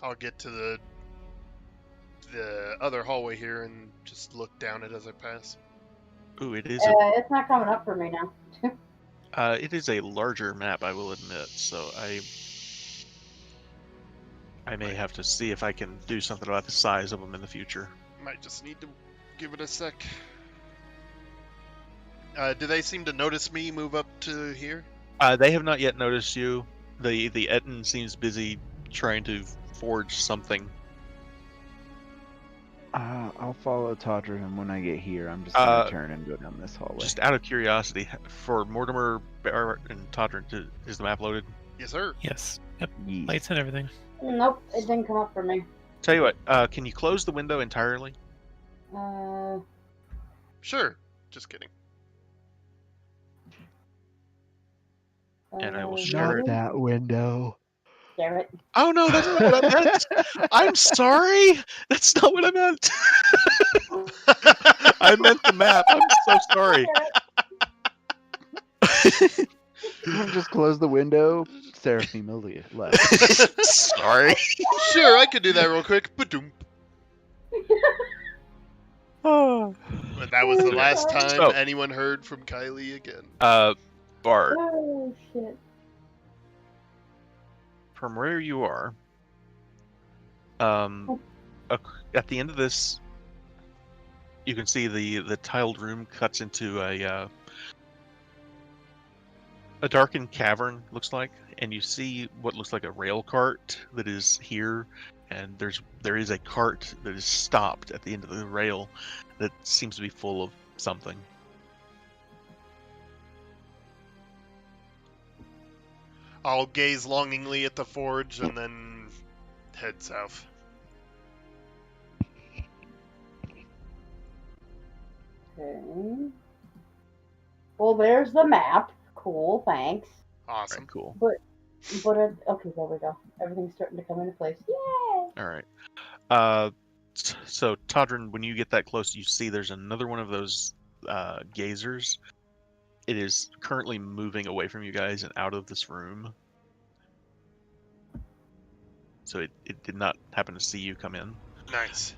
I'll get to the other hallway here and just look down it as I pass. Ooh, it is It's not coming up for me now. it is a larger map, I will admit, so I may have to see if I can do something about the size of them in the future. Might just need to give it a sec. Do they seem to notice me move up to here? They have not yet noticed you. The Etten seems busy trying to forge something. I'll follow Todrin, and when I get here, I'm just gonna turn and go down this hallway. Just out of curiosity, for Mortimer, Barrett, and Todrin, is the map loaded? Yes, sir. Yes. Yep. Yeah. Lights and everything. Nope, it didn't come up for me. Tell you what, can you close the window entirely? Sure. Just kidding. And I will uh, share it. Not that window. Garrett. Oh no, that's not what I meant. I'm sorry. That's not what I meant. I meant the map. I'm so sorry. Just close the window. Seraphima left. Sorry. Sure, I could do that real quick. Ba-doom. Oh. But that was the last time So- anyone heard from Kylie again. Bart, Oh shit. from where you are, at the end of this, you can see the tiled room cuts into a darkened cavern, looks like, and you see what looks like a rail cart that is here, and there is a cart that is stopped at the end of the rail that seems to be full of something. I'll gaze longingly at the forge and then head south. Okay. Well, there's the map. Cool, thanks. Awesome. Right, cool. But okay, there we go. Everything's starting to come into place. Yay! All right. So Todrin, when you get that close, you see there's another one of those gazers. It is currently moving away from you guys and out of this room. So it did not happen to see you come in. Nice.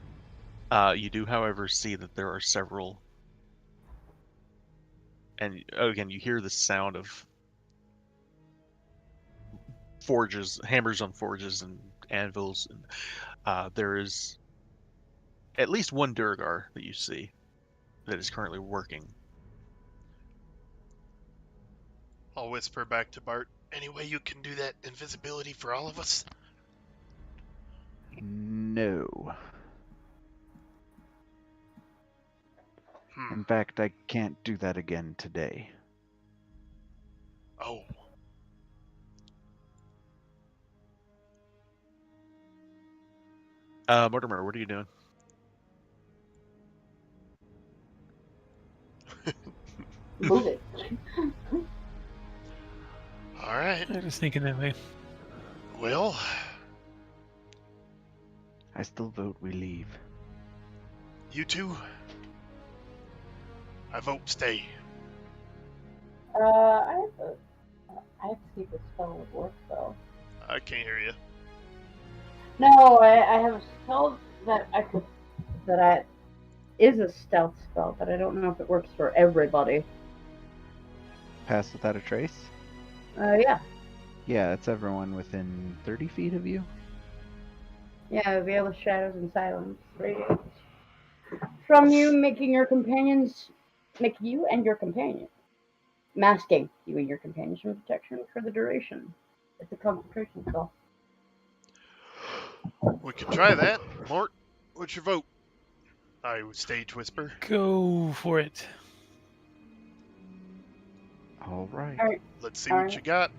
You do, however, see that there are several. And again, you hear the sound of forges, hammers on forges and anvils. And there is at least one Durgar that you see that is currently working. I'll whisper back to Bart. Any way you can do that invisibility for all of us? No. Hmm. In fact, I can't do that again today. Oh. Mortimer, what are you doing? Move it. All right. I was thinking that way. Well, I still vote we leave. You two? I vote stay. I have to see if the spell would work though. I can't hear you. No, I have a spell that is a stealth spell, but I don't know if it works for everybody. Pass without a trace? Yeah. Yeah, it's everyone within 30 feet of you. Yeah, veil of shadows and silence. Radiance from you, making you and your companion. Masking you and your companions from protection for the duration. It's a concentration spell. We could try that. Mort, what's your vote? I stage whisper. Go for it. All right. Alright. Let's see what you got.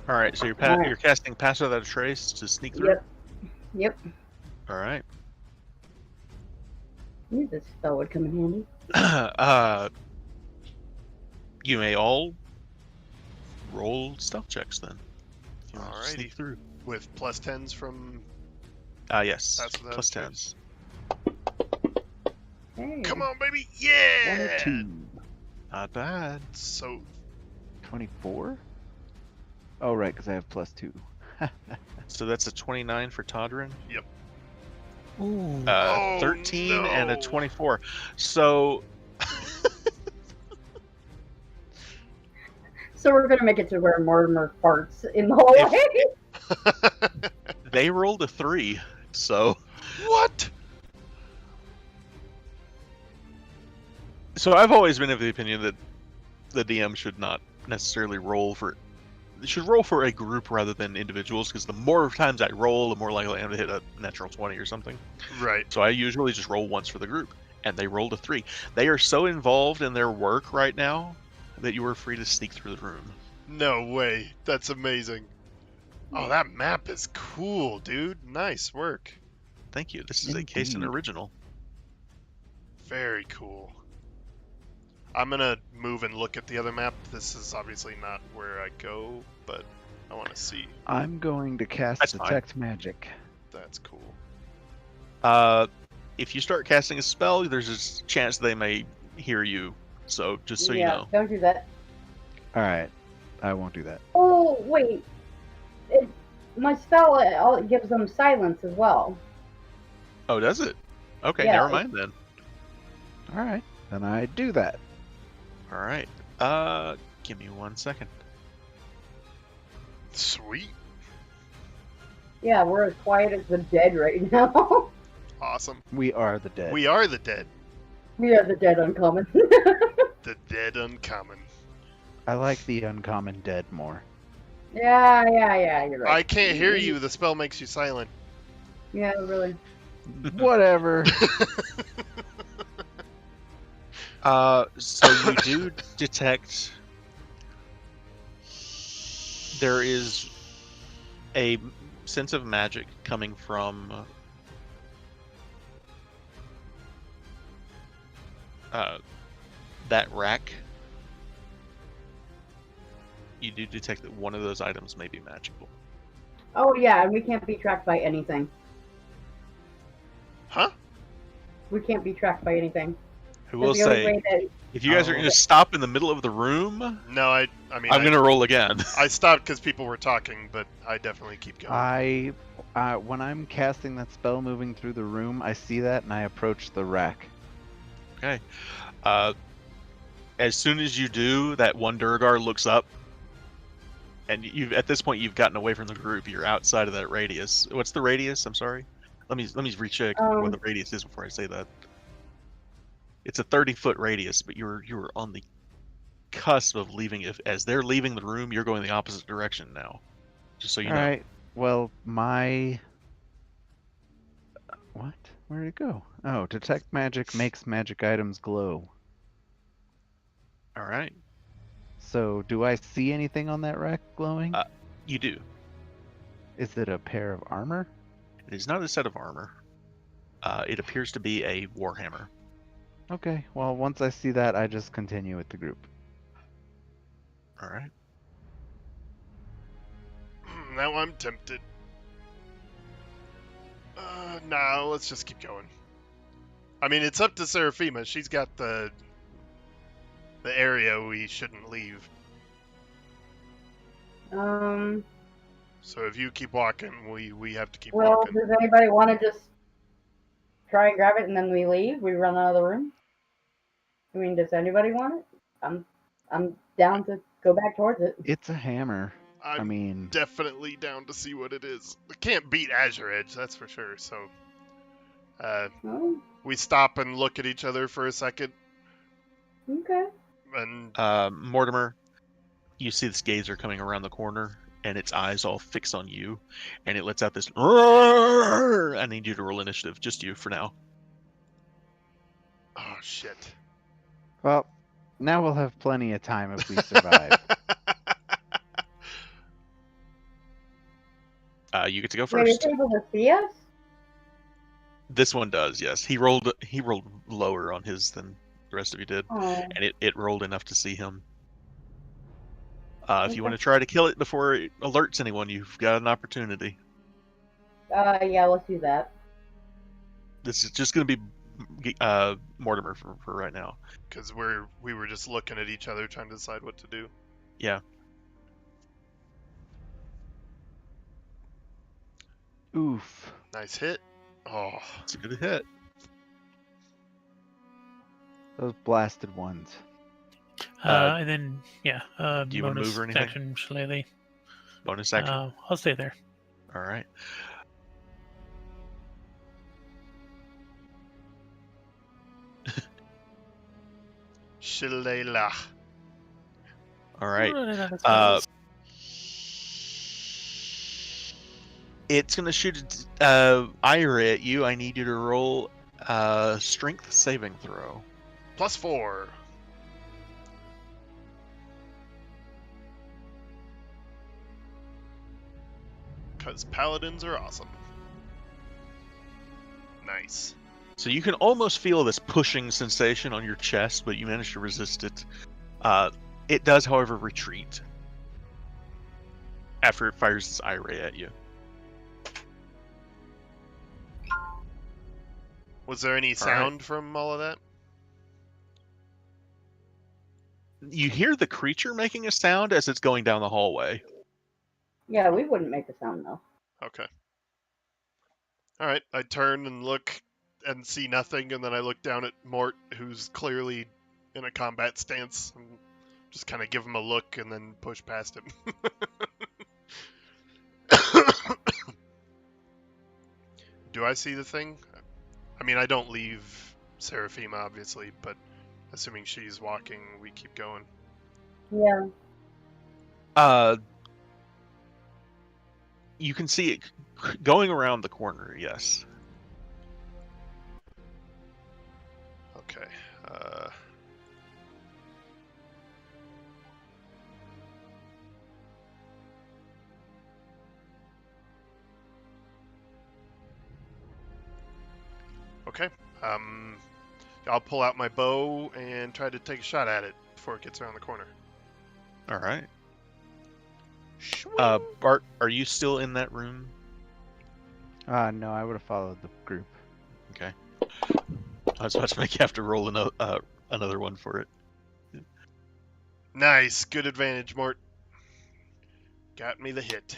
All right, so you're Alright. you're casting Pass Without a Trace to sneak through. Yep. All right. I knew this spell would come in handy. You may all roll stealth checks then. If you want to Alrighty. sneak through. With plus 10s from... Yes. Pass Without Plus a Trace. 10s. Hey. Come on, baby! 1 Yeah! or 2. Not bad. So, 24? Oh, right, because I have plus 2. So that's a 29 for Todrin. Ooh. Oh, 13 and a no. 24. So So we're gonna make it to where Mortimer farts in the hallway. they rolled a 3. So what? I've always been of the opinion that the DM should not necessarily roll for a group rather than individuals, because the more times I roll, the more likely I am to hit a natural 20 or something. Right. So I usually just roll once for the group, and they rolled a 3. They are so involved in their work right now that you are free to sneak through the room. No way. That's amazing. Oh, that map is cool, dude. Nice work. Thank you. This is a case in Indeed. original. Very cool. I'm gonna move and look at the other map. This is obviously not where I go, but I want to see. I'm going to cast That's fine. Detect Magic. That's cool. If you start casting a spell, there's a chance they may hear you. So just so you know. Don't do that. All right, I won't do that. Oh wait, my spell it gives them silence as well. Oh, does it? Okay, Yeah, never mind then. All right, then I do that. All right. Give me 1 second. Sweet. Yeah, we're as quiet as the dead right now. Awesome. We are the dead. We are the dead. We are the dead uncommon. The dead uncommon. I like the uncommon dead more. yeah, you're right. I can't hear you. The spell makes you silent. Yeah, really. Whatever. So you do detect there is a sense of magic coming from that rack. You do detect that one of those items may be magical. Oh yeah, and we can't be tracked by anything. Huh? We can't be tracked by anything. I will The only say, way that if you guys are going to stop in the middle of the room, No, I mean, I'm going to roll again. I stopped because people were talking, but I definitely keep going. When I'm casting that spell moving through the room, I see that and I approach the rack. Okay. As soon as you do, that one Durgar looks up, and at this point you've gotten away from the group. You're outside of that radius. What's the radius? I'm sorry. Let me recheck what the radius is before I say that. It's a 30-foot radius, but you were on the cusp of leaving. As they're leaving the room, you're going the opposite direction now. Just so you know. All right. Well, my what? Where'd it go? Oh, detect magic makes magic items glow. All right. So, do I see anything on that rack glowing? You do. Is it a pair of armor? It is not a set of armor. It appears to be a warhammer. Okay. Well, once I see that, I just continue with the group. All right. Now I'm tempted. No, let's just keep going. I mean, it's up to Seraphima. She's got the area we shouldn't leave. Um. So if you keep walking, we have to keep Well, walking. does anybody want to just try and grab it and then we leave? We run out of the room. I mean, does anybody want it? I'm down to go back towards it. It's a hammer. I I'm mean, definitely down to see what it is. I can't beat Azure Edge, that's for sure. So, Oh, we stop and look at each other for a second, okay. and Mortimer, you see this gazer coming around the corner, and its eyes all fix on you, and it lets out this. I need you to roll initiative, just you for now. oh shit. well, now we'll have plenty of time if we survive. You get to go Wait, is first. it able to see us? This one does, yes. He rolled lower on his than the rest of you did, Oh, and it rolled enough to see him. If you want to Okay. try to kill it before it alerts anyone, you've got an opportunity. yeah, let's do that. This is just going to be Mortimer for right now. Because we were just looking at each other trying to decide what to do. Yeah. Oof. Nice hit. Oh, It's a good hit. Those blasted ones. And then, yeah, do you wanna bonus move or anything? action, Shillelagh. Bonus action. I'll stay there. All right. Shillelagh. All right. Running out of Uh, spells. It's going to shoot Ira at you. I need you to roll strength saving throw. +4. Because paladins are awesome. Nice. So you can almost feel this pushing sensation on your chest, but you manage to resist it. It does, however, retreat after it fires its eye ray at you. Was there any right. sound from all of that? You hear the creature making a sound as it's going down the hallway. Yeah, we wouldn't make a sound though. Okay. Alright, I turn and look and see nothing, and then I look down at Mort, who's clearly in a combat stance, and just kind of give him a look and then push past him. Do I see the thing? I mean, I don't leave Seraphima, obviously, but assuming she's walking, we keep going. Yeah. You can see it going around the corner, yes. Okay. Okay. I'll pull out my bow and try to take a shot at it before it gets around the corner. All right. Shwing. Bart, are you still in that room? No, I would have followed the group. Okay. I was about to make you have to roll another one for it. Nice. Good advantage, Mort. Got me the hit.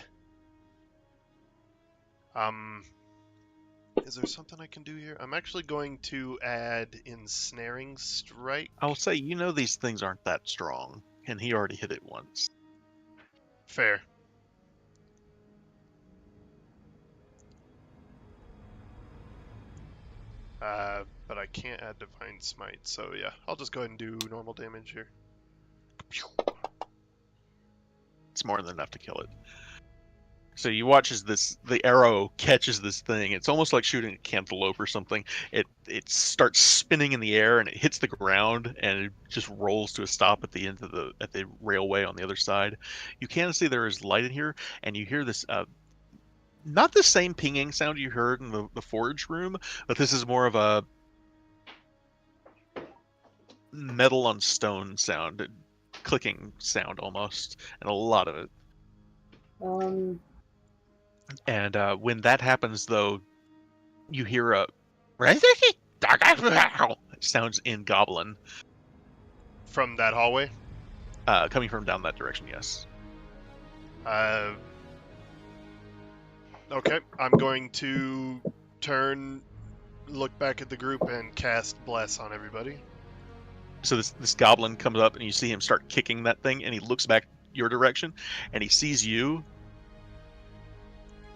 Is there something I can do here? I'm actually going to add Ensnaring Strike. I'll say, you know these things aren't that strong, and he already hit it once. Fair. But I can't add Divine Smite, so yeah, I'll just go ahead and do normal damage here. It's more than enough to kill it. So you watch as the arrow catches this thing. It's almost like shooting a cantaloupe or something. It starts spinning in the air and it hits the ground and it just rolls to a stop at the end of the railway on the other side. You can see there is light in here, and you hear this not the same pinging sound you heard in the forge room, but this is more of a metal on stone sound, a clicking sound almost, and a lot of it. Um. And when that happens, though, you hear a sounds in Goblin, From that hallway. coming from down that direction. Yes. Okay, I'm going to look back at the group, and cast Bless on everybody. So this Goblin comes up, and you see him start kicking that thing, and he looks back your direction, and he sees you.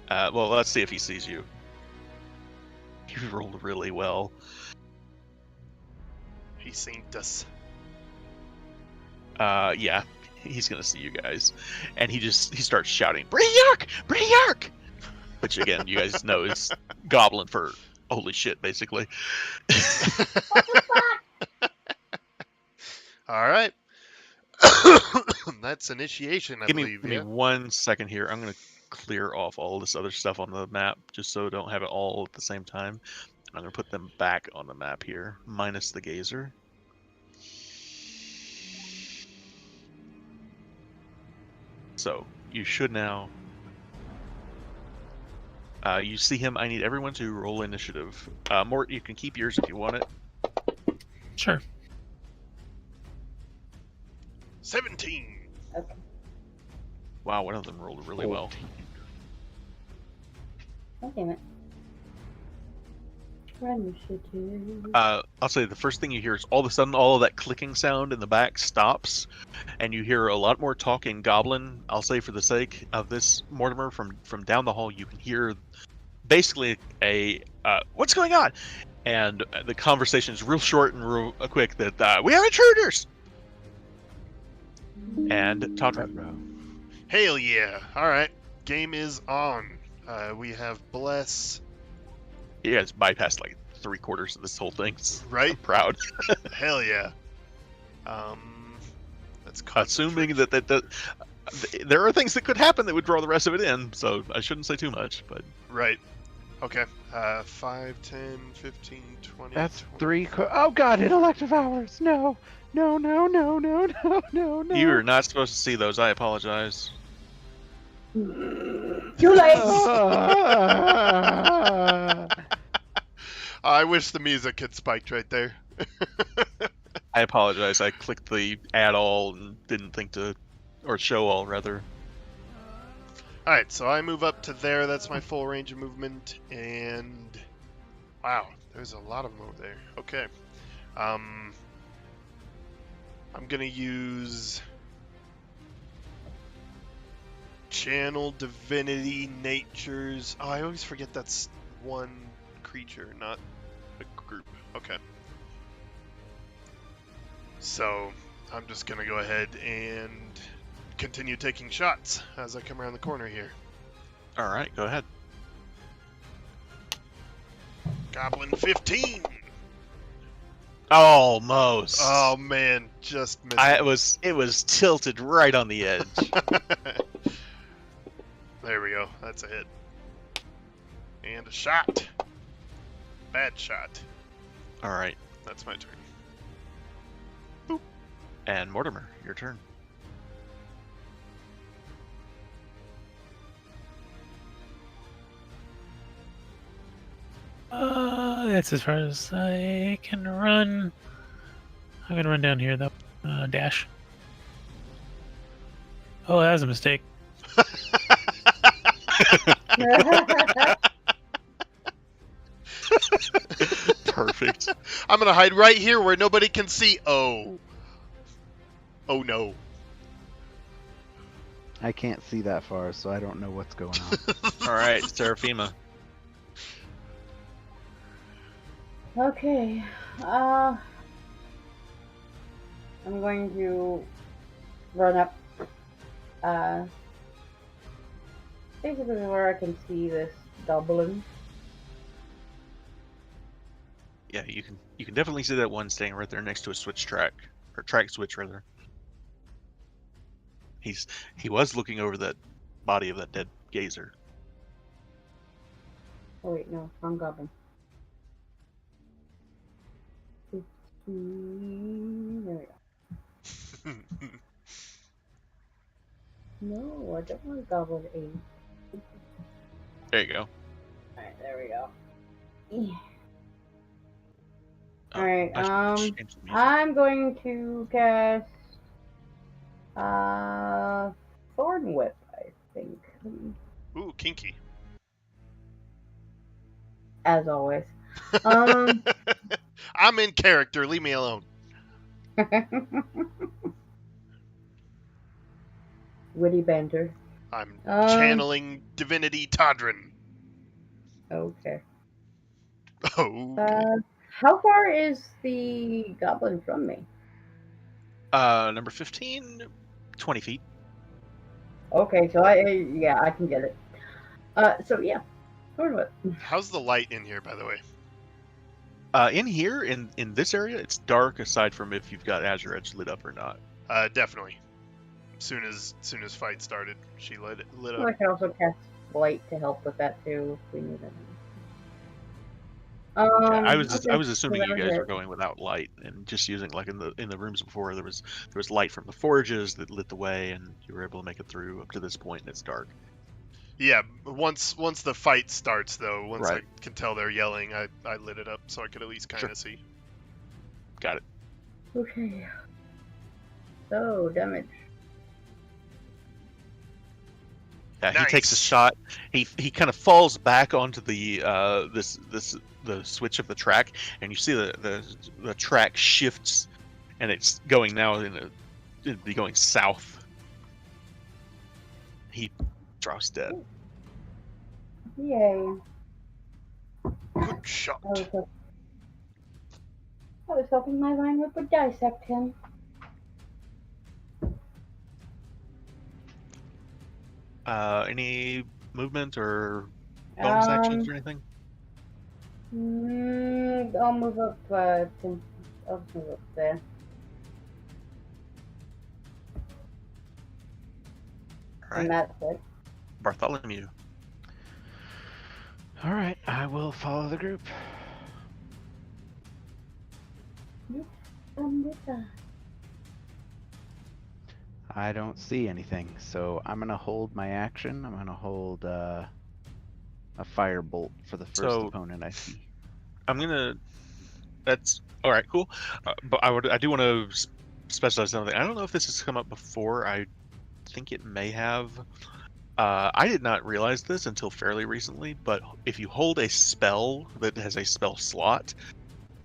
Well, let's see if he sees you. You rolled really well. He seen us. Yeah, he's gonna see you guys, and he starts shouting, "Briark! Briark!" Which again, you guys know is Goblin for holy shit, basically. All right. That's initiation, I believe. Give me 1 second here. I'm gonna clear off all this other stuff on the map just so don't have it all at the same time. I'm gonna put them back on the map here, minus the gazer. So you should now. You see him. I need everyone to roll initiative. Mort, you can keep yours if you want it. Sure. 17. Okay. Wow, one of them rolled really well. Oh, damn it. Initiative. I'll say the first thing you hear is all of a sudden all of that clicking sound in the back stops, and you hear a lot more talk in Goblin. I'll say for the sake of this, Mortimer, from down the hall, you can hear basically a what's going on, and the conversation is real short and real quick that we have intruders. And Todrick. Hail yeah. All right. Game is on. We have Bless. You guys bypassed like 3/4 of this whole thing. Right? I'm proud. Hell yeah. That's Assuming that there are things that could happen that would draw the rest of it in, so I shouldn't say too much, but... Right. Okay. 5, 10, 15, 20... That's 20. Oh god, it elective hours! No! No, no, no, no, no, no, no! You are not supposed to see those, I apologize. Too late! I wish the music had spiked right there. I apologize, I clicked the add all and didn't think to... or show all, rather. Alright, so I move up to there. That's my full range of movement, and... Wow, there's a lot of them over there. Okay. I'm gonna use... Channel Divinity Natures... Oh, I always forget that's one creature, not a group. Okay. So, I'm just gonna go ahead and continue taking shots as I come around the corner here. Alright, go ahead. Goblin 15! Almost! Oh man, just missed. It was tilted right on the edge. There we go, that's a hit. And a shot. Bad shot. Alright, That's my turn. and Mortimer, your turn. That's as far as I can run. I'm gonna run down here though. Dash. Oh, that was a mistake. Perfect. I'm gonna hide right here where nobody can see. Oh. Oh no. I can't see that far, so I don't know what's going on. Alright, Seraphima. Okay. I'm going to run up. Basically where I can see this goblin. Yeah, you can definitely see that one staying right there next to a switch track. Or track switch, rather. He was looking over that body of that dead gazer. Oh wait, no, wrong goblin. 15, there we go. No, I don't want goblin 8. There you go. Alright, there we go. Yeah. Oh, All right. I should change the music. I'm going to cast Thorn Whip. I think, Ooh, kinky. as always. Um. I'm in character. Leave me alone. Witty banter. I'm Um. channeling divinity Todrin. Okay. Okay. How far is the goblin from me? Number 15, 20 feet. Okay, so yeah, I can get it. So yeah, Thorn Whip. How's the light in here, by the way? In here, in this area, it's dark aside from if you've got Azure Edge lit up or not. Definitely. Soon as fight started, she lit So up. I can also cast Light to help with that too if we need it. Yeah, I was Okay, assuming so you that guys was were it. going without light and just using like in the rooms before there was light from the forges that lit the way and you were able to make it through up to this point and it's dark. Yeah, once the fight starts, though, once Right. I can tell they're yelling, I lit it up so I could at least kind of Sure. see. Got it. Okay. So damage. Yeah, he takes a Nice. shot. He kind of falls back onto the the switch of the track, and you see the track shifts, and it's going now it'd be going south. He drops dead. Yay. Good shot. I was hoping my line whip would dissect him. Any movement or bonus actions or anything? I'll move up. I'll move up there. All And right, that's it. Bartholomew. All right, I will follow the group. I don't see anything, so I'm gonna hold my action. I'm gonna hold a firebolt for the first So- opponent I see. I'm gonna. That's all right. Cool. But I do want to specialize something. I don't know if this has come up before. I think it may have. I did not realize this until fairly recently, but if you hold a spell that has a spell slot,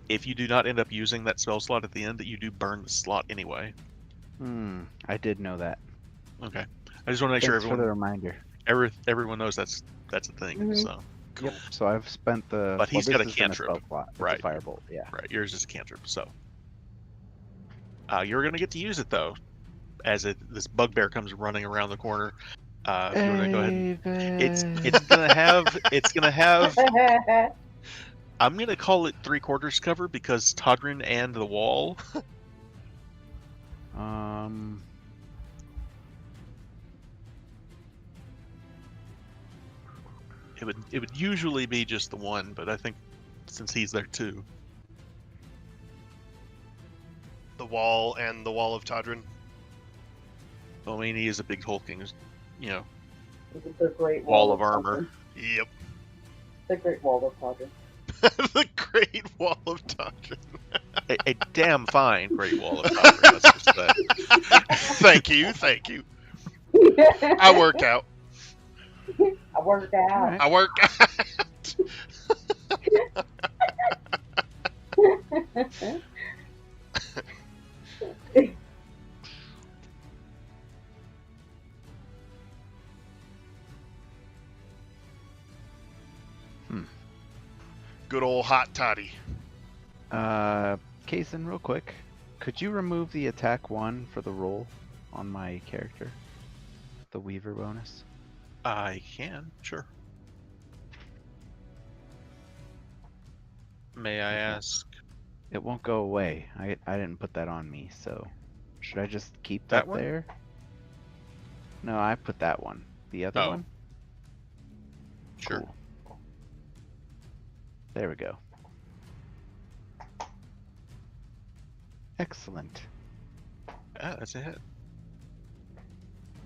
if you do not end up using that spell slot at the end, you do burn the slot anyway. I did know that. Okay. I just want to make sure Thanks for the everyone reminder. everyone knows that's a thing. Mhm. So Yep. So I've spent the. But he's this got a has been cantrip. spell slot. It's Right. a firebolt. Yeah. right, yours is a cantrip. So you're gonna get to use it though, as this bugbear comes running around the corner. If you want to go ahead and it's gonna have I'm gonna call it 3/4 cover because Todrin and the wall. It would usually be just the one, but I think since he's there too. The wall and the wall of Todrin. I mean, he is a big hulking, The Great wall of armor. Yep. The Great Wall of Todrin. The Great Wall of Todrin. A damn fine great wall of Todrin. Let's just say. Thank you. I work out. I worked out. Alright. I work out. Good old hot toddy. Kaysen, real quick, could you remove the attack 1 for the roll on my character? The Weaver bonus? I can, sure. May I ask? It won't go away. I didn't put that on me, so should I just keep That that one? there? No, I put that one. The other Oh. one? Sure. Cool. There we go. Excellent. Ah, that's a hit.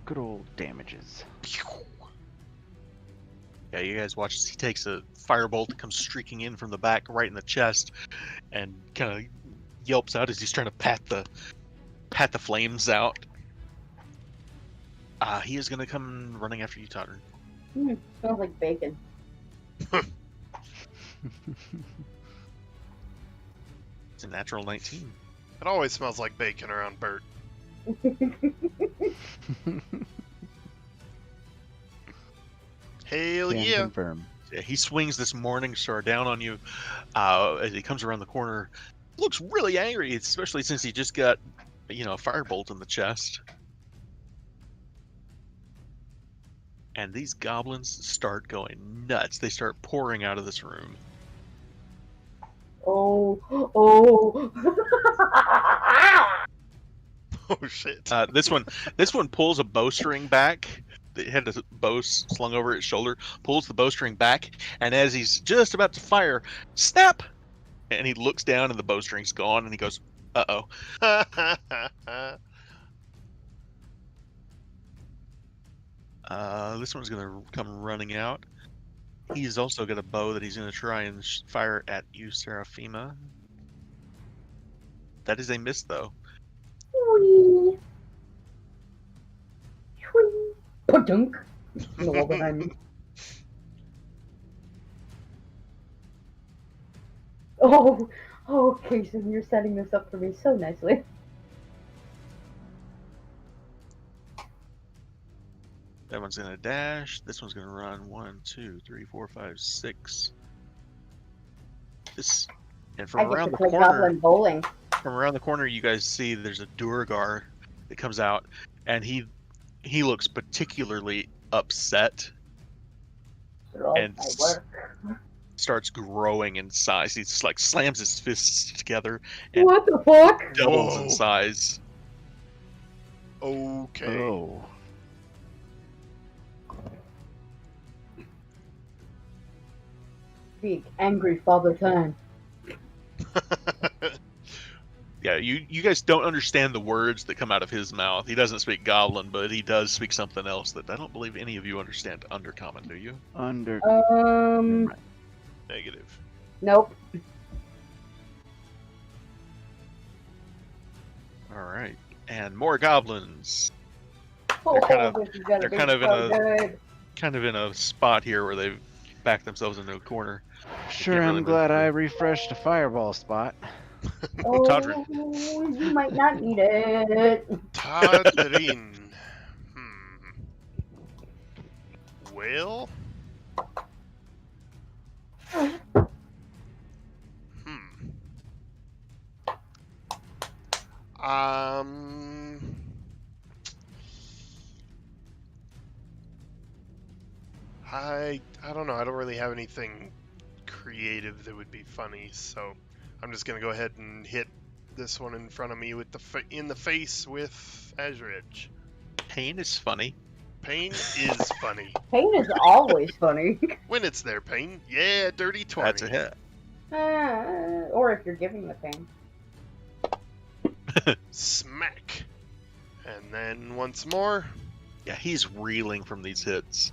Good old damages. Yeah, you guys watch as he takes a firebolt that comes streaking in from the back, right in the chest, and kind of yelps out as he's trying to pat the flames out. He is going to come running after you, Totter. Smells like bacon. It's a natural 19. It always smells like bacon around Bert. Hell Can yeah. confirm. Yeah, he swings this morning star down on you as he comes around the corner. Looks really angry, especially since he just got, a firebolt in the chest. And these goblins start going nuts. They start pouring out of this room. Oh. Oh shit. This one pulls a bowstring back. It had a bow slung over its shoulder. Pulls the bowstring back, and as he's just about to fire, snap! And he looks down, and the bowstring's gone. And he goes, "Uh-oh." This one's gonna come running out. He's also got a bow that he's gonna try and fire at you, Seraphima. That is a miss, though. Whee! Whee! Podunk! In the wall behind me. Oh, Kason, you're setting this up for me so nicely. That one's gonna dash. This one's gonna run 1, 2, 3, 4, 5, 6. This, and I from get around to the play corner, Goblin Bowling. you guys see there's a Durgar that comes out, and he looks particularly upset. And My work. starts growing in size. He just like slams his fists together and What the fuck? doubles in Whoa. size. Okay. Oh. Speak, angry father time. Yeah, you guys don't understand the words that come out of his mouth. He doesn't speak Goblin, but he does speak something else that I don't believe any of you understand Undercommon, do you? Under. Negative. Nope. All right, and more goblins. Oh, kind this is gonna they're be kind of in so a- good. Kind of in a spot here where they've backed themselves into a corner. Sure, can't I'm really glad move. I refreshed a fireball spot. Todrin. Oh, you might not need it. Tadrin. Well. I don't know. I don't really have anything creative that would be funny, so I'm just gonna go ahead and hit this one in front of me with in the face with Azure Edge. Pain is funny. Pain is funny. Pain is always funny. When it's there, Pain. Yeah, dirty 20. That's a hit. Or if you're giving the pain. Smack. And then once more. Yeah, he's reeling from these hits.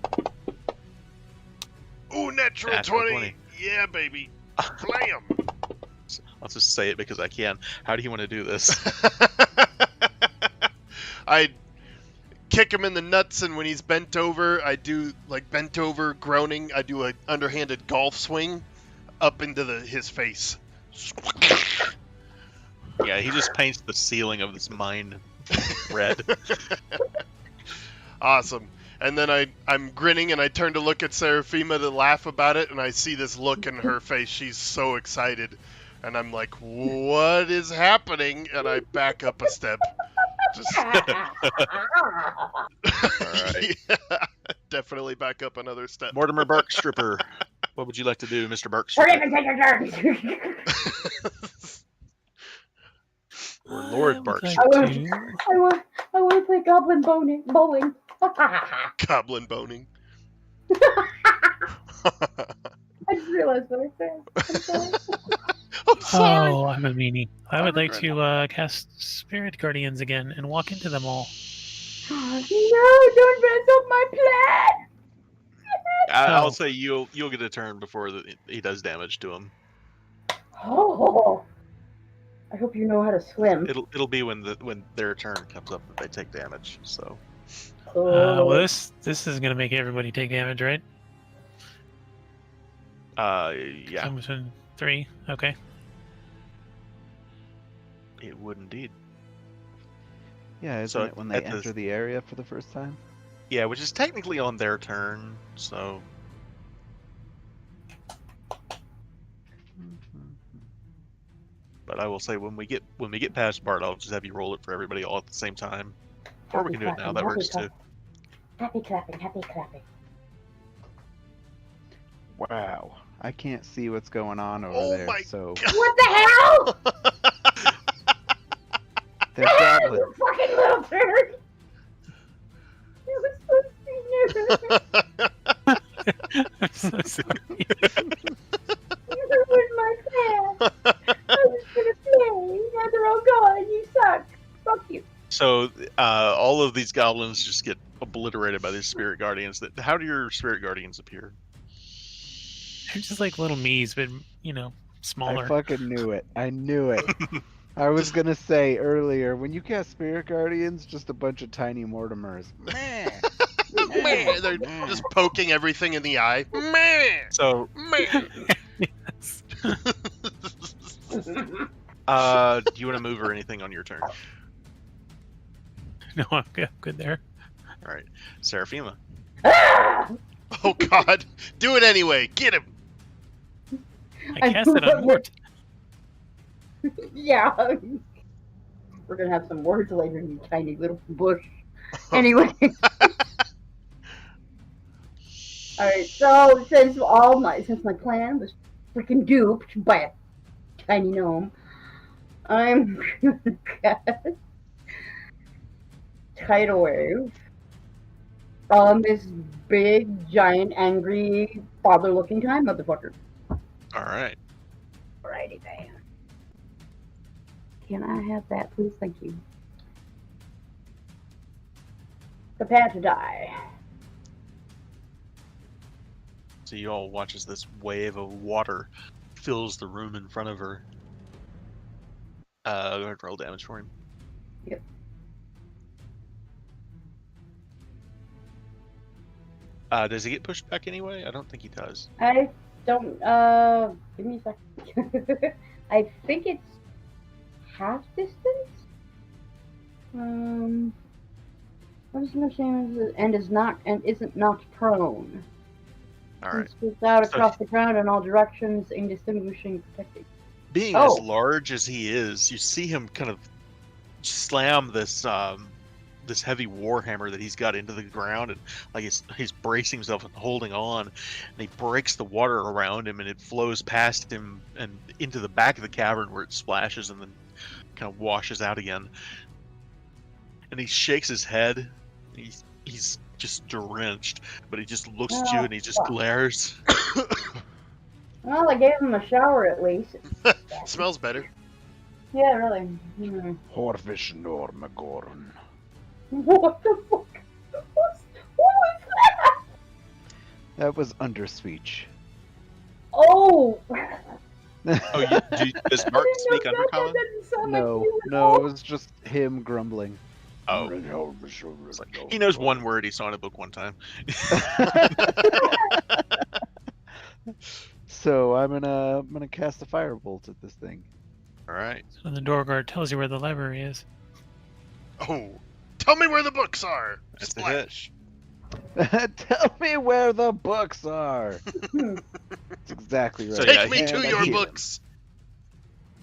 Ooh, natural 20. Yeah, baby. Blam. I'll just say it because I can. How do you want to do this? I kick him in the nuts, and when he's bent over, I do like bent over groaning. I do a underhanded golf swing up into his face. Yeah, he just paints the ceiling of this mine red. Awesome. And then I'm grinning, and I turn to look at Seraphima to laugh about it, and I see this look in her face. She's so excited. And I'm like, what is happening? And I back up a step. Just... Alright. Yeah, definitely back up another step. Mortimer Barkstripper. What would you like to do, Mr. Hurry up Barkstripper? and take your turn. Or Lord I would Barkstripper. like to- I want to play Goblin Bowling. Goblin boning. I just realized what I said. I'm sorry. I'm sorry. Oh, I'm a meanie. I would like to cast Spirit Guardians again and walk into them all. No, don't mess up my plan. I'll Oh. say you'll get a turn before he does damage to him. Oh, I hope you know how to swim. It'll be when their turn comes up that they take damage. So Oh, Well, this is gonna make everybody take damage, right? yeah, Comes in 3. Okay. it would indeed. Yeah, isn't So it when they at the- enter the area for the first time? Yeah, which is technically on their turn. So but I will say when we get past Bart, I'll just have you roll it for everybody all at the same time. Or we can do it now. That works too. Happy clapping, happy clapping. Wow. I can't see what's going on over Oh there, my so What the hell? they're goblins. You fucking little turd! You were supposed to be new. I'm so sorry. You ruined my plan. I was gonna play. Now they're all gone and you suck. Fuck you. So all of these goblins just get obliterated by these spirit guardians. How do your spirit guardians appear? They're just like little me's, but smaller. I fucking knew it. I knew it. I was gonna say earlier, when you cast Spirit Guardians, just a bunch of tiny Mortimers. Meh. Man, they're just poking everything in the eye. Man, So man. Yes. do you want to move or anything on your turn? No, I'm good there. All right, Seraphima. Ah! Oh God, do it anyway. Get him. I cast it on Mort. Yeah. We're gonna have some words later, you tiny little bush. Anyway. Alright, so since my plan was freaking duped by a tiny gnome, I'm gonna cast Tidal Wave on this big, giant, angry, father-looking time motherfucker. All right. Alrighty then. Can I have that, please? Thank you. Prepare to die. So you all watch as this wave of water fills the room in front of her. Go ahead and roll damage for him. Yep. Does he get pushed back anyway? I don't think he does. I don't, give me a second. I think it's half distance? What is the name? And isn't knocked prone. All right. He spits out So- across the ground in all directions, indistinguishing, protecting. Being Oh. as large as he is, you see him kind of slam this this heavy warhammer that he's got into the ground, and like he's bracing himself and holding on, and he breaks the water around him, and it flows past him and into the back of the cavern where it splashes and then kind of washes out again. And he shakes his head. He's just drenched, but he just looks at you and he just fuck. glares. Well, I gave him a shower at least. Smells better. Yeah, really. Hmm. Horfish Normagorn. What the fuck? What was that? That was underspeech. Oh! Oh, does Mark speak Undercommon? No, it was just him grumbling. Oh, it's like, he knows one word he saw in a book one time. So I'm gonna cast a firebolt at this thing. All right. So the door guard tells you where the library is. Oh, tell me where the books are. That's the hit. Splash. Tell me where the books are. That's exactly right. So, Take yeah, me he- to And I your hear them. books.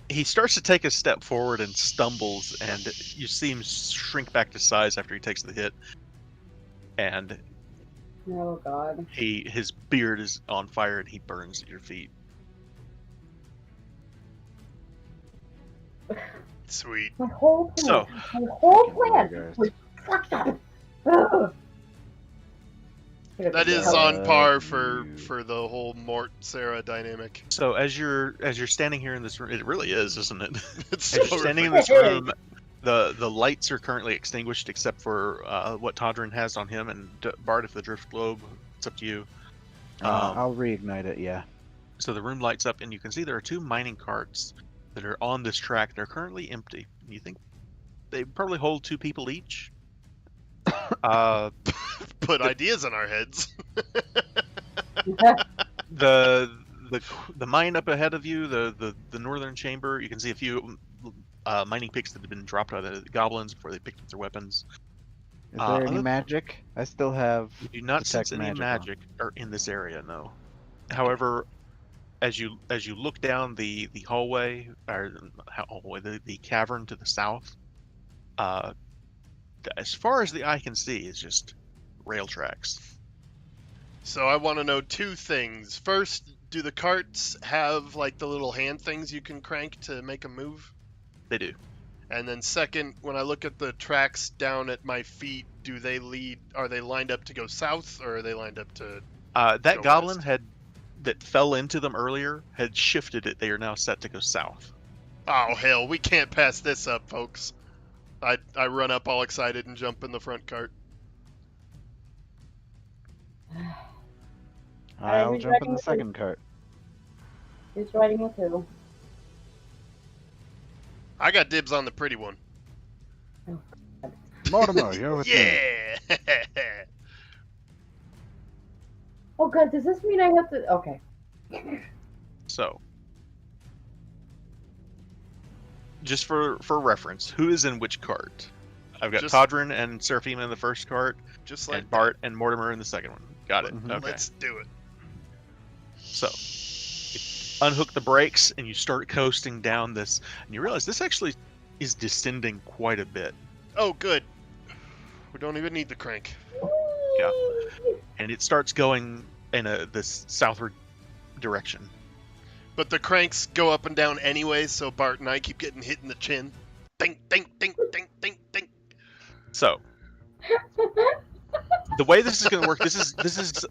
He starts to take a step forward and stumbles, and you see him shrink back to size after he takes the hit. And Oh god. his beard is on fire and he burns at your feet. Sweet. My whole plan. So- my whole Fucking plan weirdos. was fucked up. Ugh. That is Love on par for you. the whole Mort Sarah dynamic. So as you're standing here in this room, it really is, isn't it? It's As so you're standing in refreshing. this room, the lights are currently extinguished except for what Todrin has on him, and Bart, if the drift globe, it's up to you. I'll reignite it. Yeah. So the room lights up, and you can see there are 2 mining carts that are on this track. They're currently empty. You think they probably hold 2 people each? Put ideas in our heads. The mine up ahead of you, the northern chamber, you can see a few mining picks that have been dropped by the goblins before they picked up their weapons. Is there any other- magic? I still have. You do not detect sense any on. magic or in this area, no. However, as you look down the hallway, or the cavern to the south, as far as the eye can see is just rail tracks. So I want to know 2 things. First, do the carts have like the little hand things you can crank to make them move? They do. And then second, when I look at the tracks down at my feet, are they lined up to go south, or are they lined up to That go goblin west? that fell into them earlier had shifted it. They are now set to go south. Oh hell, we can't pass this up, folks. I run up all excited and jump in the front cart. I'll who's jump in riding the with second cart. Who's riding with who? I got dibs on the pretty one. Mortimer, you're with me. Yeah. Oh god, does this mean I have to? Okay. So, just for reference, who is in which cart? I've got Just- Todrin and Seraphim in the first cart, Just like and Bart and Mortimer in the second one. Got it. Mhm. Okay. Let's do it. So, you unhook the brakes and you start coasting down this, and you realize this actually is descending quite a bit. Oh, good. We don't even need the crank. Yeah. And it starts going in this southward direction. But the cranks go up and down anyway, so Bart and I keep getting hit in the chin. Ding, ding, ding, ding, ding, ding. So, the way this is going to work, this is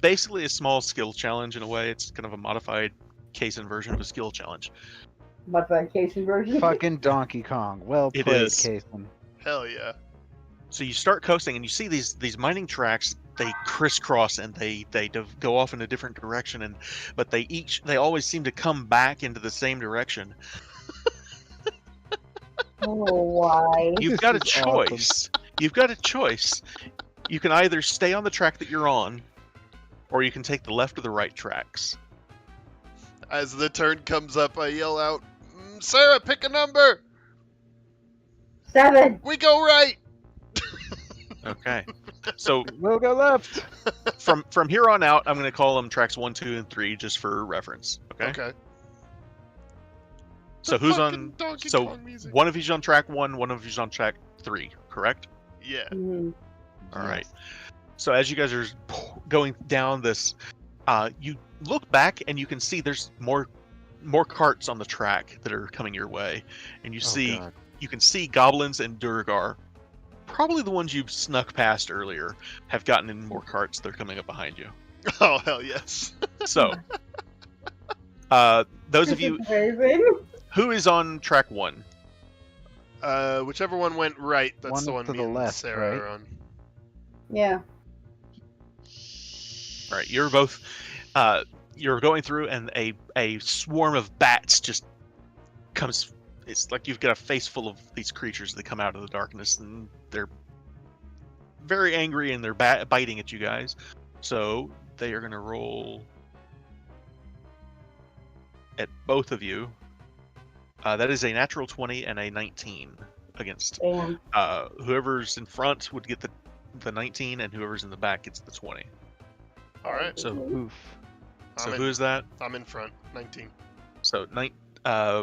basically a small skill challenge in a way. It's kind of a modified Kaysen version of a skill challenge. Modification version. Fucking Donkey Kong. Well It played, is. Kaysen. Hell yeah. So you start coasting, and you see these mining tracks. They crisscross and they go off in a different direction, but they always seem to come back into the same direction. Oh, why? You've This got a is awesome. choice. You've got a choice. You can either stay on the track that you're on, or you can take the left or the right tracks. As the turn comes up, I yell out, Sarah, pick a number! 7. We go right! Okay. So We'll go left. from here on out, I'm going to call them tracks 1, 2, and 3 just for reference. Okay. Okay. So The who's fucking on? Donkey So Kong music. one of you's on track 1, one of you's on track 3. Correct. Yeah. Mhm. All right. So as you guys are going down this, you look back and you can see there's more carts on the track that are coming your way, and you see God. you can see goblins and Durgar, probably the ones you snuck past earlier, have gotten in more carts. They're coming up behind you. Oh, hell yes. So, those of you Raven. who is on track 1, Whichever one went right, that's One the one to me the and left, Sarah right? are on. Yeah. all right, you're both you're going through, and a swarm of bats just comes. It's like you've got a face full of these creatures that come out of the darkness, and they're very angry, and they're biting at you guys. So they are going to roll at both of you. That is a natural 20 and a 19 against. Damn. Whoever's in front would get the 19, and whoever's in the back gets the 20. All right. So Oof. so who is that? I'm in front. 19. So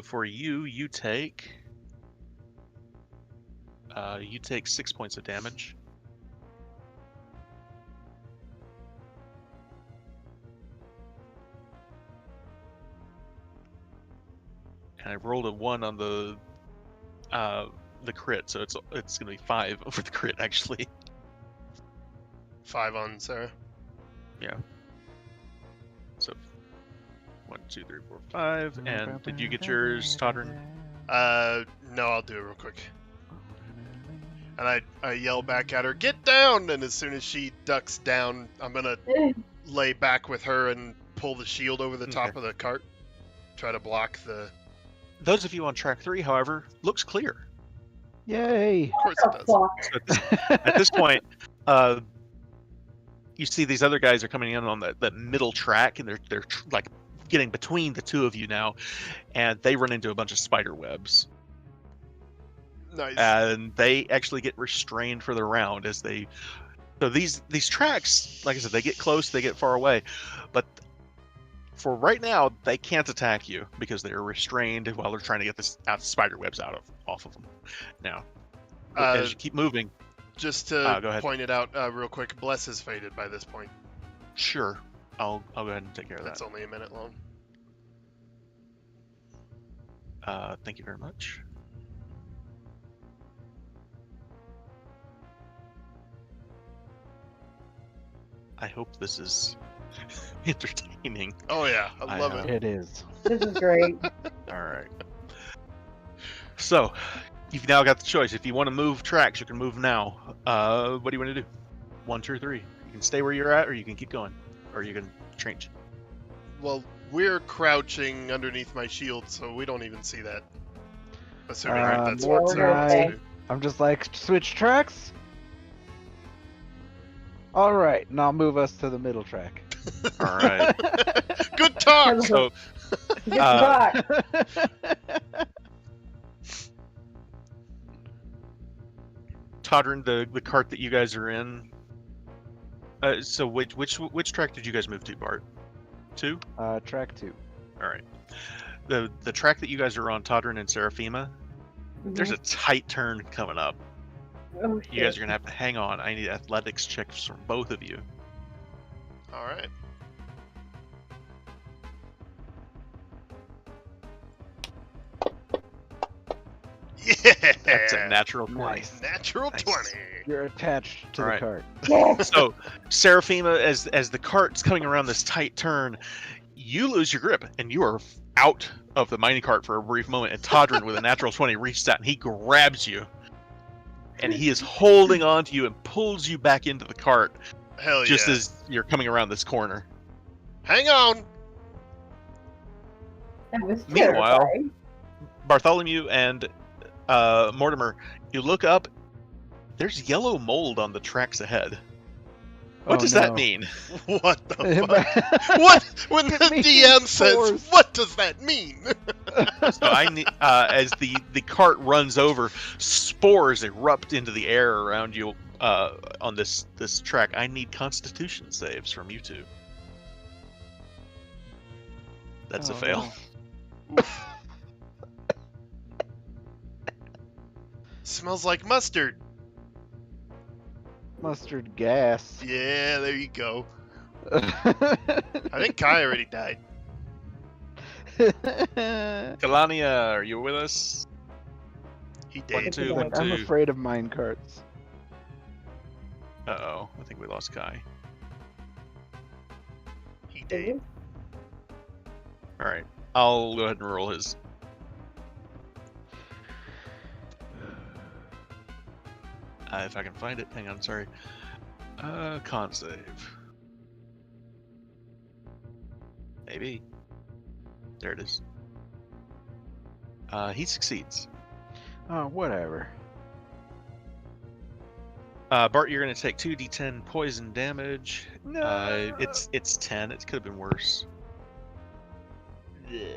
for you take 6 points of damage. And I rolled a 1 on the crit, so it's gonna be 5 for the crit actually. 5 on Sarah. So 1, 2, 3, 4, 5. And did you get yours, Todrin? No, I'll do it real quick. And I yell back at her, get down! And as soon as she ducks down, I'm gonna lay back with her and pull the shield over the top of the cart. Try to block the... Those of you on track 3, however, looks clear. Yay! Of course What it the does. fuck? At this point, you see these other guys are coming in on the middle track, and they're like getting between the two of you now, and they run into a bunch of spider webs, Nice. and they actually get restrained for the round as they. So these tracks, like I said, they get close, they get far away, but for right now, they can't attack you because they're restrained while they're trying to get this spider webs off of them. Now, as you keep moving, Just go to ahead. point it out real quick, Bless is faded by this point. Sure, I'll go ahead and take care of That's that. only a minute long. Thank you very much. I hope this is entertaining. Oh yeah, I love I, it. It is. This is great. All right. So, you've now got the choice. If you want to move tracks, you can move now. What do you want to do? 1, 2, or 3. You can stay where you're at, or you can keep going, or you can change. Well, we're crouching underneath my shield, so we don't even see that. Assuming that's yeah, what we're Sarah wants to okay. do. I'm just like, switch tracks? Alright, and I'll move us to the middle track. All right. Good talk! So, Good talk. Todrin, the cart that you guys are in. So which track did you guys move to, Bart? 2? Track 2. All right. The track that you guys are on, Todrin and Seraphima. There's a tight turn coming up. Oh, You guys shit. are gonna have to hang on. I need athletics checks from both of you. Alright. Yeah! That's a natural 20. Nice. Natural Nice. 20. You're attached to Alright. the cart. Yes. So, Seraphima, as the cart's coming around this tight turn, you lose your grip, and you are out of the mining cart for a brief moment. And Todrin, with a natural 20, reaches out and he grabs you, and he is holding on to you and pulls you back into the cart Hell just yeah. as you're coming around this corner. Hang on! That was Meanwhile, terrifying. Bartholomew and Mortimer, you look up. There's yellow mold on the tracks ahead. What Oh, does no. that mean? What the It fuck? What? When It the means DM says, spores. what does that mean? So I need, as the cart runs over, spores erupt into the air around you on this track. I need Constitution saves from you two. That's a Oh, fail. no. Smells like mustard. Mustard gas. Yeah, there you go. I think Kai already died. Kalania, are you with us? He 1, did. 2, Like, 1, I'm 2. afraid of mine carts. Uh-oh, I think we lost Kai. He did. All right, I'll go ahead and roll his. If I can find it, hang on, sorry. Con save. Maybe. There it is. He succeeds. Oh, whatever. Bart, you're going to take 2d10 poison damage. No. It's 10. It could have been worse. Yeah.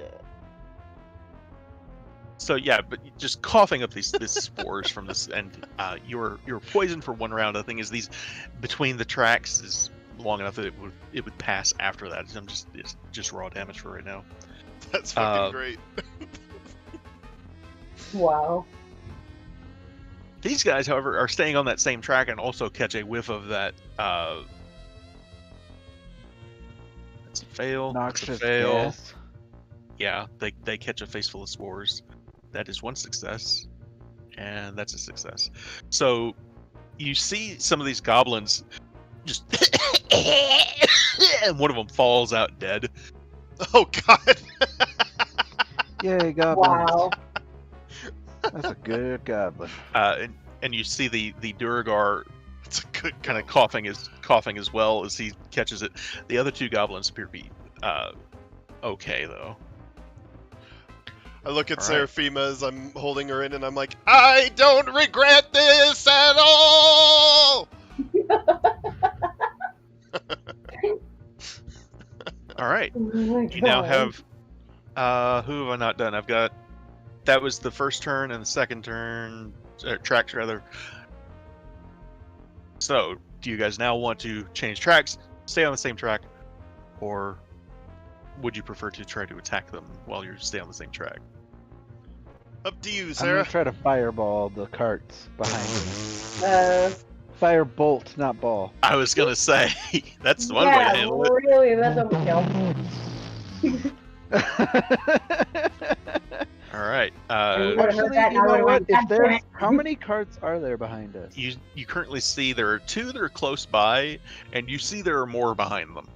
So yeah, but just coughing up these spores from this, and you're poisoned for 1 round. The thing is, these between the tracks is long enough that it would pass after that. It's just raw damage for right now. That's fucking great. Wow. These guys, however, are staying on that same track and also catch a whiff of that. That's a fail. That's a Noxious fail. gas. Yeah, they catch a face full of spores. That is 1 success, and that's a success. So you see some of these goblins just, and one of them falls out dead. Oh god. Yay, goblins. Wow. That's a good goblin. And you see the Duragar It's a Good kind of go. coughing as well as he catches it. The other two goblins appear to be okay though. I look at All right. Seraphima as I'm holding her in, and I'm like, I don't regret this at all! All right. Oh my You now God. have who have I not done? I've got that was the first turn and the second turn tracks rather. So, do you guys now want to change tracks, stay on the same track, or would you prefer to try to attack them while you stay on the same track? Up to you, I'm Sarah. gonna try to fireball the carts behind me. Firebolt, not ball. I was gonna say that's one way yeah, to handle it. really, that's overkill. All right. I would've heard Actually, that and you I know would've what? went, If "God damn there's it." how many carts are there behind us? You currently see there are two that are close by, and you see there are more behind them.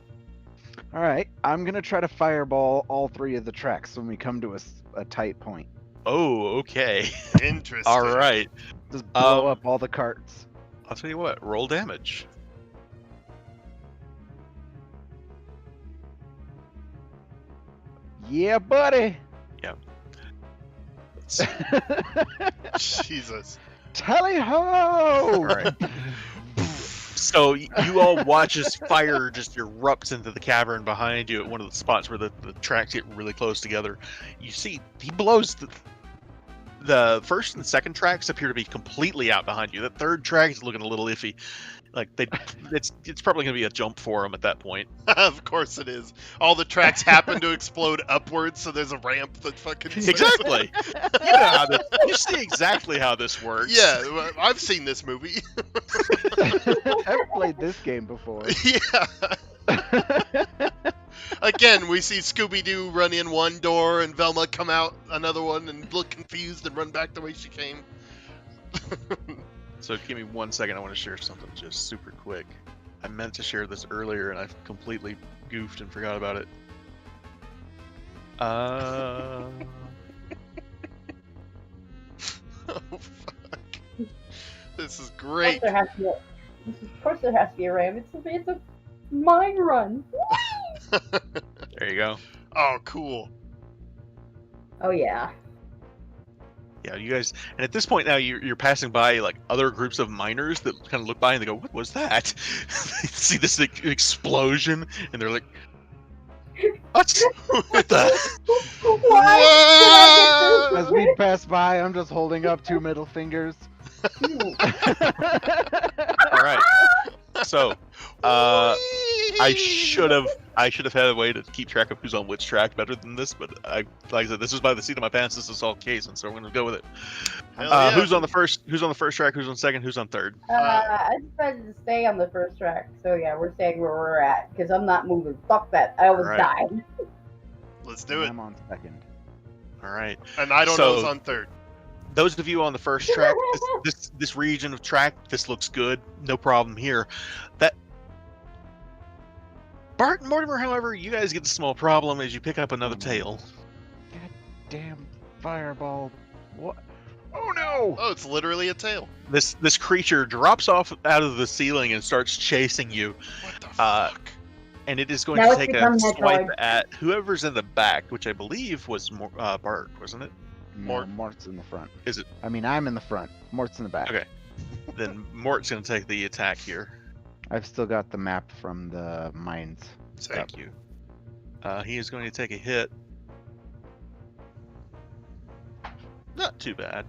All right, I'm gonna try to fireball all three of the tracks when we come to a tight point. Oh, okay. Interesting. All right. Just blow Um, up all the carts. I'll tell you what. Roll damage. Yeah, buddy. Jesus. Tally ho! All right. So you all watch as fire just erupts into the cavern behind you at one of the spots where the tracks get really close together. You see he blows the first and second tracks appear to be completely out behind you. The third track is looking a little iffy. Like it's probably going to be a jump for them at that point. Of course it is. All the tracks happen to explode upwards, so there's a ramp that fucking... Exactly. You know how you see exactly how this works. Yeah, well, I've seen this movie. I've played this game before. Yeah. Again, we see Scooby-Doo run in one door and Velma come out another one and look confused and run back the way she came. So give me 1 second. I want to share something just super quick. I meant to share this earlier and I completely goofed and forgot about it. Oh, fuck. This is great. Of course there has to be a ram. It's a mine run. There you go. Oh, cool. Oh yeah. Yeah, you guys, and at this point now you're passing by like other groups of miners that kind of look by and they go, "What was that?" They see this explosion and they're like, "What? What the?" Why As we pass by, I'm just holding up two middle fingers. did I All right. So, I should have had a way to keep track of who's on which track better than this, but like I said, this is by the seat of my pants. This is all case, and so we're gonna go with it. Hell yeah. Who's on the first track? Who's on second? Who's on third? I decided to stay on the first track. So yeah, we're staying where we're at because I'm not moving. Fuck that. I almost Alright. died. Let's do it. I'm on second. All right. And I don't know who's on third. Those of you on the first track, this region of track, this looks good. No problem here. That Bart and Mortimer, however, you guys get the small problem as you pick up another tail. God damn fireball. What? Oh no! Oh, it's literally a tail. This creature drops off out of the ceiling and starts chasing you, What the fuck? and it is going Now to it's take a become swipe Metroid. at whoever's in the back, which I believe was Bart, wasn't it? No, Mort. Mort's in the front. Is it? I mean, I'm in the front. Mort's in the back. Okay. Then Mort's going to take the attack here. I've still got the map from the mines. Thank you. He is going to take a hit. Not too bad.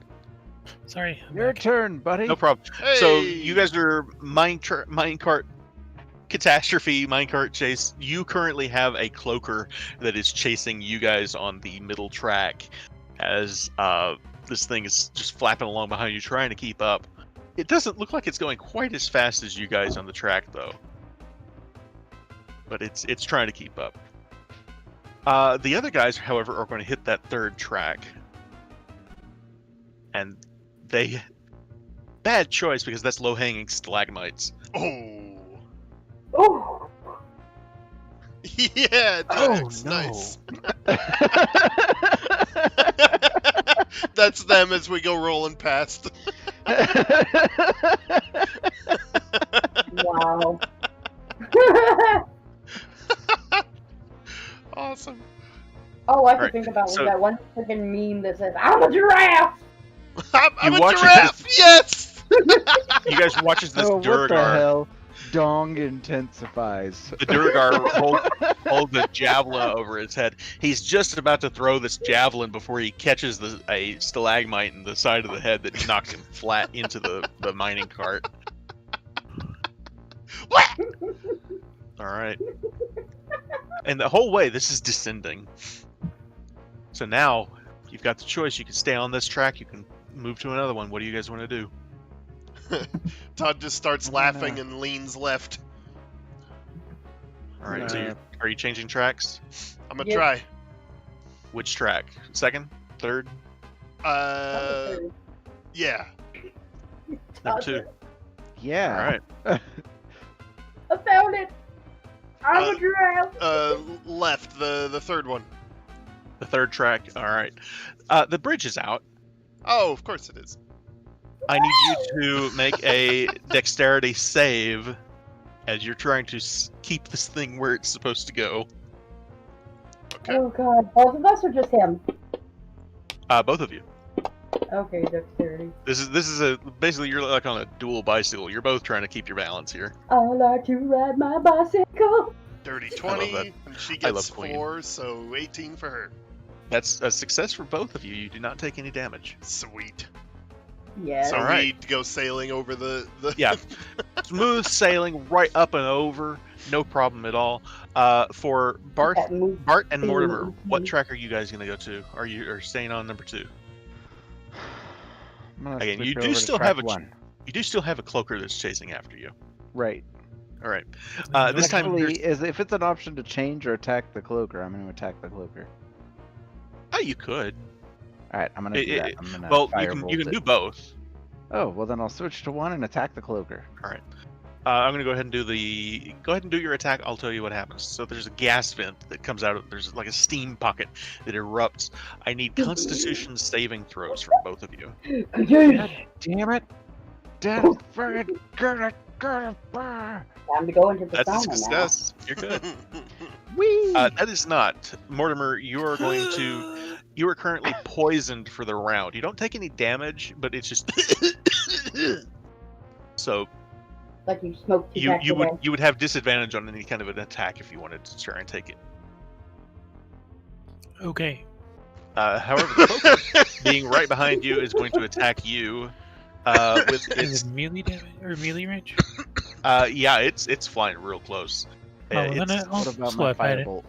Sorry. I'm Your back. turn, buddy. No problem. So Hey! you guys are minecart catastrophe, minecart chase. You currently have a cloaker that is chasing you guys on the middle track as this thing is just flapping along behind you, trying to keep up. It doesn't look like it's going quite as fast as you guys on the track, though. But it's trying to keep up. The other guys, however, are going to hit that third track. And they... Bad choice, because that's low-hanging stalagmites. Oh. Oh, Yeah, that's nice. That's them as we go rolling past. Wow. Awesome. All I could Alright, think about was so- that one freaking meme that says, "I'm a giraffe." I'm You a watch giraffe. Yes. You guys watch as this Oh, what the Duragar, hell? Dong intensifies. the Duragar holds the javelin over his head. He's just about to throw this javelin before he catches a stalagmite in the side of the head that knocks him flat into the mining cart. What? All right. And the whole way, this is descending. So now, you've got the choice. You can stay on this track. You can move to another one. What do you guys want to do? Todd just starts laughing and leans left. All right. So Nah. are you changing tracks? I'm gonna Yes. try. Which track? Second? Third? Yeah. Number two? Yeah. All right. I found it. I'm a Uh, giraffe. Left. The third one. The third track. All right. The bridge is out. Oh, of course it is. I need you to make a dexterity save as you're trying to keep this thing where it's supposed to go. Okay. Oh god, both of us or just him? Both of you. Okay, dexterity. This is basically you're like on a dual bicycle. You're both trying to keep your balance here. I like to ride my bicycle. Dirty I love 20, that. and she I gets love Queen. 4, so 18 for her. That's a success for both of you. You do not take any damage. Sweet. Yes. So Alright. we go sailing over the Yeah. Smooth sailing right up and over, no problem at all. For Bart That move- and Mortimer, Mhm. what track are you guys gonna go to? Are you staying on number 2? I'm gonna Again, switch you do over to still track have a one. You do still have a cloaker that's chasing after you. Right. All right. This time, Actually, if it's an option to change or attack the cloaker, I'm going to attack the cloaker. you could. All right, I'm going to do that. I'm going to Well, you can do both. Oh, well then I'll switch to one and attack the cloaker. I'm gonna go ahead and do your attack. I'll tell you what happens. So there's a gas vent that comes out. There's like a steam pocket that erupts. I need Constitution saving throws from both of you. God damn it! Death for it! Time to go into the That's a sauna now. success. You're good. Whee! That is not Mortimer. You are going to. You are currently poisoned for the round. You don't take any damage, but it's just. So Like you smoked two you packs a day. would have disadvantage on any kind of an attack if you wanted to try and take it. Okay. However, the cloaker being right behind you is going to attack you with Is its. it melee damage or melee range? Yeah, it's flying real close. Oh, well, then It's- I'll What about my slap at it. firebolt?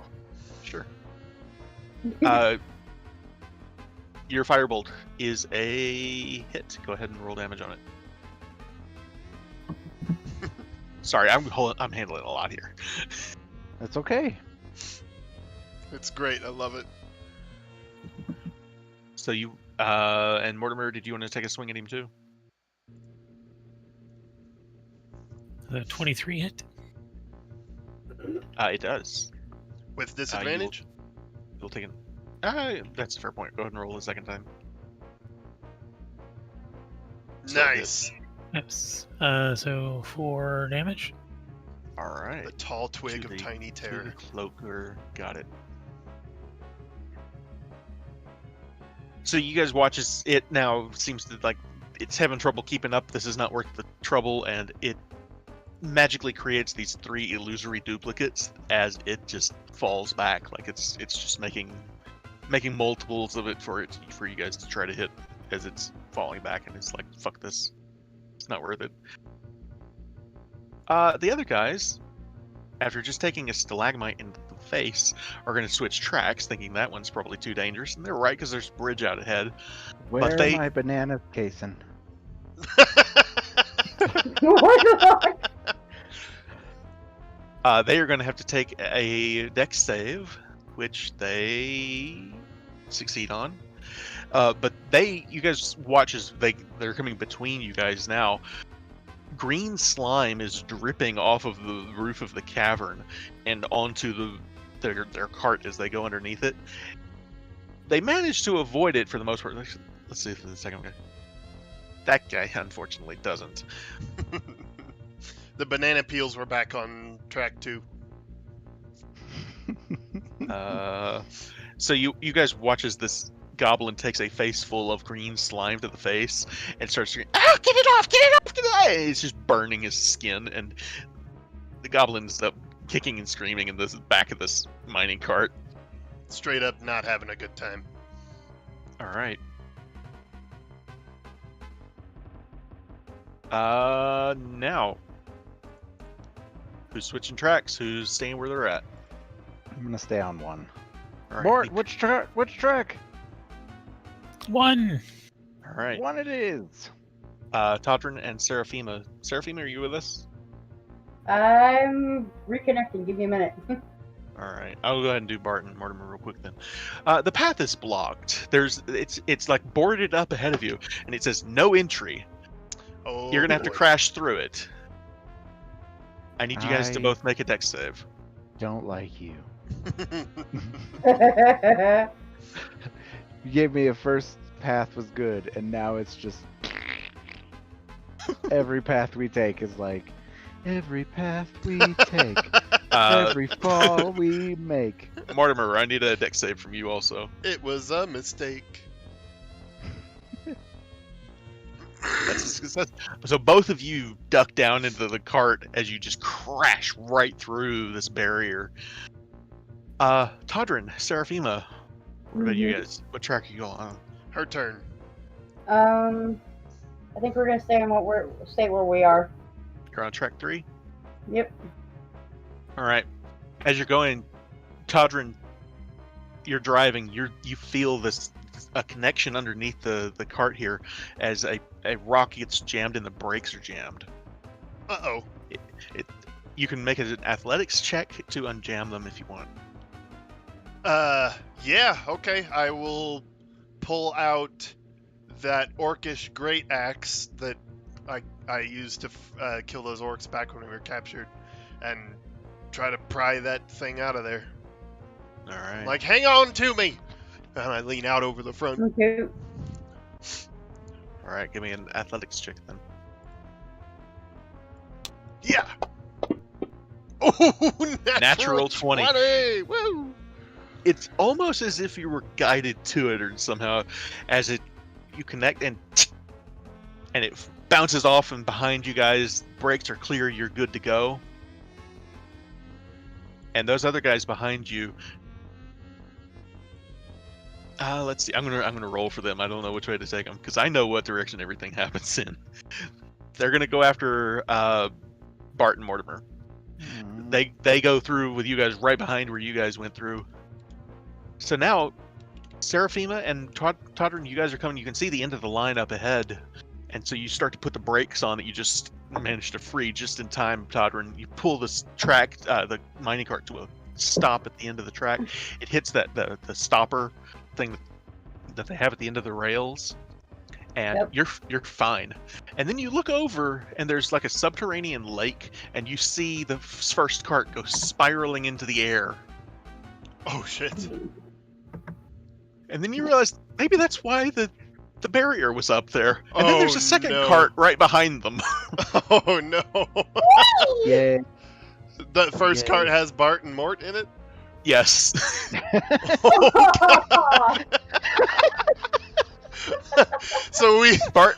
Sure. Your firebolt is a hit. Go ahead and roll damage on it. Sorry, I'm handling a lot here. That's okay. It's great. I love it. So you and Mortimer, did you want to take a swing at him too? The 23 hit. It does. With disadvantage? You'll take an. That's a fair point. Go ahead and roll a second time. So it Nice. Yes. So 4 damage. All right. The tall twig To of the- tiny to the terror. cloaker. Got it. So you guys watch as it now seems to like it's having trouble keeping up. This is not worth the trouble, and it magically creates these 3 illusory duplicates as it just falls back. Like it's just making multiples of it for you guys to try to hit as it's falling back, and it's like fuck this, it's not worth it. The other guys, after just taking a stalagmite into the face, are going to switch tracks, thinking that one's probably too dangerous, and they're right because there's a bridge out ahead. Where they- are my bananas casing? They are going to have to take a dex save, which they succeed on. But you guys watch as they're coming between you guys now. Green slime is dripping off of the roof of the cavern and onto their cart as they go underneath it. They manage to avoid it for the most part. Let's see if the second guy. That guy unfortunately doesn't. The banana peels were back on track too. So you guys watch as this goblin takes a face full of green slime to the face and starts screaming, "Ah, get it off! Get it off! Get it off!" And it's just burning his skin, and the goblin's up kicking and screaming in the back of this mining cart. Straight up not having a good time. All right. Now, who's switching tracks? Who's staying where they're at? I'm gonna stay on one. All right. Mort, which track? Which track? 1. All right. One it is. Todrin and Seraphima. Seraphima, are you with us? I'm reconnecting. Give me a minute. All right, I'll go ahead and do Bart and Mortimer real quick then. The path is blocked. It's like boarded up ahead of you, and it says no entry. Oh, You're gonna have to boy. crash through it. I need you guys to I- both make a dex save. Don't like you. You gave me a first path was good, and now it's just every path we take is like every path we take, every fall we make. Mortimer, I need a dex save from you also. It was a mistake. That's a success. So both of you duck down into the cart as you just crash right through this barrier. Todrin, Seraphima, what about you guys? What track are you all on? Her turn. I think we're gonna stay where we are. You're on track 3? Yep. All right. As you're going, Todrin, you're driving. You feel a connection underneath the cart here, as a rock gets jammed and the brakes are jammed. Uh-oh. You can make an athletics check to unjam them if you want. Yeah, okay. I will pull out that orcish great axe that I used to kill those orcs back when we were captured, and try to pry that thing out of there. All right. Like, hang on to me! And I lean out over the front. Okay. All right. Give me an athletics check then. Yeah! Oh, Natural 20. Woo! It's almost as if you were guided to it, or somehow, as you connect and it bounces off, and behind you guys, brakes are clear. You're good to go. And those other guys behind you. Let's see. I'm gonna roll for them. I don't know which way to take them because I know what direction everything happens in. They're gonna go after Bart and Mortimer. They go through with you guys right behind where you guys went through. So now, Seraphima and Todrin, you guys are coming. You can see the end of the line up ahead, and so you start to put the brakes on that you just managed to free just in time. Todrin, you pull this track, the mining cart, to a stop at the end of the track. It hits the stopper thing that they have at the end of the rails, and Yep. you're fine. And then you look over, and there's like a subterranean lake, and you see the first cart go spiraling into the air. Oh, shit. And then you realize maybe that's why the barrier was up there. And then there's Oh, a second no. cart right behind them. Oh, no. Yeah. That first Yeah. cart has Bart and Mort in it? Yes. So we Bart,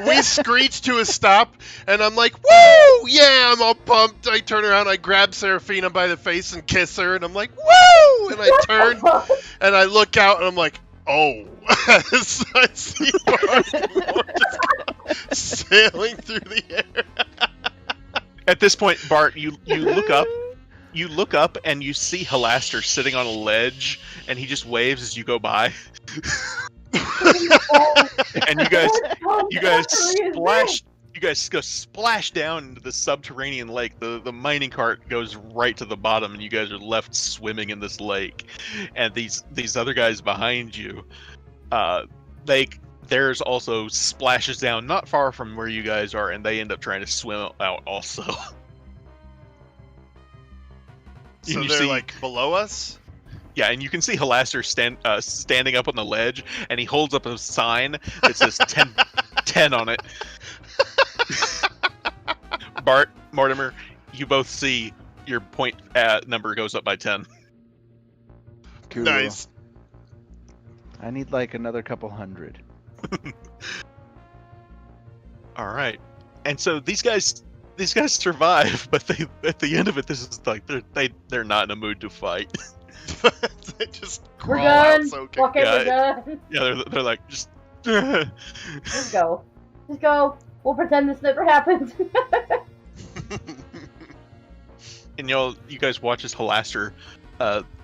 we screech to a stop, and I'm like, woo! Yeah, I'm all pumped. I turn around, I grab Seraphina by the face and kiss her, and I'm like, woo! And I turn, and I look out, and I'm like, oh. So I see Bart and Mort just sailing through the air. at this point, Bart, you look up. You look up and you see Halaster sitting on a ledge, and he just waves as you go by. And you guys go splash down into the subterranean lake. The mining cart goes right to the bottom, and you guys are left swimming in this lake. And these other guys behind you, theirs also splashes down not far from where you guys are, and they end up trying to swim out also. So And you they're see- like below us? Yeah, and you can see Halaster standing up on the ledge, and he holds up a sign that says 10 on it. Bart, Mortimer, you both see your point number goes up by 10. Cool. Nice. I need like another couple hundred. All right, and so these guys survive, but they at the end of it, this is like they're not in a mood to fight. They just We're crawl out done. soaking. Fuck it, Yeah, we're done. Yeah, they're like just. Just go. Just go. We'll pretend this never happened. And you guys watch as Halaster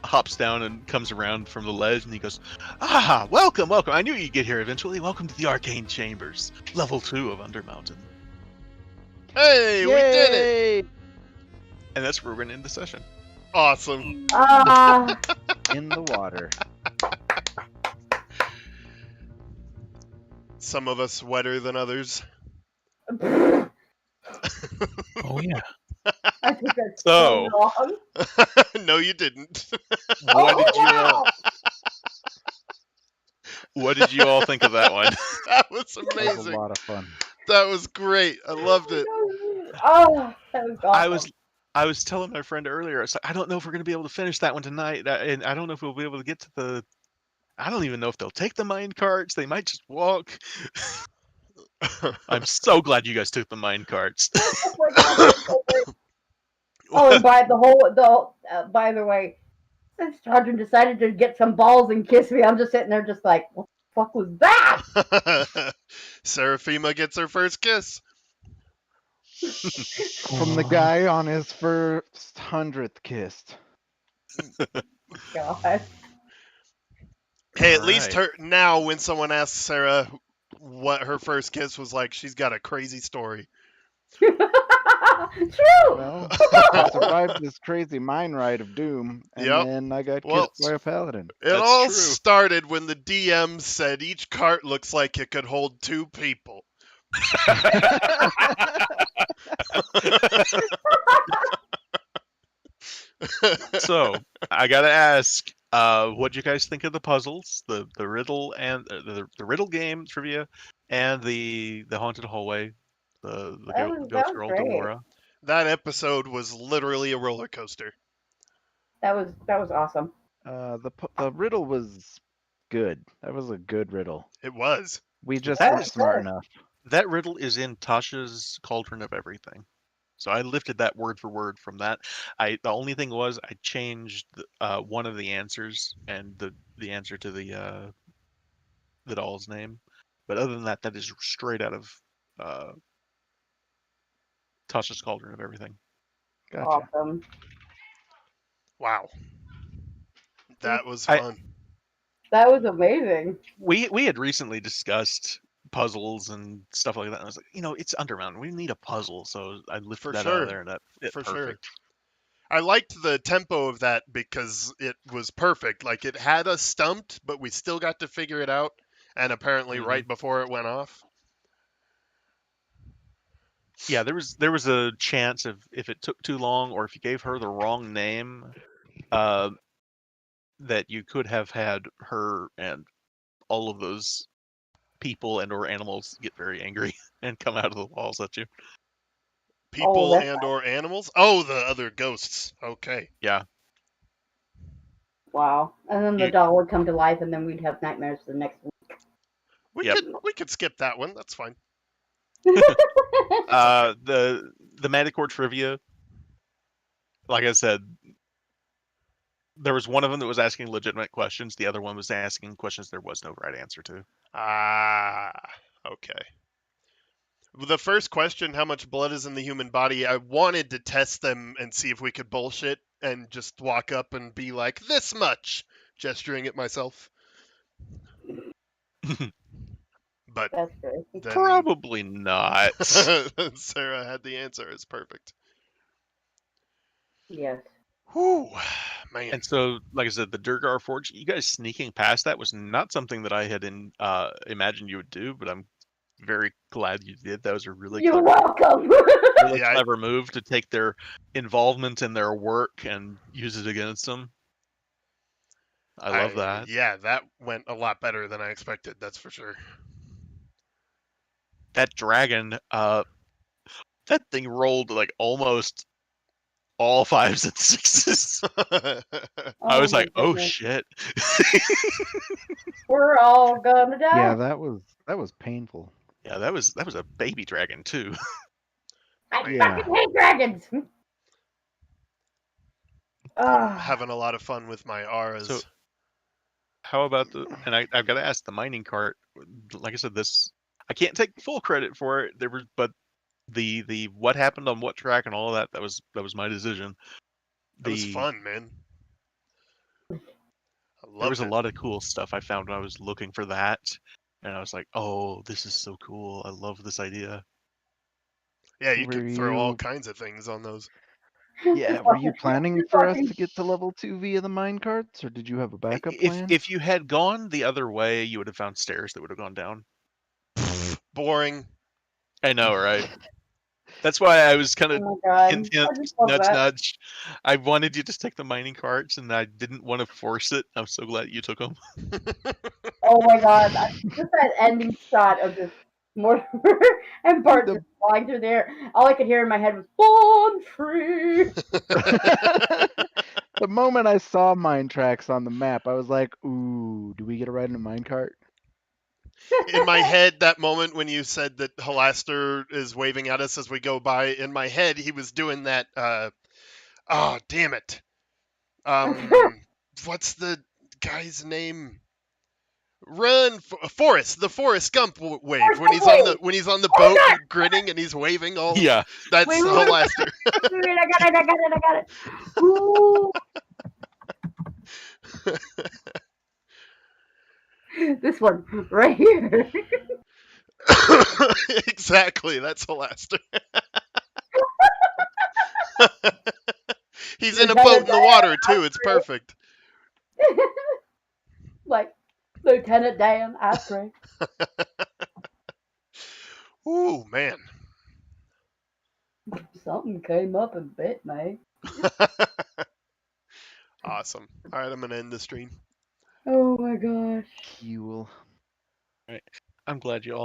hops down and comes around from the ledge, and he goes, "Ah, welcome. I knew you'd get here eventually. Welcome to the Arcane Chambers, level 2 of Undermountain." Hey, we did it! And that's where we're gonna end the session. Awesome. In the water. Some of us wetter than others. Oh yeah. I think that's So- long. No, you didn't. What did you all think of that one? That was That was a amazing. lot of fun. That was great. I loved it. Oh, that was awesome. I was telling my friend earlier, it's like, I don't know if we're gonna be able to finish that one tonight, and I don't know if we'll be able to get to the. I don't even know if they'll take the mine carts. They might just walk. I'm so glad you guys took the mine carts. Oh my God, that's so great. Oh, and by the way, since Chadron decided to get some balls and kiss me, I'm just sitting there just like, what the fuck was that? Seraphima gets her first kiss. From the guy on his first 100th kiss. God. Hey, at All least right. her now when someone asks Sarah what her first kiss was like, she's got a crazy story. True. Well, I survived this crazy mine ride of doom, and Yep. then I got Well, kissed by a paladin. It That's all true. started when the DM said each cart looks like it could hold 2 people. So I gotta ask, what'd you guys think of the puzzles, the riddle and the riddle game trivia, and the haunted hallway, the That was ghost girl great. Delora? That episode was literally a roller coaster. That was awesome. The riddle was good. That was a good riddle. It was. We just That weren't is smart good. enough. That riddle is in Tasha's Cauldron of Everything. So I lifted that word for word from that. The only thing was I changed one of the answers and the answer to the doll's name. But other than that, that is straight out of Tasha's Cauldron of Everything. Gotcha. Awesome. Wow. That was I- fun. That was amazing. We had recently discussed puzzles and stuff like that. And I was like, it's Undermountain. We need a puzzle. So I lifted For that out sure. of there, and that fit For sure. perfect. I liked the tempo of that because it was perfect. Like it had us stumped, but we still got to figure it out. And apparently, Mhm. right before it went off. Yeah, there was a chance if it took too long, or if you gave her the wrong name, that you could have had her and all of those people and or animals get very angry and come out of the walls at you. People that's and or animals. Oh, the other ghosts. Okay. Yeah. Wow. And then the You- doll would come to life, and then we'd have nightmares the next week. Yep. We could skip that one. That's fine. The Manticore trivia, like I said, there was one of them that was asking legitimate questions. The other one was asking questions there was no right answer to. Ah, okay. The first question, how much blood is in the human body, I wanted to test them and see if we could bullshit and just walk up and be like, this much, gesturing at myself. But That's great. then Probably not. Sarah had the answer. It's perfect. Yes. Whew, man. And so, like I said, the Durgar Forge, you guys sneaking past that was not something that I had imagined you would do, but I'm very glad you did. That was a really You're clever, welcome. really Yeah, clever move to take their involvement in their work and use it against them. I love that. Yeah, that went a lot better than I expected. That's for sure. That dragon, That thing rolled like almost all 5s and 6s. I was my like, oh goodness. shit. We're all gonna die. Yeah, that was painful. Yeah, that was a baby dragon too. I Yeah. fucking hate dragons. Ah, Having a lot of fun with my auras. So- How about and I've got to ask the mining cart. Like I said, I can't take full credit for it. But the what happened on what track and all of that was my decision. It was fun, man. I There was loved a it. lot of cool stuff I found when I was looking for that, and I was like, oh, this is so cool. I love this idea. Yeah, you Were could throw all you- kinds of things on those. Yeah, were you planning for us to get to level 2 via the mine carts, or did you have a backup plan? If you had gone the other way, you would have found stairs that would have gone down. Boring. I know, right? That's why I was kind Oh of my god. hint, I hint, just love nudge, that. nudge. I wanted you to take the mining carts, and I didn't want to force it. I'm so glad you took them. Oh my god. Just that ending shot of just Mortimer and Bart The- just flying through there. All I could hear in my head was "Born Free." The moment I saw mine tracks on the map, I was like, "Ooh, do we get a ride in a mine cart?" In my head, that moment when you said that Halaster is waving at us as we go by, in my head, he was doing that. Oh, damn it. What's the guy's name? Run, Forrest, the Forrest Gump wave when he's on the Oh, boat God! and grinning and he's waving all. Yeah, That's Wait, wait, wait. Halaster. I got it. Ooh. This one right here. Exactly, that's Halaster. He's in a boat in the water too. It's perfect. Like Lieutenant Dan, I pray. Ooh, man. Something came up and bit me. Awesome. All right, I'm gonna end the stream. Oh my gosh. You will. I'm glad you all